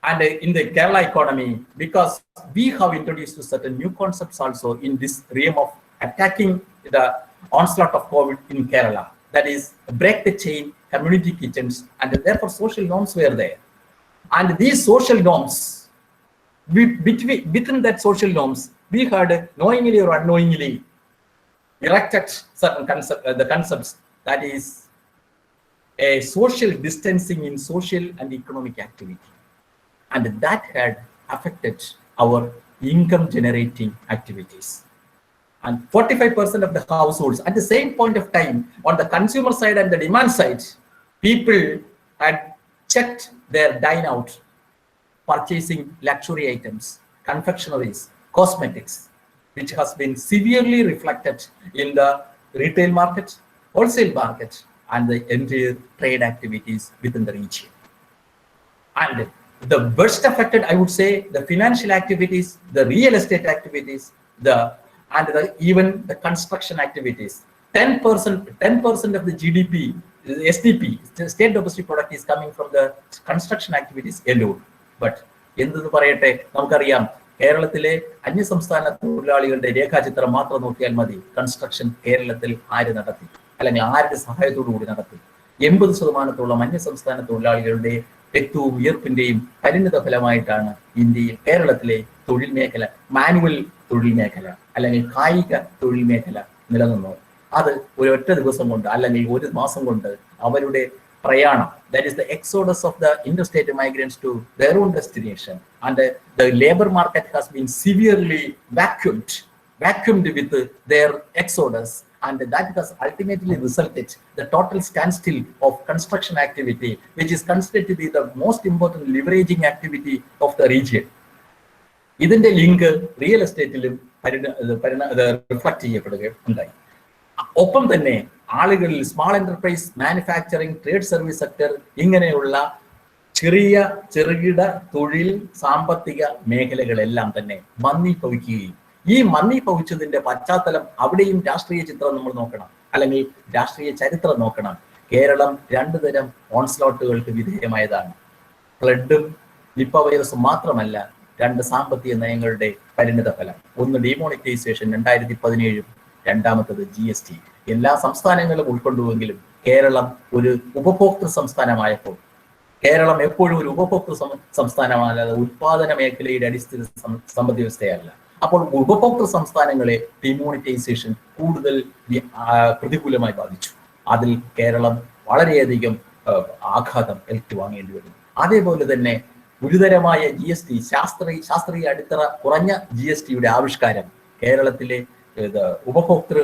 And in the Kerala economy, because we have introduced certain new concepts also in this realm of attacking the onslaught of COVID in Kerala. That is, break the chain, community kitchens, and therefore social norms were there. And these social norms, within that social norms, we had knowingly or unknowingly erected certain the concepts, that is a social distancing in social and economic activity. And that had affected our income generating activities. And 45% of the households at the same point of time, on the consumer side and the demand side, people had checked their dine out, purchasing luxury items, confectionaries, cosmetics, which has been severely reflected in the retail market, wholesale market, and the entire trade activities within the region. And the worst affected, I would say, the financial activities, the real estate activities, even the construction activities. 10% of the GDP, the SDP, the state domestic product, is coming from the construction activities alone. But എന്തെന്ന് പറയട്ടെ, നമുക്കറിയാം കേരളത്തിലെ അന്യസംസ്ഥാന തൊഴിലാളികളുടെ രേഖാചിത്രം മാത്രം നോക്കിയാൽ മതി. കൺസ്ട്രക്ഷൻ കേരളത്തിൽ ആര് നടത്തി, അല്ലെങ്കിൽ ആരുടെ സഹായത്തോടു കൂടി നടത്തി? 80% അന്യസംസ്ഥാന തൊഴിലാളികളുടെ ഏറ്റവും ഉയർപ്പിന്റെയും പരിണിത ഫലമായിട്ടാണ് ഇന്ത്യയിൽ കേരളത്തിലെ തൊഴിൽ മേഖല, മാനുവൽ തൊഴിൽ മേഖല അല്ലെങ്കിൽ കായിക തൊഴിൽ മേഖല നിലനിന്നത്. അത് ഒരൊറ്റ ദിവസം കൊണ്ട് അല്ലെങ്കിൽ ഒരു മാസം കൊണ്ട് അവരുടെ പ്രയാണം, that is the exodus of the interstate migrants to their own destination, and the labor market has been severely vacuumed with their exodus, and that has ultimately resulted the total standstill of construction activity, which is considered to be the most important leveraging activity of the region. ഇതിന്റെ link real എസ്റ്റേറ്റിലും reflect ചെയ്യപ്പെടുകയുണ്ടായി. ഒപ്പം തന്നെ ആളുകളിൽ small enterprise, manufacturing, trade service sector, ഇങ്ങനെയുള്ള ചെറുകിട തൊഴിൽ സാമ്പത്തിക മേഖലകളെല്ലാം തന്നെ മന്ദീഭവിക്കുകയും, ഈ മന്ദീഭവിച്ചതിന്റെ പശ്ചാത്തലം അവിടെയും രാഷ്ട്രീയ ചിത്രം നമ്മൾ നോക്കണം, അല്ലെങ്കിൽ രാഷ്ട്രീയ ചരിത്രം നോക്കണം. കേരളം 2 തരം ഓൺസ്ലോട്ടുകൾക്ക് വിധേയമായതാണ്. ഫ്ലഡും നിപ്പ വൈറസും മാത്രമല്ല, 2 സാമ്പത്തിക നയങ്ങളുടെ പരിണിത ഫലം. ഒന്ന് ഡിമോണിറ്റൈസേഷൻ 2017, രണ്ടാമത്തത് GST. എല്ലാ സംസ്ഥാനങ്ങളും ഉൾക്കൊണ്ടുവെങ്കിലും കേരളം ഒരു ഉപഭോക്തൃ സംസ്ഥാനമായപ്പോൾ, കേരളം എപ്പോഴും ഒരു ഉപഭോക്തൃ സംസ്ഥാനമല്ലാതെ ഉത്പാദന മേഖലയുടെ അടിസ്ഥിത സമ്പദ് വ്യവസ്ഥയല്ല. അപ്പോൾ ഉപഭോക്തൃ സംസ്ഥാനങ്ങളെ ഡിമോണിറ്റൈസേഷൻ കൂടുതൽ പ്രതികൂലമായി ബാധിച്ചു. അതിൽ കേരളം വളരെയധികം ആഘാതം ഏറ്റുവാങ്ങേണ്ടി വരുന്നു. അതേപോലെ തന്നെ ഗുരുതരമായ GST, ശാസ്ത്രീയ അടിത്തറ കുറഞ്ഞ GSTയുടെ ആവിഷ്കാരം കേരളത്തിലെ ഉപഭോക്തൃ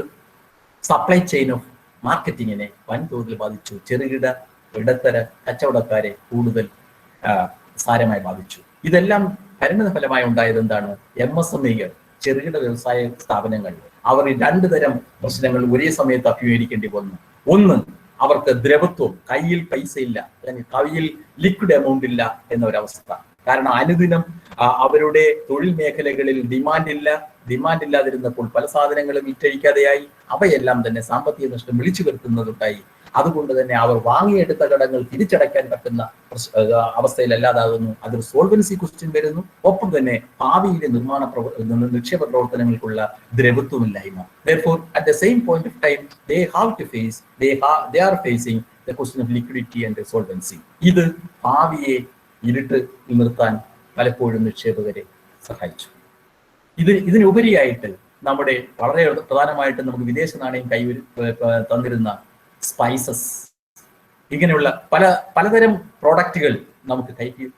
സപ്ലൈ ചെയിൻ ഓഫ് മാർക്കറ്റിങ്ങിനെ വൻതോതിൽ ബാധിച്ചു. ചെറുകിട ഇടത്തര കച്ചവടക്കാരെ കൂടുതൽ സാരമായി ബാധിച്ചു. ഇതെല്ലാം പരിണിത ഫലമായി ഉണ്ടായത് എന്താണ്? MSMEകൾ, ചെറുകിട വ്യവസായ സ്ഥാപനങ്ങൾ, അവർ 2 തരം പ്രശ്നങ്ങൾ ഒരേ സമയത്ത് അഭിമുഖീകരിക്കേണ്ടി വന്നു. ഒന്ന്, അവർക്ക് ദ്രവത്വം, കയ്യിൽ പൈസ ഇല്ല, അല്ലെങ്കിൽ കയ്യിൽ ലിക്വിഡ് എമൗണ്ട് ഇല്ല എന്നൊരവസ്ഥ. കാരണം അനുദിനം അവരുടെ തൊഴിൽ മേഖലകളിൽ ഡിമാൻഡ് ഇല്ലാതിരുന്നപ്പോൾ പല സാധനങ്ങളും വിറ്റഴിക്കാതെയായി. അവയെല്ലാം തന്നെ സാമ്പത്തിക നഷ്ടം വിളിച്ചു വരുത്തുന്നതുണ്ടായി. അതുകൊണ്ട് തന്നെ അവർ വാങ്ങിയെടുത്ത കടങ്ങൾ തിരിച്ചടയ്ക്കാൻ പറ്റുന്ന അവസ്ഥയിലല്ലാതാകുന്നു. അതൊരു സോൾവൻസി ക്വസ്റ്റ്യൻ വരുന്നു. ഒപ്പം തന്നെ ഭാവിയിലെ നിക്ഷേപ പ്രവർത്തനങ്ങൾക്കുള്ള ദ്രവത്വമില്ലായ്മ. Therefore, at the same point of time, they are facing the question of liquidity and solvency. ഇത് ഭാവിയെ ഇരുട്ട് നിർത്താൻ പലപ്പോഴും നിക്ഷേപകരെ സഹായിച്ചു. ഇതിനുപരിയായിട്ട് നമ്മുടെ വളരെ പ്രധാനമായിട്ട് നമുക്ക് വിദേശ നാണയം തന്നിരുന്ന സ്പൈസസ്, ഇങ്ങനെയുള്ള പലതരം പ്രോഡക്റ്റുകൾ നമുക്ക്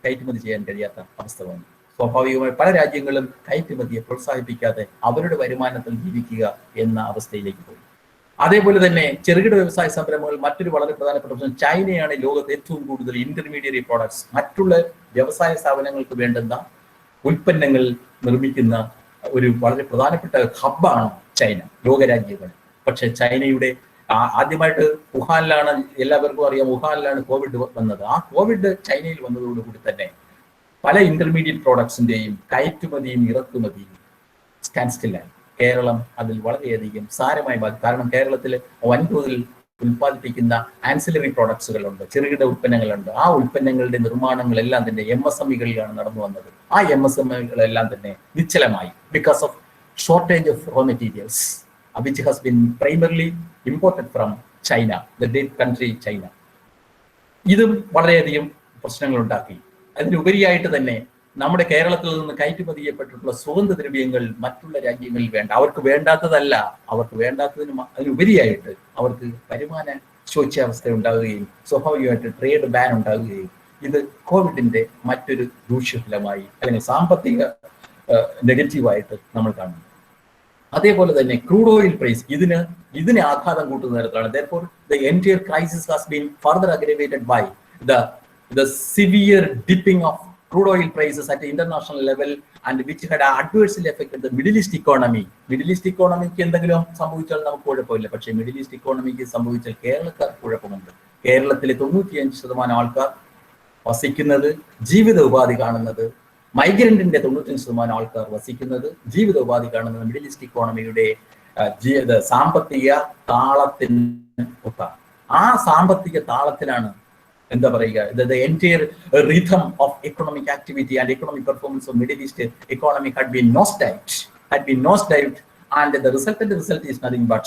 കയറ്റുമതി ചെയ്യാൻ കഴിയാത്ത അവസ്ഥ വന്നു. സ്വാഭാവികമായി പല രാജ്യങ്ങളും കയറ്റുമതിയെ പ്രോത്സാഹിപ്പിക്കാതെ അവരുടെ വരുമാനത്തിൽ ജീവിക്കുക എന്ന അവസ്ഥയിലേക്ക് പോയി. അതേപോലെ തന്നെ ചെറുകിട വ്യവസായ സംരംഭങ്ങൾ മറ്റൊരു വളരെ പ്രധാനപ്പെട്ട പ്രശ്നം. ചൈനയാണ് ലോകത്ത് ഏറ്റവും കൂടുതൽ ഇന്റർമീഡിയറ്റ് പ്രോഡക്ട്സ്, മറ്റുള്ള വ്യവസായ സ്ഥാപനങ്ങൾക്ക് വേണ്ടുന്ന ഉൽപ്പന്നങ്ങൾ നിർമ്മിക്കുന്ന ഒരു വളരെ പ്രധാനപ്പെട്ട ഹബ്ബാണ് ചൈന, ലോകരാജ്യങ്ങൾ. പക്ഷെ ചൈനയുടെ ആദ്യമായിട്ട് വുഹാനിലാണ്, എല്ലാവർക്കും അറിയാം, വുഹാനിലാണ് കോവിഡ് വന്നത്. ആ കോവിഡ് ചൈനയിൽ വന്നതോടുകൂടി തന്നെ പല ഇന്റർമീഡിയറ്റ് പ്രോഡക്ട്സിന്റെയും കയറ്റുമതിയും ഇറക്കുമതിയും സ്റ്റാൻഡ് സ്റ്റില്ലായി. കേരളം അതിൽ വളരെയധികം സാരമായി ബാധിക്കും. കാരണം കേരളത്തിൽ വൻതോതിൽ ഉൽപ്പാദിപ്പിക്കുന്ന ആൻസിലറി പ്രോഡക്ട്സുകളുണ്ട്, ചെറുകിട ഉൽപ്പന്നങ്ങളുണ്ട്. ആ ഉൽപ്പന്നങ്ങളുടെ നിർമ്മാണങ്ങളെല്ലാം തന്നെ MSMEകളിലാണ് നടന്നു വന്നത്. ആ MSMEകളെല്ലാം തന്നെ നിശ്ചലമായി because of shortage of raw materials which has been primarily imported from China, the great country China. ഇതും വളരെയധികം പ്രശ്നങ്ങൾ ഉണ്ടാക്കി. അതിനുപരിയായിട്ട് തന്നെ നമ്മുടെ കേരളത്തിൽ നിന്ന് കയറ്റുമതി ചെയ്യപ്പെട്ടിട്ടുള്ള സുഗന്ധദ്രവ്യങ്ങൾ മറ്റുള്ള രാജ്യങ്ങളിൽ വേണ്ട, അവർക്ക് വേണ്ടാത്തതല്ല, അവർക്ക് വേണ്ടാത്തതിന് അതിനുപരിയായിട്ട് അവർക്ക് വരുമാന ശോച്യാവസ്ഥ ഉണ്ടാവുകയും സ്വാഭാവികമായിട്ട് ട്രേഡ് ബാൻ ഉണ്ടാവുകയും ഇത് കോവിഡിന്റെ മറ്റൊരു ദൂഷ്യഫലമായി അല്ലെങ്കിൽ സാമ്പത്തിക നെഗറ്റീവായിട്ട് നമ്മൾ കാണുന്നു. അതേപോലെ തന്നെ ക്രൂഡ് ഓയിൽ പ്രൈസ് ഇതിന് ആഘാതം കൂട്ടുന്ന തരത്തിലാണ്. Therefore, the entire crisis has been further aggravated by the severe dipping of crude oil prices at the international level and which had adversely affected the Middle East economy. Middle East economyക്ക് എന്തെങ്കിലും സംഭവിച്ചാൽ നമുക്ക് കുഴപ്പമില്ല, പക്ഷേ middle east economic സംഭവിച്ചാൽ കേരളക്കാർക്ക് കുഴപ്പമുണ്ട്. കേരളത്തിലെ 95% ആൾക്കാർ വസിക്കുന്നത്, ജീവിത ഉപാധി കാണുന്നത്, മൈഗ്രന്റിന്റെ 95% ആൾക്കാർ വസിക്കുന്നത്, ജീവിത ഉപാധി കാണുന്നത് മിഡിൽ ഈസ്റ്റ് ഇക്കോണമിയുടെ സാമ്പത്തിക താളത്തിന് ഒത്താണ്. ആ സാമ്പത്തിക താളത്തിലാണ് എന്താ പറയുക, the entire rhythm of economic activity and economic performance of Middle East economy had been nosedived, and the resultant result is nothing but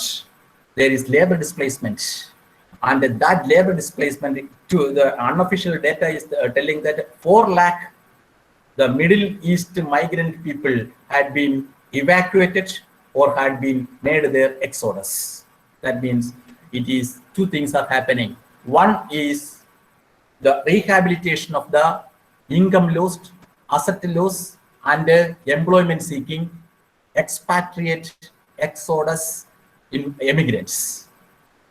there is labor displacement, and that labor displacement, to the unofficial data is telling that 4 lakh the Middle East migrant people had been evacuated or had been made their exodus. That means it is 2 things are happening. One is the rehabilitation of the income lost, asset loss, and employment seeking expatriate exodus in immigrants.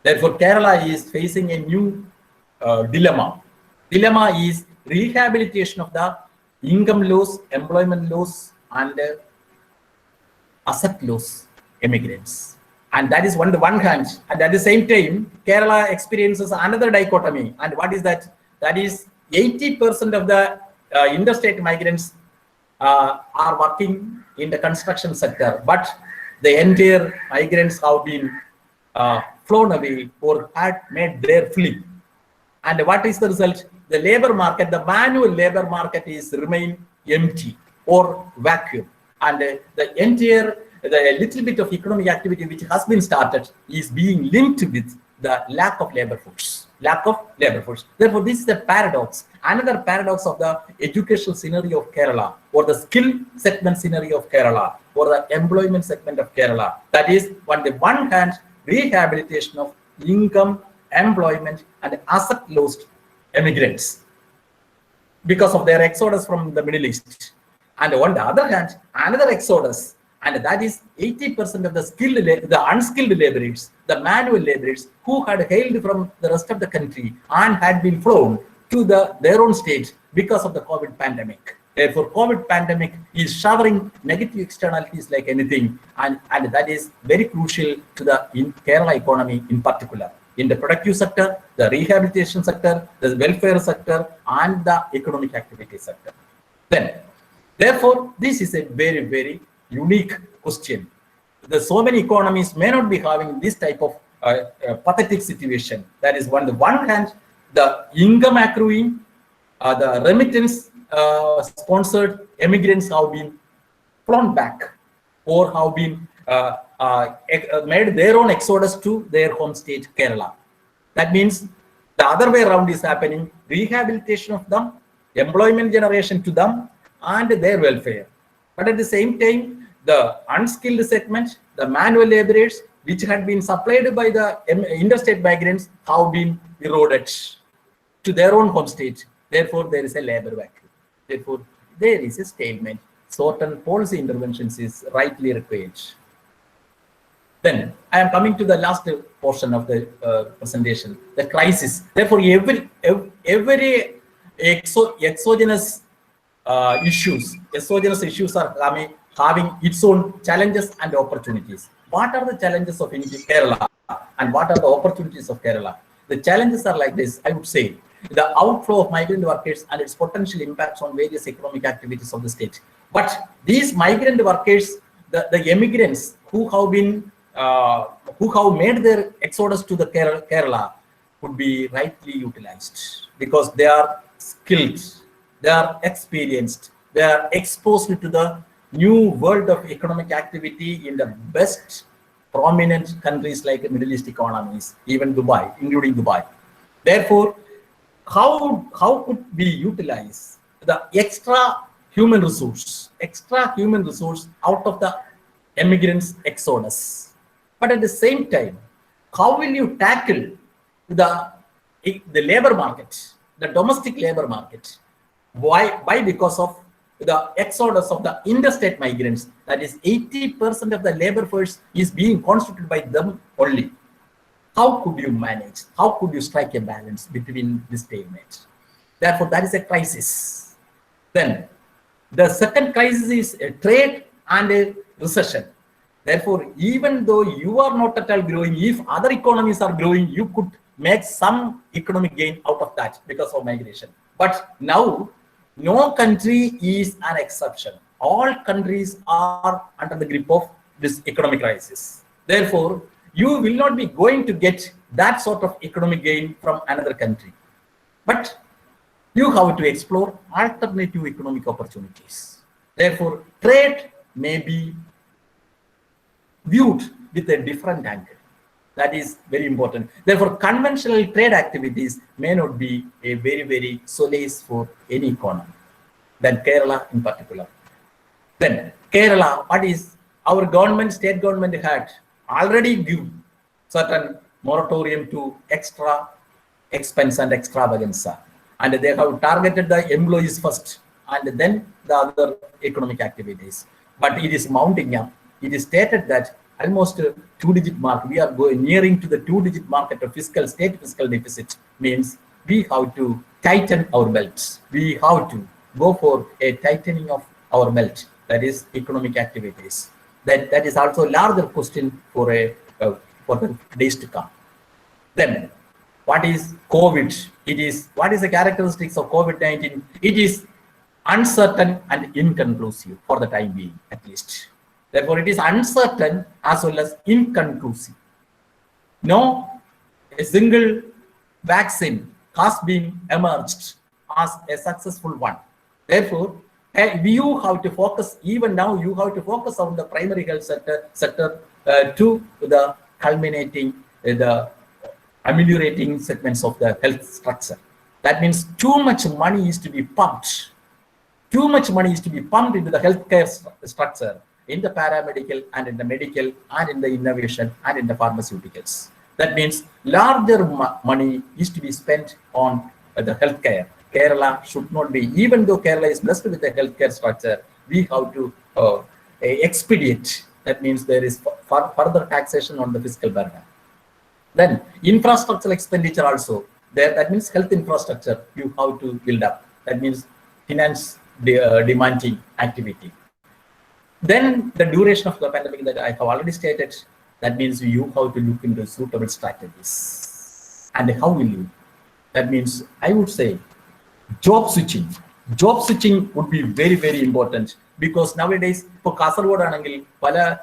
Therefore, Kerala is facing a new dilemma. Dilemma is rehabilitation of the income loss, employment loss, and asset loss immigrants. And that is on the one hand. And at the same time, Kerala experiences another dichotomy. And what is that? That is 80% of the interstate migrants are working in the construction sector, but the entire migrants have been flown away or had made their flee. And what is the result? The labor market, the manual labor market is remain empty or vacuum, and the little bit of economic activity which has been started is being linked with the lack of labor force. Therefore, this is the paradox. Another paradox of the educational scenario of Kerala, or the skill segment scenario of Kerala, or the employment segment of Kerala. That is, on the one hand, rehabilitation of income, employment, and asset lost immigrants because of their exodus from the Middle East. And on the other hand, another exodus, and that is 80% of the unskilled laborers, the manual laborers who had hailed from the rest of the country and had been flown to their own state because of the COVID pandemic. Therefore, COVID pandemic is showering negative externalities like anything, and that is very crucial to the Kerala economy in particular. In the productive sector, the rehabilitation sector, the welfare sector, and the economic activity sector. Therefore, this is a very, very unique question. So many economies may not be having this type of pathetic situation. That is, on the one hand, the income accruing, the remittance sponsored immigrants have been flown back or have been made their own exodus to their home state, Kerala. That means the other way around is happening: rehabilitation of them, employment generation to them, and their welfare. But at the same time, the unskilled segment, the manual laborers, which had been supplied by the interstate migrants, have been eroded to their own home state. Therefore, there is a labor vacuum. Therefore, there is a stalemate. Certain policy interventions is rightly required. Then I am coming to the last portion of the presentation, the crisis. Therefore, every exogenous issues are having its own challenges and opportunities. What are the challenges of Kerala and what are the opportunities of Kerala? The challenges are like this, I would say: the outflow of migrant workers and its potential impacts on various economic activities of the state. But these migrant workers, the immigrants who have been who have made their exodus to the Kerala would be rightly utilized, because they are skilled, they are experienced, they are exposed to the new world of economic activity in the best prominent countries like Middle East economies, even Dubai, including Dubai. Therefore, how could we utilize the extra human resource out of the immigrants' exodus? But at the same time, how will you tackle the labor market, the domestic labor market? Why? Because of the exodus of the interstate migrants. That is, 80% of the labor force is being constituted by them only. How could you manage? How could you strike a balance between this stalemate? Therefore, that is a crisis. Then, the second crisis is a trade and a recession. Therefore, even though you are not at all growing, if other economies are growing, you could make some economic gain out of that because of migration. But now, no country is an exception. All countries are under the grip of this economic crisis. Therefore, you will not be going to get that sort of economic gain from another country. But you have to explore alternative economic opportunities. Therefore, trade may be viewed with a different angle. That is very important. Therefore, conventional trade activities may not be a very, very solace for any economy, than Kerala in particular. Then Kerala, what is our government, state government had already given certain moratorium to extra expense and extravaganza. And they have targeted the employees first and then the other economic activities. But it is mounting up. It is stated that almost a two-digit mark, we are nearing to the two-digit mark of state fiscal deficit, means we have to tighten our belts. We have to go for a tightening of our belt, that is economic activities. That is also a larger question for the days to come. Then, what is COVID? What is the characteristics of COVID-19? It is uncertain and inconclusive for the time being, at least. Therefore, it is uncertain as well as inconclusive. No a single vaccine has been emerged as a successful one. Therefore, you have to focus, even now, you have to focus on the primary health sector to the culminating, the ameliorating segments of the health structure. That means too much money is to be pumped. Too much money is to be pumped into the healthcare structure, in the paramedical and in the medical and in the innovation and in the pharmaceuticals. That means larger money is to be spent on the healthcare. Kerala should not be, even though Kerala is blessed with a healthcare structure, we have to expedite. That means there is further taxation on the fiscal burden. Then infrastructural expenditure also, that means health infrastructure you have to build up. That means finance demanding activity. Then the duration of the pandemic that I have already stated, that means you have to look into suitable strategies. And how will you? That means I would say job switching. Job switching would be very, very important, because nowadays, for Kasaragod anengil, pala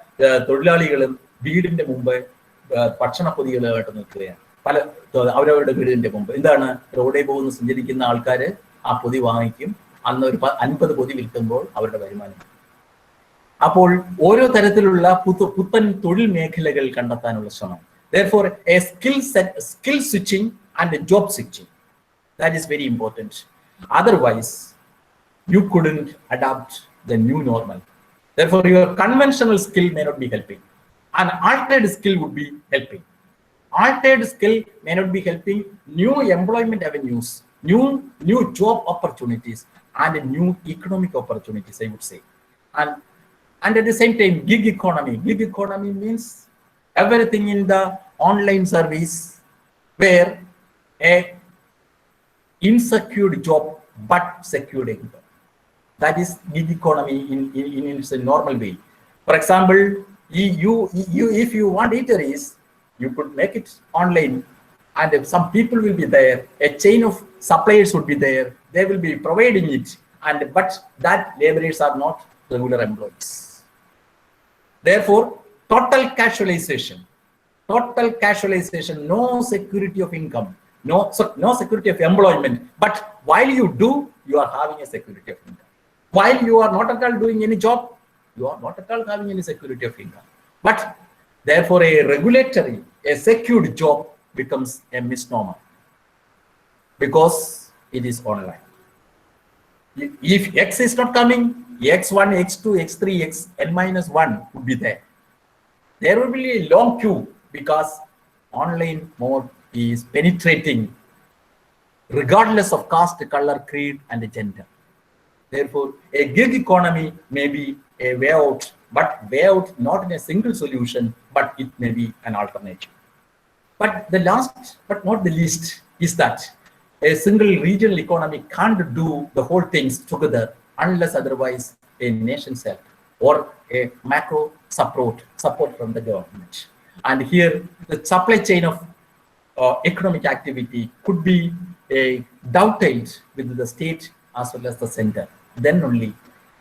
തൊഴിലാളികളും വീടിന്റെ മുമ്പ് ഭക്ഷണ പൊതികളായിട്ട് നിൽക്കുകയാണ്. പല അവരവരുടെ വീടിന്റെ മുമ്പ് എന്താണ്, റോഡിൽ പോകുന്ന സഞ്ചരിക്കുന്ന ആൾക്കാർ ആ പൊതി വാങ്ങിക്കും. അന്ന് ഒരു 50 പൊതി വിൽക്കുമ്പോൾ അവരുടെ വരുമാനം. അപ്പോൾ ഓരോ തരത്തിലുള്ള പുത്തൻ തൊഴിൽ മേഖലകൾ കണ്ടെത്താനുള്ള ശ്രമം. Therefore, a skill switching and a job switching, that is very important. Otherwise, you couldn't adapt the new normal. Therefore, your conventional skill may not be helping. An altered skill would be helping. Altered skill may not be helping. New employment avenues, new job opportunities, and new economic opportunities, I would say. And at the same time, gig economy. Gig economy means everything in the online service where a insecure job but secured income. That is gig economy in its normal way. For example, if you want eateries, you could make it online, and if some people will be there, a chain of suppliers would be there, they will be providing it, but that laborers are not regular employees. Therefore, Total casualization, no security of income, no security of employment. But while you do, you are having a security of income. While you are not at all doing any job, you are not at all having any security of income. But therefore, a secured job becomes a misnomer because it is online. If X is not coming, X1, X2, X3, Xn-1 would be there. There will be a long queue because online mode is penetrating regardless of caste, color, creed, and gender. Therefore, a gig economy may be a way out, but way out not in a single solution, but it may be an alternative. But the last but not the least is that a single regional economy can't do the whole things together unless otherwise a nation's help or a macro support from the government. And here the supply chain of economic activity could be dovetailed with the state as well as the center. Then only.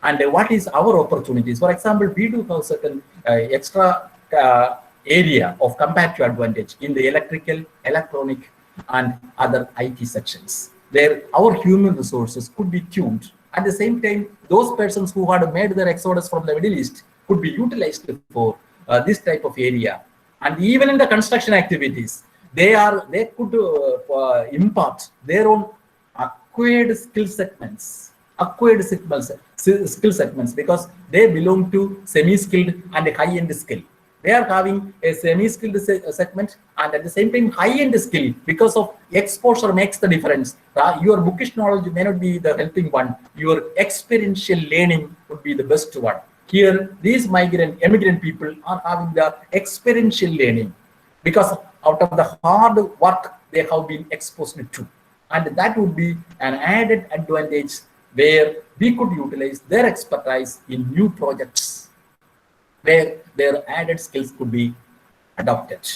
And what is our opportunities? For example, we do have certain extra area of comparative advantage in the electrical, electronic, and other IT sections, where our human resources could be tuned. At the same time, those persons who had made their exodus from the Middle East could be utilized for this type of area. And even in the construction activities, they could impart their own acquired skill segments, because they belong to semi-skilled and high-end skill. They are having a semi-skilled segment and at the same time high-end skill, because of exposure makes the difference. Your bookish knowledge may not be the helping one. Your experiential learning would be the best one. Here, these immigrant people are having the experiential learning because out of the hard work they have been exposed to. And that would be an added advantage where we could utilize their expertise in new projects, where their added skills could be adopted.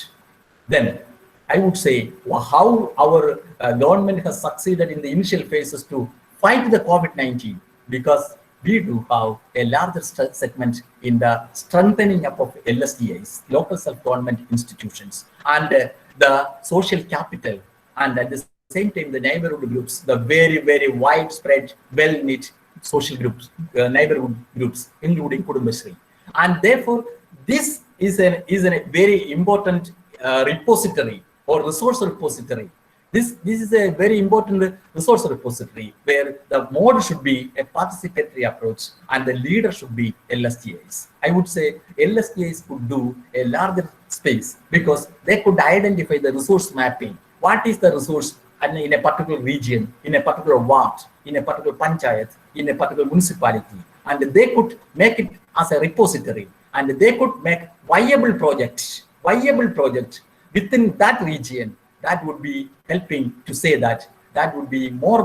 Then I would say how our government has succeeded in the initial phases to fight the COVID-19, because we do have a larger segment in the strengthening up of LSDIs, local self-government institutions, and the social capital, and at the same time the neighborhood groups, the very, very widespread, well-knit social groups, neighborhood groups, including Kudumbashree. And therefore, this is a very important repository or resource repository. This is a very important resource repository where the mode should be a participatory approach and the leader should be LSTIs. I would say LSTIs could do a larger space because they could identify the resource mapping. What is the resource in a particular region, in a particular ward, in a particular panchayat, in a particular municipality, and they could make it as a repository, and they could make viable project within that region. That would be helping to say that would be more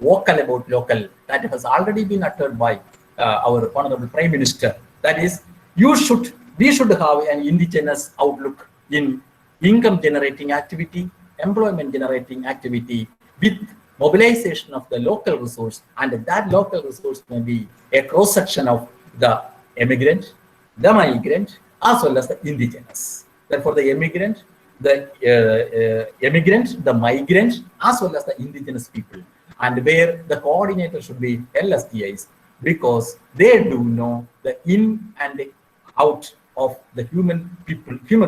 vocal about local. That has already been uttered by our Honorable Prime Minister. That is, we should have an indigenous outlook in income generating activity, employment generating activity, with mobilization of the local resource, and that local resource may be a cross section of the immigrant, the migrant, as well as the indigenous. Therefore, the immigrant, the migrant, as well as the indigenous people, and where the coordinator should be LSTIs, because they do know the in and out of the human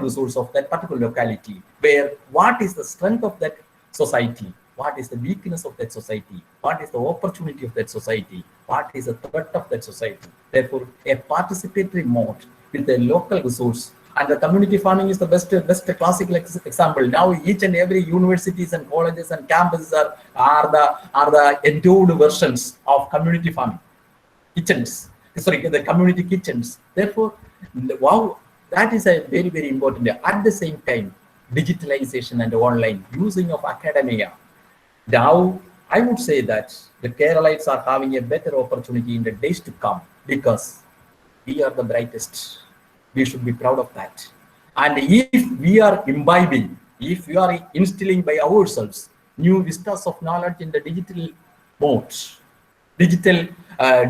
resource of that particular locality, where what is the strength of that society, what is the weakness of that society, what is the opportunity of that society, what is the threat of that society. Therefore, a participatory mode with a local resource, and the community farming is the best classical example. Now, each and every universities and colleges and campuses are the endowed versions of community farming kitchens. Sorry, the community kitchens. Therefore, wow, that is a very, very important. At the same time, digitalization and online using of academia. Now, I would say that the Keralites are having a better opportunity in the days to come because we are the brightest. We should be proud of that. And if we are imbibing, if we are instilling by ourselves new vistas of knowledge in the digital modes, digital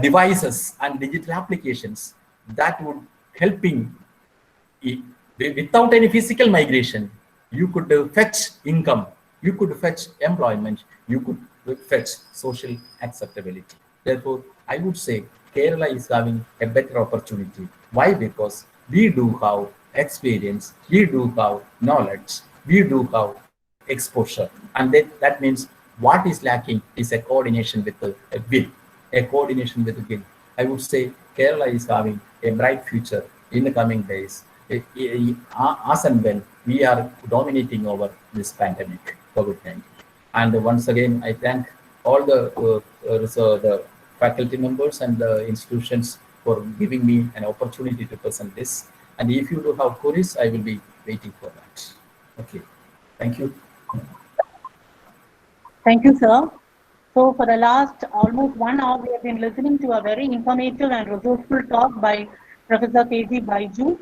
devices and digital applications, that would helping without any physical migration, you could fetch income, you could fetch employment, you could fetch social acceptability. Therefore, I would say Kerala is having a better opportunity. Why? Because we do have experience, we do have knowledge, we do have exposure, and that means what is lacking is a coordination with a will, a coordination with a will. I would say Kerala is having a bright future in the coming days, as and when we are dominating over this pandemic, COVID-19. And once again, I thank all the faculty members and the institutions for giving me an opportunity to present this. And if you do have queries, I will be waiting for that. Okay, thank you. Thank you, sir. So for the last almost 1 hour, we have been listening to a very informative and resourceful talk by Professor K.G. Baiju.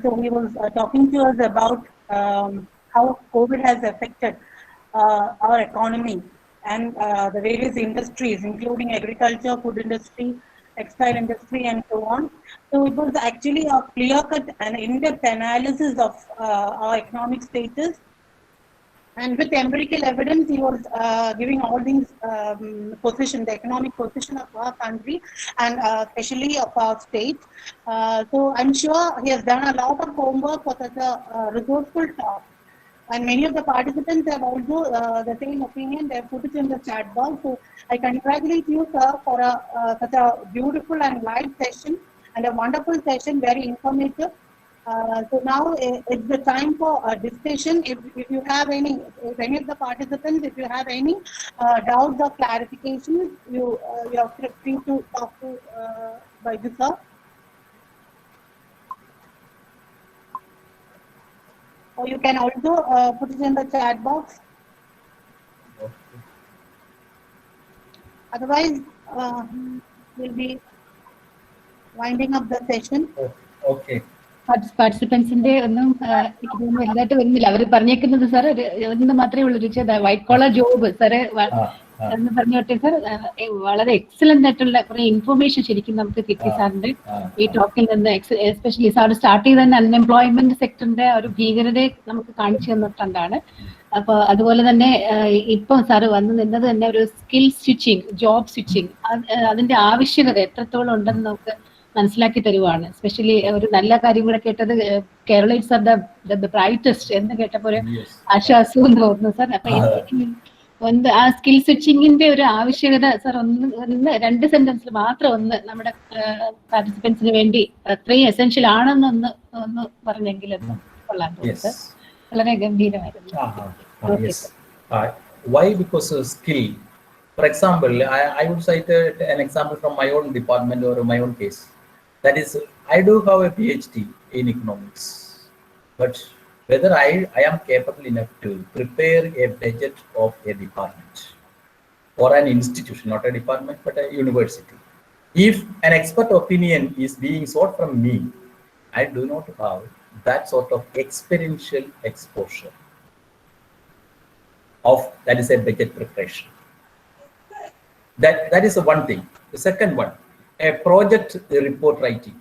So he was talking to us about how COVID has affected our economy and the various industries, including agriculture, food industry, textile industry, and so on. So it was actually a clear-cut and in-depth analysis of our economic status. And with empirical evidence, he was giving all these position, the economic position of our country and especially of our state. So I'm sure he has done a lot of homework for such a resourceful talk. And many of the participants have also the same opinion. They have put it in the chat box. So I congratulate you, sir, for such a beautiful and live session and a wonderful session, very informative. So now it's the time for a discussion. If you have any of the participants, if you have any doubts or clarifications, you are free to talk to Baiju sir. Or you can also put it in the chat box. Otherwise, we'll be winding up the session. Okay. പാർട്ടിസിപ്പൻസിന്റെ ഒന്നും എനിക്ക് തോന്നുന്നു വലുതായിട്ട് വരുന്നില്ല. അവർ പറഞ്ഞേക്കുന്നത് sir ഒന്ന് മാത്രമേ ഉള്ളൂ, white collar job sir എന്ന് പറഞ്ഞോട്ടെ സാർ. വളരെ എക്സലന്റ് ആയിട്ടുള്ള കുറെ ഇൻഫർമേഷൻ ശരിക്കും നമുക്ക് കിട്ടി സാറിന്റെ ഈ ടോക്കിൽ നിന്ന്. എസ്പെഷ്യലി സാർ സ്റ്റാർട്ട് ചെയ്ത തന്നെ അൺഎംപ്ലോയ്മെന്റ് സെക്ടറിന്റെ ഒരു ഭീകരതയെ നമുക്ക് കാണിച്ചു തന്നിട്ടുണ്ടാണ്. അപ്പൊ അതുപോലെ തന്നെ ഇപ്പം സാറ് വന്നു നിന്നത് തന്നെ ഒരു സ്കിൽ സ്വിച്ചിങ്, ജോബ് സ്വിച്ചിങ്, അതിന്റെ ആവശ്യകത എത്രത്തോളം ഉണ്ടെന്ന് നമുക്ക് മനസ്സിലാക്കി തരുവാണ്. എസ്പെഷ്യലി ഒരു നല്ല കാര്യം കൂടെ കേട്ടത്, Kerala it's are the brightest എന്ന് കേട്ടപ്പോ ഒരു ആശ്വാസവും തോന്നുന്നു സാർ. അപ്പൊ ആ സ്കിൽ സ്വിച്ചിങ്ങിന്റെ ഒരു ആവശ്യകത സാർ ഒന്ന് 2 സെന്റൻസിൽ മാത്രം ഒന്ന് നമ്മുടെ പാർട്ടിസിപ്പൻസിന് വേണ്ടി അത്രയും എസെൻഷ്യൽ ആണെന്നൊന്ന് പറഞ്ഞെങ്കിൽ കൊള്ളാൻ തോന്നുന്നു. വളരെ ഗംഭീരമായിരുന്നു. Why? Because skill. For example, I would cite an example from my own department or my own case. That is, I do have a PhD in economics, but whether I am capable enough to prepare a budget of a department or an institution, not a department, but a university. If an expert opinion is being sought from me, I do not have that sort of experiential exposure of, that is a budget preparation. That is the one thing. The second one, a project report writing.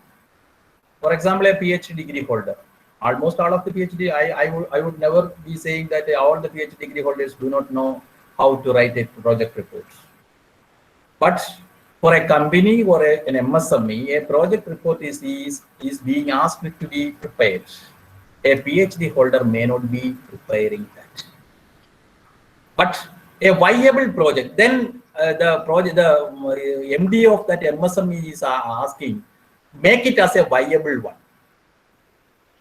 For example, a PhD degree holder. Almost all of the PhD, I would never be saying that all the PhD degree holders do not know how to write a project report. But for a company or an MSME, a project report is being asked to be prepared. A PhD holder may not be preparing that. But a viable project, then the MD of that MSME is asking, make it as a viable one.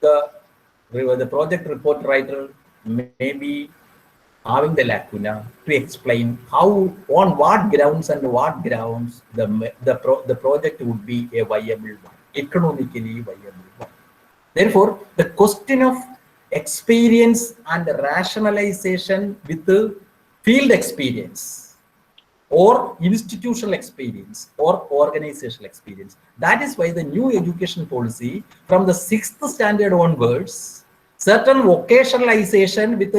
The project report writer may be having the lacuna to explain how, on what grounds the project would be a viable one, economically viable one. Therefore, the question of experience and rationalization with the field experience or institutional experience or organizational experience. That is why the new education policy from the 6th standard onwards, certain vocationalization with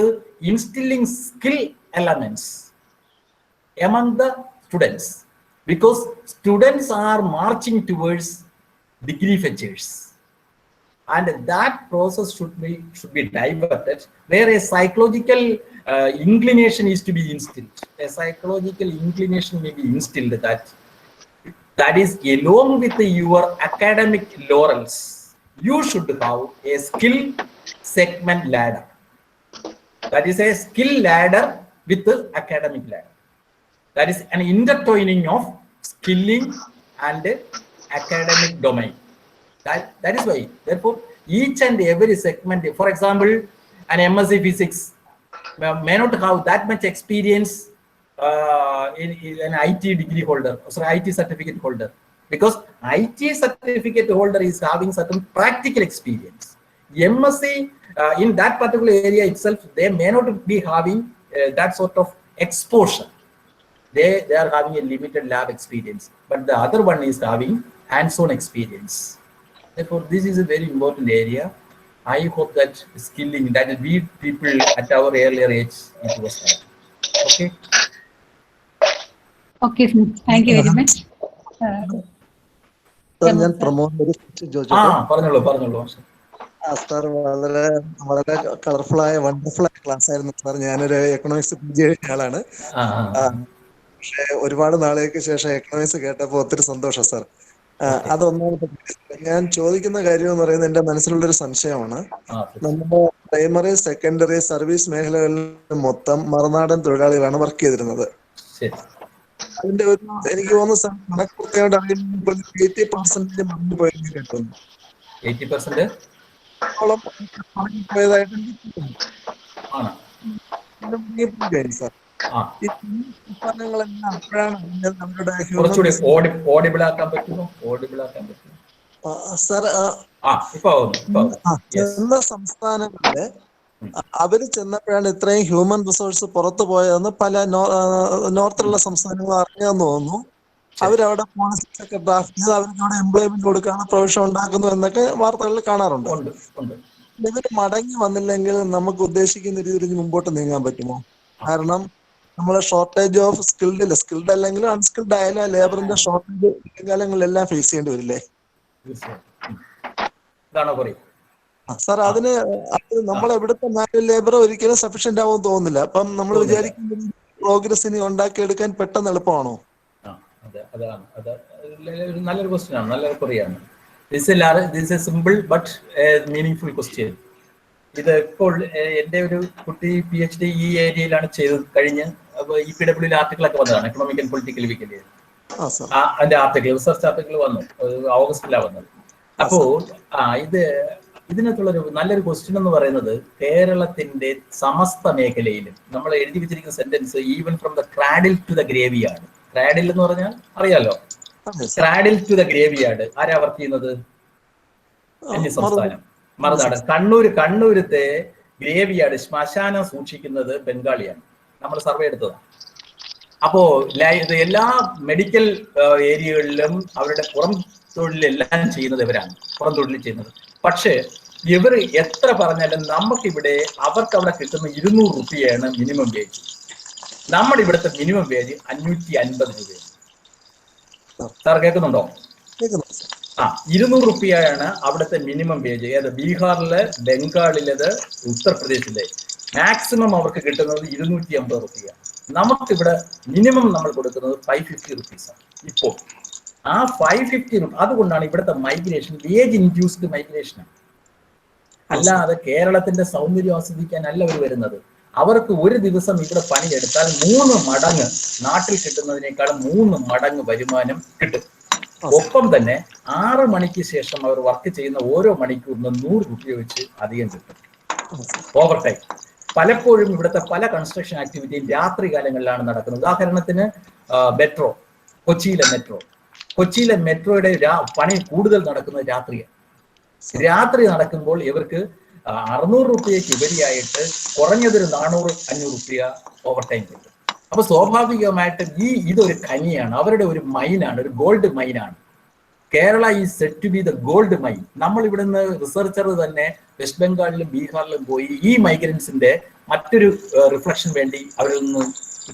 instilling skill elements among the students, because students are marching towards degree fetchers. and that process should be diverted, where a psychological inclination is to be instilled. A psychological inclination may be instilled that is along with your academic laurels, you should have a skill segment ladder. That is a skill ladder with the academic ladder. That is an intertwining of skilling and academic domain. That is why, therefore, each and every segment, for example, an MSc Physics may not have that much experience in an IT degree holder, sorry, IT certificate holder, because IT certificate holder is having certain practical experience. MSc in that particular area itself, they may not be having that sort of exposure. They are having a limited lab experience, but the other one is having hands-on experience. Therefore, this is a very important area. I hope that skilling, that we people at our earlier age, it was that. Okay. Okay, thank you very much. ഞാൻ പ്രമോദ് പറഞ്ഞോളൂ. Sir വളരെ colourful ആയ wonderful ആയ class ആയിരുന്നു sir. ഞാനൊരു economics PG കഴിഞ്ഞ ആളാണ്. പക്ഷെ ഒരുപാട് നാളുകൾക്ക് ശേഷം എക്കണോമിക്സ് കേട്ടപ്പോൾ ഒത്തിരി സന്തോഷം സാർ. അതൊന്നാമത്തെ. ഞാൻ ചോദിക്കുന്ന കാര്യം എന്ന് പറയുന്നത് എന്റെ മനസ്സിലുള്ളൊരു സംശയമാണ്. നമ്മുടെ പ്രൈമറി സെക്കൻഡറി സർവീസ് മേഖലകളിൽ മൊത്തം മറുനാടൻ തൊഴിലാളികളാണ് വർക്ക് ചെയ്തിരുന്നത്. അതിന്റെ ഒരു എനിക്ക് തോന്നുന്നു സാർ കണക്ക് കൃത്യമായിട്ട് അറിയുമ്പോൾ 80% മറന്നു പോയെന്ന് കേൾക്കുന്നു. 80% പോയതായിട്ട് സാർ. ചെന്ന സംസ്ഥാനങ്ങളില് അവര് ചെന്നപ്പോഴാണ് ഇത്രയും ഹ്യൂമൻ റിസോഴ്സ് പുറത്തു പോയതെന്ന് പല നോർത്തിലുള്ള സംസ്ഥാനങ്ങൾ അറിഞ്ഞെന്ന് തോന്നുന്നു. അവരവിടെ പോളിസീസ് ഒക്കെ ഡ്രാഫ്റ്റ് ചെയ്ത് അവർക്ക് അവിടെ എംപ്ലോയ്മെന്റ് കൊടുക്കാണ്, പ്രൊവിഷൻ ഉണ്ടാക്കുന്നു എന്നൊക്കെ വാർത്തകളിൽ കാണാറുണ്ട്. ഇവര് മടങ്ങി വന്നില്ലെങ്കിൽ നമുക്ക് ഉദ്ദേശിക്കുന്ന രീതിയിൽ മുമ്പോട്ട് നീങ്ങാൻ പറ്റുമോ? കാരണം നമ്മളെ ഷോർട്ടേജ് ഓഫ് സ്കിൽഡ് അല്ലെങ്കിലും അൺസ്കിൽഡ് ആയാലും ലേബറിന്റെ ഷോർട്ടേജ് കാലങ്ങളിലെല്ലാം ഫേസ് ചെയ്യേണ്ടി വരില്ലേ സാർ? അതിന് നമ്മൾ എവിടുത്തെ മാനുവൽ ലേബർ ഒരിക്കലും സഫീഷ്യന്റ് ആവുമെന്ന് തോന്നുന്നില്ല. അപ്പം നമ്മൾ വിചാരിക്കുന്ന പ്രോഗ്രസ് ഉണ്ടാക്കിയെടുക്കാൻ പെട്ടെന്ന് എളുപ്പമാണോ? നല്ലൊരു ക്വസ്റ്റ്യൻ ആണ്, നല്ലൊരു ക്വറിയാണ്. This a simple but meaningful question. ഇത് ഇപ്പോൾ എൻ്റെ ഒരു കുട്ടി PhD ഈ ഏരിയയിലാണ് ചെയ്തത്. കഴിഞ്ഞ് EPW ആർട്ടിക്കിളൊക്കെ വന്നതാണ്, എക്കണോമിക് ആൻഡ് പൊളിറ്റിക്കൽ വീക്കില്. അതിന്റെ ആർട്ടിക്കിൾ, റിസർച്ച് ആർട്ടിക്കിൾ വന്നു, ഓഗസ്റ്റിലാണ് വന്നത്. അപ്പോൾ ഇതിനകത്തുള്ളൊരു നല്ലൊരു ക്വസ്റ്റ്യൻ എന്ന് പറയുന്നത്, കേരളത്തിന്റെ സമസ്ത മേഖലയിലും നമ്മൾ എഴുതി വെച്ചിരിക്കുന്ന sentence even from the cradle to the graveyard. Cradle എന്ന് പറഞ്ഞാൽ അറിയാലോ, ക്രാഡിൽ ടു ദ ഗ്രേവിയാർഡ് ആരാ വർക്ക് ചെയ്യുന്നത്? അന്യ സംസ്ഥാനം, മറുനാട്. കണ്ണൂരത്തെ ഗ്രേവിയാർഡ്, ശ്മശാനം സൂക്ഷിക്കുന്നത് ബംഗാളിയാണ്. നമ്മൾ സർവേ എടുത്തതാണ്. അപ്പോ എല്ലാ മെഡിക്കൽ ഏരിയകളിലും അവരുടെ പുറം തൊഴിലെല്ലാം ചെയ്യുന്നത് ഇവരാണ്, പുറം തൊഴിൽ ചെയ്യുന്നത്. പക്ഷേ ഇവർ എത്ര പറഞ്ഞാലും നമുക്കിവിടെ അവർക്ക് അവിടെ കിട്ടുന്ന 200 രൂപയാണ് മിനിമം വേജ്. നമ്മുടെ ഇവിടുത്തെ മിനിമം വേജ് 550 രൂപയാണ്. സാർ കേൾക്കുന്നുണ്ടോ? 200 രൂപയാണ് അവിടുത്തെ മിനിമം വേജ്. ഏത്? ബീഹാറില്, ബംഗാളിലത്, ഉത്തർപ്രദേശിലെ മാക്സിമം അവർക്ക് കിട്ടുന്നത് 250 രൂപയാണ്. നമുക്കിവിടെ മിനിമം നമ്മൾ കൊടുക്കുന്നത് 550 റുപ്പീസാണ് ഇപ്പോൾ. ആ 550 രൂപ, അതുകൊണ്ടാണ് ഇവിടുത്തെ മൈഗ്രേഷൻ വേജ് ഇൻഡ്യൂസ്ഡ് മൈഗ്രേഷനാണ്. അല്ലാതെ കേരളത്തിന്റെ സൗന്ദര്യം ആസ്വദിക്കാനല്ല അവർ വരുന്നത്. അവർക്ക് ഒരു ദിവസം ഇവിടെ പണിയെടുത്താൽ 3 മടങ്ങ് നാട്ടിൽ കിട്ടുന്നതിനേക്കാളും 3 മടങ്ങ് വരുമാനം കിട്ടും. ഒപ്പം തന്നെ 6 മണിക്ക് ശേഷം അവർ വർക്ക് ചെയ്യുന്ന ഓരോ മണിക്കൂറിന് 100 രൂപ വെച്ച് അധികം കിട്ടും ഓവർ ടൈം. പലപ്പോഴും ഇവിടുത്തെ പല കൺസ്ട്രക്ഷൻ ആക്ടിവിറ്റിയും രാത്രി കാലങ്ങളിലാണ് നടക്കുന്നത്. ഉദാഹരണത്തിന് മെട്രോ, കൊച്ചിയിലെ മെട്രോയുടെ പണി കൂടുതൽ നടക്കുന്നത് രാത്രിയാണ്. രാത്രി നടക്കുമ്പോൾ ഇവർക്ക് 600 രൂപയ്ക്ക് ഉപരിയായിട്ട് കുറഞ്ഞതൊരു 400-500 രൂപ ഓവർ ടൈം കിട്ടും. അപ്പൊ സ്വാഭാവികമായിട്ടും ഇതൊരു കനിയാണ്, അവരുടെ ഒരു മൈനാണ്, ഒരു ഗോൾഡ് മൈനാണ്. Kerala is set to be the gold mine. നമ്മൾ ഇവിടുന്ന് റിസർച്ചർ തന്നെ വെസ്റ്റ് ബംഗാളിലും ബീഹാറിലും പോയി ഈ മൈഗ്രൻസിന്റെ മറ്റൊരു റിഫ്ലക്ഷൻ വേണ്ടി അവരിൽ നിന്ന്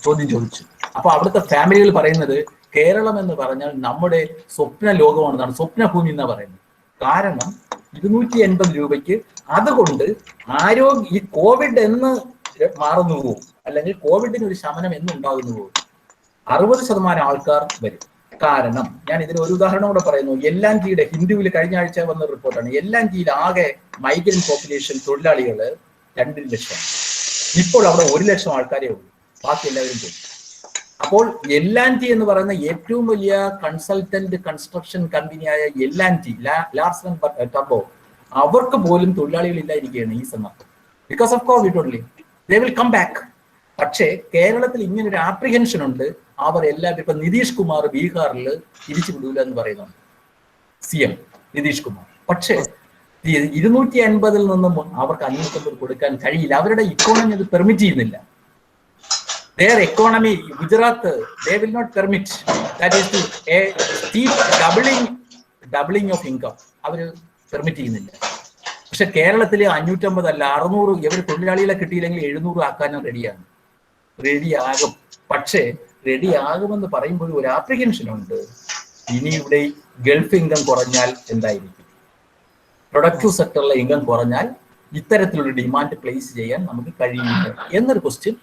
ചോദ്യം ചോദിച്ചു. അപ്പൊ അവിടുത്തെ ഫാമിലികൾ പറയുന്നത് കേരളം എന്ന് പറഞ്ഞാൽ നമ്മുടെ സ്വപ്ന ലോകമാണെന്നാണ്, സ്വപ്നഭൂമി എന്നാണ് പറയുന്നത്. കാരണം 280 രൂപയ്ക്ക്. അതുകൊണ്ട് ഈ കോവിഡ് എന്ന് മാറുന്നുവോ അല്ലെങ്കിൽ കോവിഡിന് ഒരു ശമനം എന്നുണ്ടാകുന്നുവോ 60% ആൾക്കാർ വരും. കാരണം ഞാൻ ഇതിന് ഒരു ഉദാഹരണം കൂടെ പറയുന്നു. എല്ലാഞ്ചിയുടെ ഹിന്ദുവിൽ കഴിഞ്ഞ ആഴ്ച വന്ന റിപ്പോർട്ടാണ്. എല്ലാഞ്ചിയിൽ ആകെ മൈഗ്രന്റ് പോപ്പുലേഷൻ തൊഴിലാളികൾ 2 ലക്ഷം. ഇപ്പോൾ അവിടെ 1 ലക്ഷം ആൾക്കാരേ ഉള്ളൂ, ബാക്കി എല്ലാവരും പോയി. അപ്പോൾ എല്ലാഞ്ചി എന്ന് പറയുന്ന ഏറ്റവും വലിയ കൺസൾട്ടന്റ് കൺസ്ട്രക്ഷൻ കമ്പനിയായ എല്ലാഞ്ചി, ലാർസൻ ടർബോ, അവർക്ക് പോലും തൊഴിലാളികൾ ഇല്ലായിരിക്കുകയാണ് ഈ സന്ദർഭം. Because of COVID only. They will come back. പക്ഷേ കേരളത്തിൽ ഇങ്ങനെ ഒരു ആപ്രിഹെൻഷൻ ഉണ്ട്. അവർ എല്ലാവരും ഇപ്പൊ നിതീഷ് കുമാർ ബീഹാറിൽ തിരിച്ചു വിടൂല എന്ന് പറയുന്നുണ്ട്, CM നിതീഷ് കുമാർ. പക്ഷേ 250 നിന്നും അവർക്ക് 550 കൊടുക്കാൻ കഴിയില്ല. അവരുടെ ഇക്കോണമി അത് പെർമിറ്റ് ചെയ്യുന്നില്ല. Their economy, Gujarat, they will not permit. That is a steep doubling of income. അവർ പെർമിറ്റ് ചെയ്യുന്നില്ല. പക്ഷെ കേരളത്തിലെ 550 അല്ല 600 ഇവർ തൊഴിലാളികളെ കിട്ടിയില്ലെങ്കിൽ 700 ആക്കാനും റെഡിയാകും. പക്ഷേ റെഡിയാകുമെന്ന് പറയുമ്പോൾ ഒരു ആപ്രിഹെൻഷൻ ഉണ്ട്. ഇനി ഇവിടെ ഗൾഫ് ഇൻകം കുറഞ്ഞാൽ എന്തായിരിക്കും? പ്രൊഡക്റ്റീവ് സെക്ടറിലെ ഇൻകം കുറഞ്ഞാൽ ഇത്തരത്തിലുള്ള ഡിമാൻഡ് പ്ലേസ് ചെയ്യാൻ നമുക്ക് കഴിയില്ല എന്നൊരു ക്വസ്റ്റ്യൻ.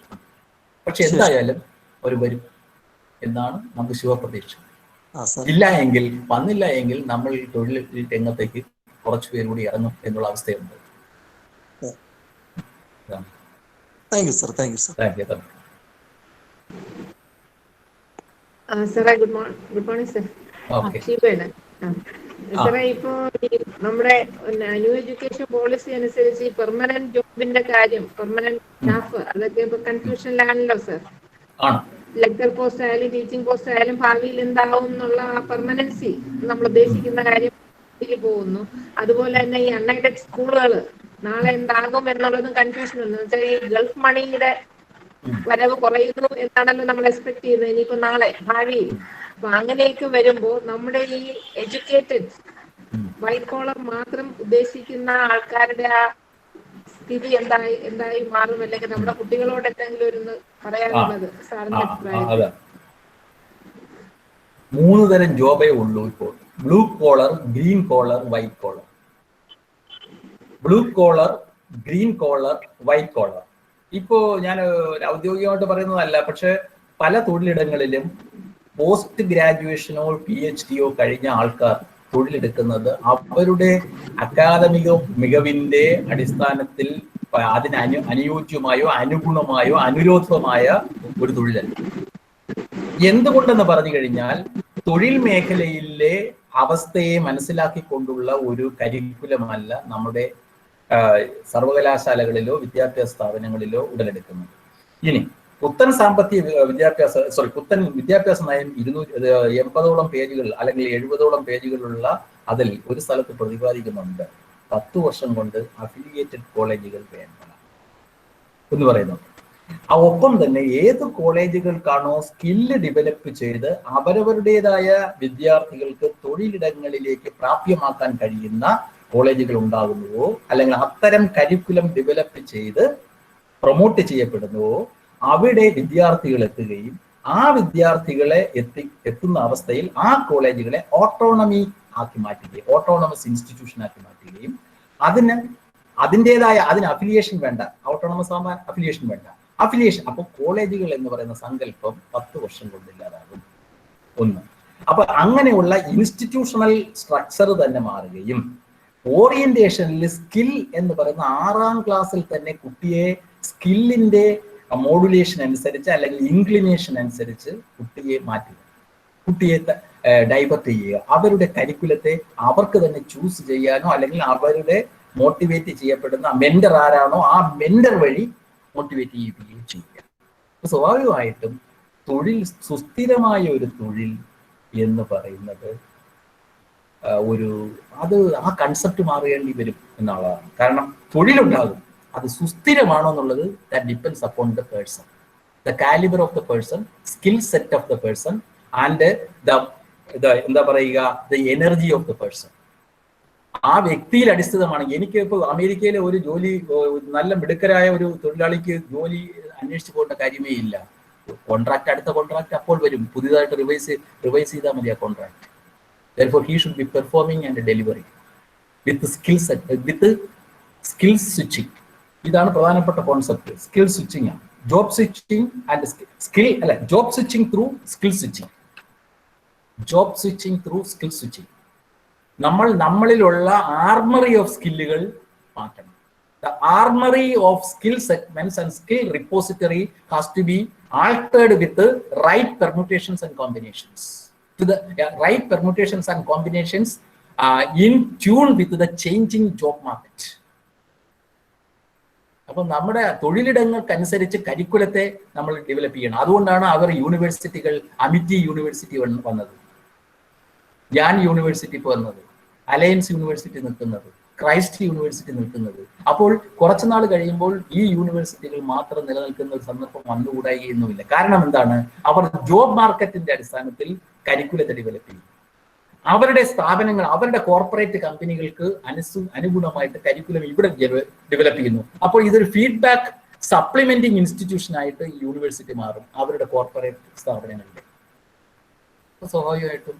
പക്ഷെ എന്തായാലും അവർ വരും എന്നാണ് നമുക്ക് ശുഭപ്രതീക്ഷ. വന്നില്ല എങ്കിൽ നമ്മൾ തൊഴിൽ രംഗത്തേക്ക് കുറച്ചു പേര് കൂടി ഇറങ്ങും എന്നുള്ള അവസ്ഥയുണ്ട്. സാറേ ഗുഡ് മോർണിംഗ് സർ. സാറേ ഇപ്പോ നമ്മുടെ ന്യൂ എഡ്യൂക്കേഷൻ പോളിസി അനുസരിച്ച് ഈ പെർമനന്റ് ജോബിന്റെ കാര്യം, പെർമനന്റ് സ്റ്റാഫ്, അതൊക്കെ ഇപ്പൊ കൺഫ്യൂഷനിലാണല്ലോ സർ. ലെക്ചർ പോസ്റ്റ് ആയാലും ടീച്ചിങ് പോസ്റ്റ് ആയാലും ഭാവിയിൽ എന്താവും എന്നുള്ള പെർമനൻസി നമ്മൾ ഉദ്ദേശിക്കുന്ന കാര്യം പോകുന്നു. അതുപോലെ തന്നെ ഈ അൺഎയ്ഡഡ് സ്കൂളുകൾ നാളെ എന്താകും എന്നുള്ളതും കൺഫ്യൂഷൻ ഉണ്ട്. വെച്ചാൽ ഈ ഗൾഫ് മണിയുടെ വരവ് കുറയുന്നു എന്നാണല്ലോ നമ്മൾ എക്സ്പെക്ട് ചെയ്യുന്നത് ഇനിയിപ്പോ നാളെ ഭാവിയിൽ. അപ്പൊ അങ്ങനെയൊക്കെ വരുമ്പോ നമ്മുടെ ഈ എഡ്യൂക്കേറ്റഡ് വൈറ്റ് കോളർ മാത്രം ഉദ്ദേശിക്കുന്ന ആൾക്കാരുടെ ആ സ്ഥിതി എന്തായി മാറും, അല്ലെങ്കിൽ നമ്മുടെ കുട്ടികളോട് എന്തെങ്കിലും ഒരു പറയാനുള്ളത് സാറിന്റെ അഭിപ്രായം? 3 തരം ജോബേ ഉള്ളൂ ഇപ്പോൾ. Blue collar, green collar, white collar. Blue collar, green collar, white collar. ഇപ്പോ ഞാൻ ഔദ്യോഗികമായിട്ട് പറയുന്നതല്ല, പക്ഷെ പല തൊഴിലിടങ്ങളിലും പോസ്റ്റ് ഗ്രാജുവേഷനോ PhDയോ കഴിഞ്ഞ ആൾക്കാർ തൊഴിലെടുക്കുന്നത് അവരുടെ അക്കാദമിക മികവിന്റെ അടിസ്ഥാനത്തിൽ അതിന് അനുയോജ്യമായോ അനുഗുണമായോ അനുരോധമായ ഒരു തൊഴിലല്ല. എന്തുകൊണ്ടെന്ന് പറഞ്ഞു കഴിഞ്ഞാൽ തൊഴിൽ മേഖലയിലെ അവസ്ഥയെ മനസ്സിലാക്കിക്കൊണ്ടുള്ള ഒരു കരിക്കുലമല്ല നമ്മുടെ സർവകലാശാലകളിലോ വിദ്യാഭ്യാസ സ്ഥാപനങ്ങളിലോ ഉടലെടുക്കുന്നത്. ഇനി പുത്തൻ വിദ്യാഭ്യാസ നയം 280ഓളം പേജുകൾ അല്ലെങ്കിൽ 70ഓളം പേജുകളുള്ള അതിൽ ഒരു സ്ഥലത്ത് പ്രതിപാദിക്കുന്നുണ്ട് 10 വർഷം കൊണ്ട് അഫിലിയേറ്റഡ് കോളേജുകൾ വേണ്ട എന്ന് പറയുന്നുണ്ട്. ഒപ്പം തന്നെ ഏത് കോളേജുകൾക്കാണോ സ്കില്ല് ഡെവലപ്പ് ചെയ്ത് അവരവരുടേതായ വിദ്യാർത്ഥികൾക്ക് തൊഴിലിടങ്ങളിലേക്ക് പ്രാപ്യമാക്കാൻ കഴിയുന്ന കോളേജുകൾ ഉണ്ടാകുന്നുവോ, അല്ലെങ്കിൽ അത്തരം കരിക്കുലം ഡെവലപ്പ് ചെയ്ത് പ്രൊമോട്ട് ചെയ്യപ്പെടുന്നുവോ, അവിടെ വിദ്യാർത്ഥികൾ എത്തുകയും ആ വിദ്യാർത്ഥികളെ എത്തുന്ന അവസ്ഥയിൽ ആ കോളേജുകളെ ഓട്ടോണമി ആക്കി മാറ്റുകയും ഓട്ടോണമസ് ഇൻസ്റ്റിറ്റ്യൂഷൻ ആക്കി മാറ്റുകയും അതിന് അഫിലിയേഷൻ വേണ്ട. ഓട്ടോണമസ് ആകുമ്പോൾ അഫിലിയേഷൻ വേണ്ട. അപ്പോൾ കോളേജുകൾ എന്ന് പറയുന്ന സങ്കല്പം 10 വർഷം കൊണ്ടില്ലാതാകും. ഒന്ന്. അപ്പൊ അങ്ങനെയുള്ള ഇൻസ്റ്റിറ്റ്യൂഷണൽ സ്ട്രക്ചർ തന്നെ മാറുകയും ഓറിയന്റേഷനിൽ സ്കിൽ എന്ന് പറയുന്ന 6ാം ക്ലാസ്സിൽ തന്നെ കുട്ടിയെ സ്കില്ലിന്റെ മോഡുലേഷൻ അനുസരിച്ച് അല്ലെങ്കിൽ ഇൻക്ലിനേഷൻ അനുസരിച്ച് കുട്ടിയെ മാറ്റുക, കുട്ടിയെ ഡൈവേർട്ട് ചെയ്യുക, അവരുടെ കരിക്കുലത്തെ അവർക്ക് തന്നെ ചൂസ് ചെയ്യാനോ അല്ലെങ്കിൽ അവരുടെ മോട്ടിവേറ്റ് ചെയ്യപ്പെടുന്ന മെന്റർ ആരാണോ ആ മെന്റർ വഴി മോട്ടിവേറ്റ് ചെയ്യുകയും ചെയ്യുക. സ്വാഭാവികമായിട്ടും സുസ്ഥിരമായ ഒരു തൊഴിൽ എന്ന് പറയുന്നത് ആ കൺസെപ്റ്റ് മാറേണ്ടി വരും എന്നുള്ളതാണ്. കാരണം തൊഴിലുണ്ടാകും, അത് സുസ്ഥിരമാണോ എന്നുള്ളത് that depends upon the person, the calibre of the person, skill set of the person and എന്താ പറയുക the energy of the person. ആ വ്യക്തിയിൽ അടിസ്ഥിതമാണ്. എനിക്ക് ഇപ്പോൾ അമേരിക്കയിലെ ഒരു ജോലി നല്ല മിടുക്കരായ ഒരു തൊഴിലാളിക്ക് ജോലി അന്വേഷിച്ച് പോകേണ്ട കാര്യമേ ഇല്ല. അടുത്ത കോൺട്രാക്ട് അപ്പോൾ വരും, പുതിയതായിട്ട് റിവൈസ് ചെയ്താൽ മതി ആ contract. Therefore, he should be performing and delivering. With skill switching. ഇതാണ് പ്രധാനപ്പെട്ട കോൺസെപ്റ്റ്. സ്കിൽ സ്വിച്ചിങ് ആണ്. ജോബ് സ്വിച്ചിങ് ആൻഡ് സ്കിൽ അല്ല, job switching through skill switching. Job switching through skill switching. നമ്മളിലുള്ള ആർമറി ഓഫ് സ്കില്ലുകൾ മാറ്റണം. The armory of skill segments and skill repository has to be altered with the right permutations and combinations. To the right permutations and combinations in tune with the changing job market. അപ്പം നമ്മുടെ തൊഴിലിടങ്ങൾക്കനുസരിച്ച് കരിക്കുലത്തെ നമ്മൾ develop ചെയ്യണം. അതുകൊണ്ടാണ് അവർ യൂണിവേഴ്സിറ്റികൾ, Amity university വന്നത്, യാൻ university വന്നത്, alliance university നിൽക്കുന്നത്, Christ university നിൽക്കുന്നത്. അപ്പോൾ കുറച്ചുനാൾ കഴിയുമ്പോൾ ഈ യൂണിവേഴ്സിറ്റികൾ മാത്രം നിലനിൽക്കുന്ന ഒരു സന്ദർഭം വന്നുകൂടായികയൊന്നുമില്ല. കാരണം എന്താണ്? അവർ ജോബ് മാർക്കറ്റിന്റെ അടിസ്ഥാനത്തിൽ കരിക്കുലത്തെ ഡെവലപ്പ് ചെയ്യും. അവരുടെ സ്ഥാപനങ്ങൾ, അവരുടെ കോർപ്പറേറ്റ് കമ്പനികൾക്ക് അനുഗുണമായിട്ട് കരിക്കുലം ഇവിടെ ഡെവലപ്പ് ചെയ്യുന്നു. അപ്പോൾ ഇതൊരു ഫീഡ്ബാക്ക് സപ്ലിമെന്റിങ് ഇൻസ്റ്റിറ്റ്യൂഷൻ ആയിട്ട് യൂണിവേഴ്സിറ്റി മാറും അവരുടെ കോർപ്പറേറ്റ് സ്ഥാപനങ്ങളുടെ. സ്വാഭാവികമായിട്ടും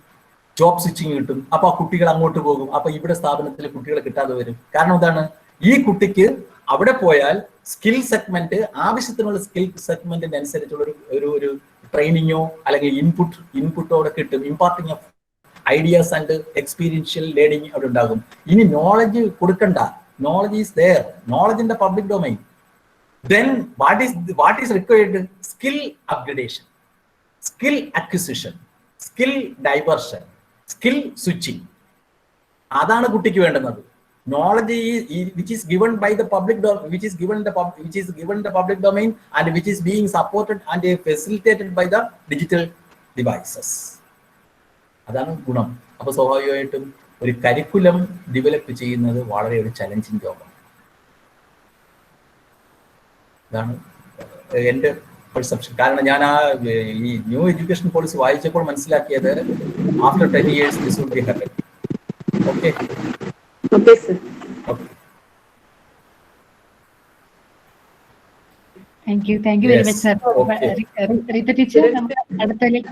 ജോബ് സ്വിച്ചിങ് കിട്ടും. അപ്പൊ ആ കുട്ടികൾ അങ്ങോട്ട് പോകും. അപ്പൊ ഇവിടെ സ്ഥാപനത്തിൽ കുട്ടികളെ കിട്ടാതെ വരും. കാരണം എന്താണ്? ഈ കുട്ടിക്ക് അവിടെ പോയാൽ സ്കിൽ സെഗ്മെന്റ്, ആവശ്യത്തിനുള്ള സ്കിൽ സെഗ്മെന്റിന് അനുസരിച്ചുള്ള ഒരു ട്രെയിനിങ്ങോ അല്ലെങ്കിൽ ഇൻപുട്ടോടെ കിട്ടും. Imparting of ideas and experiential learning അവിടെ ഉണ്ടാകും. ഇനി നോളജ് കൊടുക്കണ്ട, knowledge is there, knowledge in the public domain. Then what is required? Skill upgradation, skill acquisition, skill diversion, skill switching. അതാണ് കുട്ടിക്ക് വേണ്ടുന്നത്. Knowledge which is given by the public, which is given the public domain and which is being supported and facilitated by the digital devices. അതാണ് ഗുണം. അപ്പൊ സ്വാഭാവികമായിട്ടും ഒരു curriculum develop ചെയ്യുന്നത് വളരെ ഒരു ചലഞ്ചിങ് ജോബാണ്. ഇതാണ് എൻ്റെ പെർസെപ്ഷൻ. കാരണം ഞാൻ ഈ ന്യൂ എഡ്യൂക്കേഷൻ പോളിസി വായിച്ചപ്പോൾ മനസ്സിലാക്കിയത് after 10 years this would be happen. Okay okay sir. Thank you very much sir. Reetha teacher, അടുത്തേക്ക്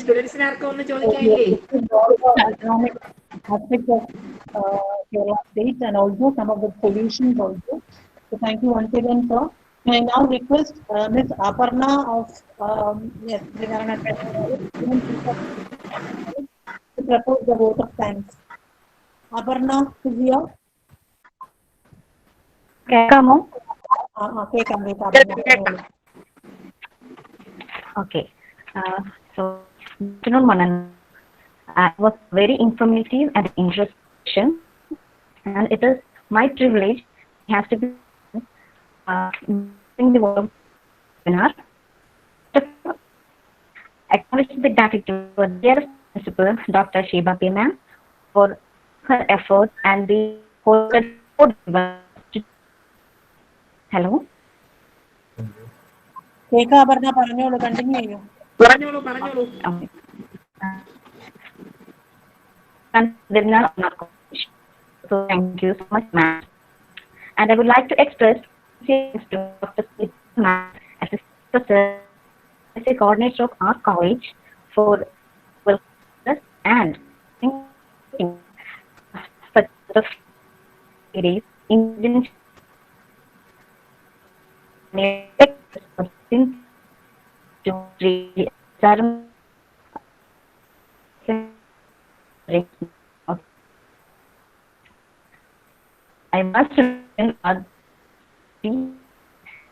സ്റ്റുഡൻസിന് ആർക്കും ഒന്ന് ചോദിക്കാനില്ലേ? Aspects of Kerala state and also some of the solutions also. So thank you once again, sir. May I now request Ms. Aparna of Narayana to propose the vote of thanks. Aparna is here. കേൾക്കാമോ? കേൾക്കാം. Okay. So, good afternoon, Manan. It was very informative and interesting, and it is my privilege. It has to be in the webinar. Acknowledge the gratitude for dear principal, Dr. Sheba P. Ma'am, for her efforts and the whole. Hello. കേൾക്കാം അപർണ, പറഞ്ഞോളൂ, continue ചെയ്യൂ. പറഞ്ഞോളൂ. So thank you so much, ma'am. And I would like to express thanks to Dr. Ma'am, as a coordinator of our college, for us and such a series in to I must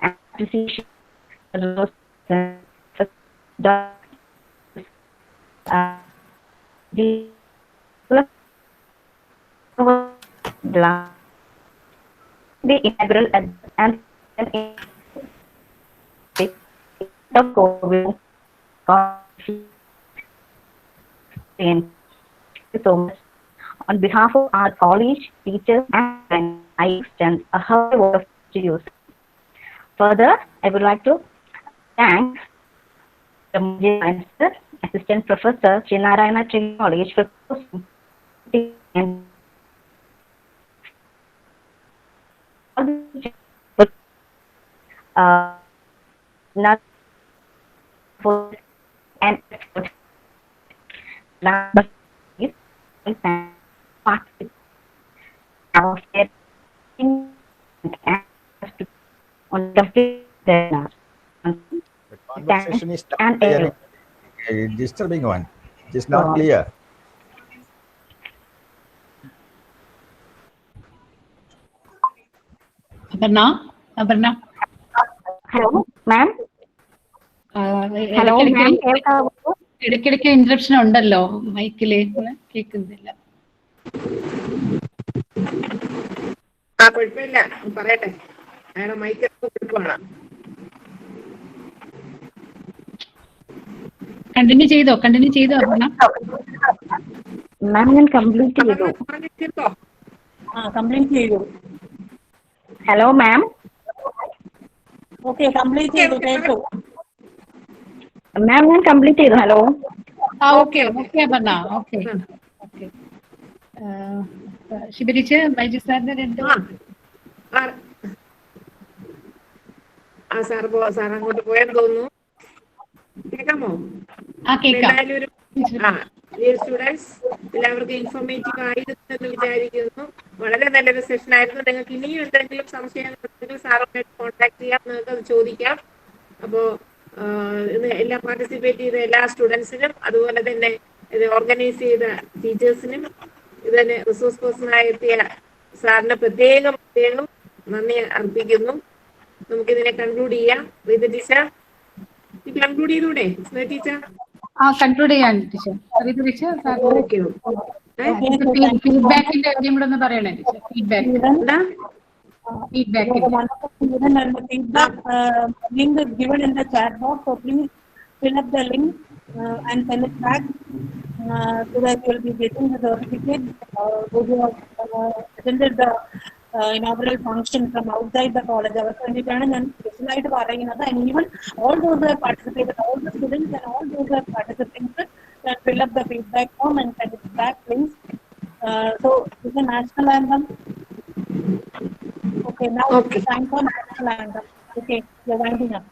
appreciation the integral and of COVID. Thank you so much. On behalf of our college, teachers, and friends, I extend a hearty word of to you. Further, I would like to thank the Assistant Professor, Sree Narayana College, for not for and effort. Last but not least, participate. On complete the conversation is not and clear. Disturbing one. It is not clear. Aparna. Hello, ma'am. Hello, ma'am. ഇടയ്ക്കിടയ്ക്ക് interruption ഉണ്ടല്ലോ മൈക്കില് കേൾക്കുന്നില്ല. കുഴപ്പമില്ല, പറയട്ടെ. അയാളെ mic കുഴപ്പമാണ്. Continue ചെയ്തോ അപർണ. മാം ഞാൻ complete ചെയ്തു. കംപ്ലീറ്റ് ചെയ്തു. Hello ma'am. ഓക്കെ, കംപ്ലീറ്റ് ചെയ്തു, കേട്ടു. മാം ഞാൻ കംപ്ലീറ്റ് ചെയ്തു. ഹലോ. ഓക്കെ അപർണ. ഓക്കെ ശിബിരിച്ച് ബൈജു സാറിന്റെ സാർ അങ്ങോട്ട് പോയെന്ന് തോന്നുന്നു. കേൾക്കാമോ? എന്തായാലും സ്റ്റുഡൻസ് എല്ലാവർക്കും ഇൻഫോർമേറ്റീവ് ആയിരുന്നു എന്ന് വിചാരിക്കുന്നു. വളരെ നല്ലൊരു സെഷൻ ആയിരുന്നു. നിങ്ങൾക്ക് ഇനിയും എന്തെങ്കിലും സംശയങ്ങളുണ്ടെങ്കിൽ സാറുമായിട്ട് കോൺടാക്ട് ചെയ്യാം, നിങ്ങൾക്ക് അത് ചോദിക്കാം. അപ്പോ എല്ലാം പാർട്ടിസിപ്പേറ്റ് ചെയ്ത എല്ലാ സ്റ്റുഡൻസിനും അതുപോലെ തന്നെ ഇത് ഓർഗനൈസ് ചെയ്ത ടീച്ചേഴ്സിനും ഇത് തന്നെ റിസോഴ്സ് പേഴ്സണായി എത്തിയ സാറിന് പ്രത്യേകം നന്ദി അർപ്പിക്കുന്നു. നമുക്കിതിനെ കൺക്ലൂഡ് ചെയ്യാം. ടീച്ചർ കൺക്ലൂഡ് ചെയ്തൂടെ ടീച്ചർ? കൺക്ലൂഡ് ചെയ്യാൻ ടീച്ചർ. ഫീഡ്ബാക്കിന്റെ കാര്യം കൂടെ ഒന്ന് പറയണേ teacher. Feedback link is given in the chat box, so please fill up the link and send it back so that you will be getting the certificate. Those who have attended the inaugural function from outside the college, our വേണ്ടിയിട്ടാണ് ഞാൻ സ്പെഷ്യലായിട്ട് പറയുന്നത്. And even all those who have participated, all the students and all those who have participated can fill up the feedback form and send it back, please. So this is a national anthem. Okay, now it's time for national anthem. Okay, you're winding up.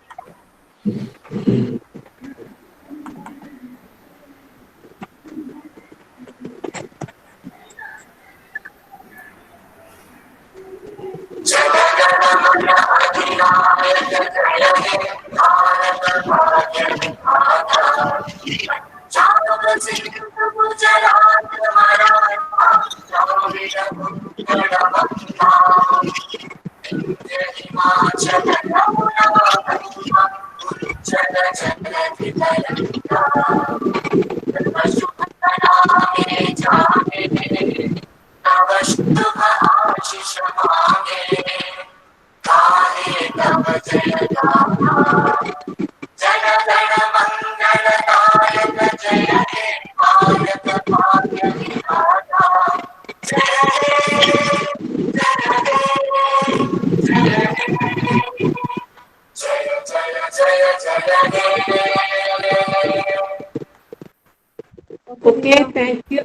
Okay, thank you.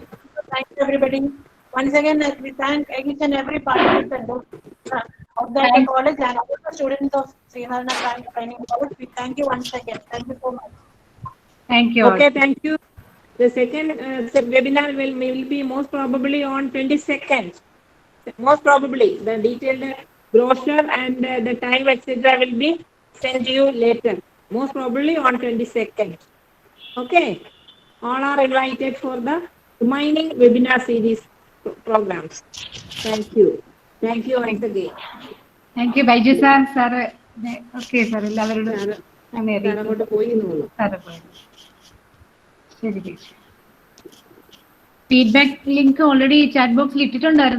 Thank you, everybody. Once again, we thank each and every participant of the college and all the students of Sree Training College. We thank you once again. Thank you so much. Thank you. Okay, thank you. The second webinar will be most probably on 22nd. Most probably, the detailed brochure and the time, etc., will be sent to you later. Most probably on 22nd. Okay. All are invited for the remaining webinar series programs. Thank you. Thank you once again. Thank you, Baiju sir. Sir, okay, sir. എല്ലാവരോടും അങ്ങോട്ട് പോയി ശരി. Feedback link already chat ബോക്സിൽ ഇട്ടിട്ടുണ്ടായിരുന്നു.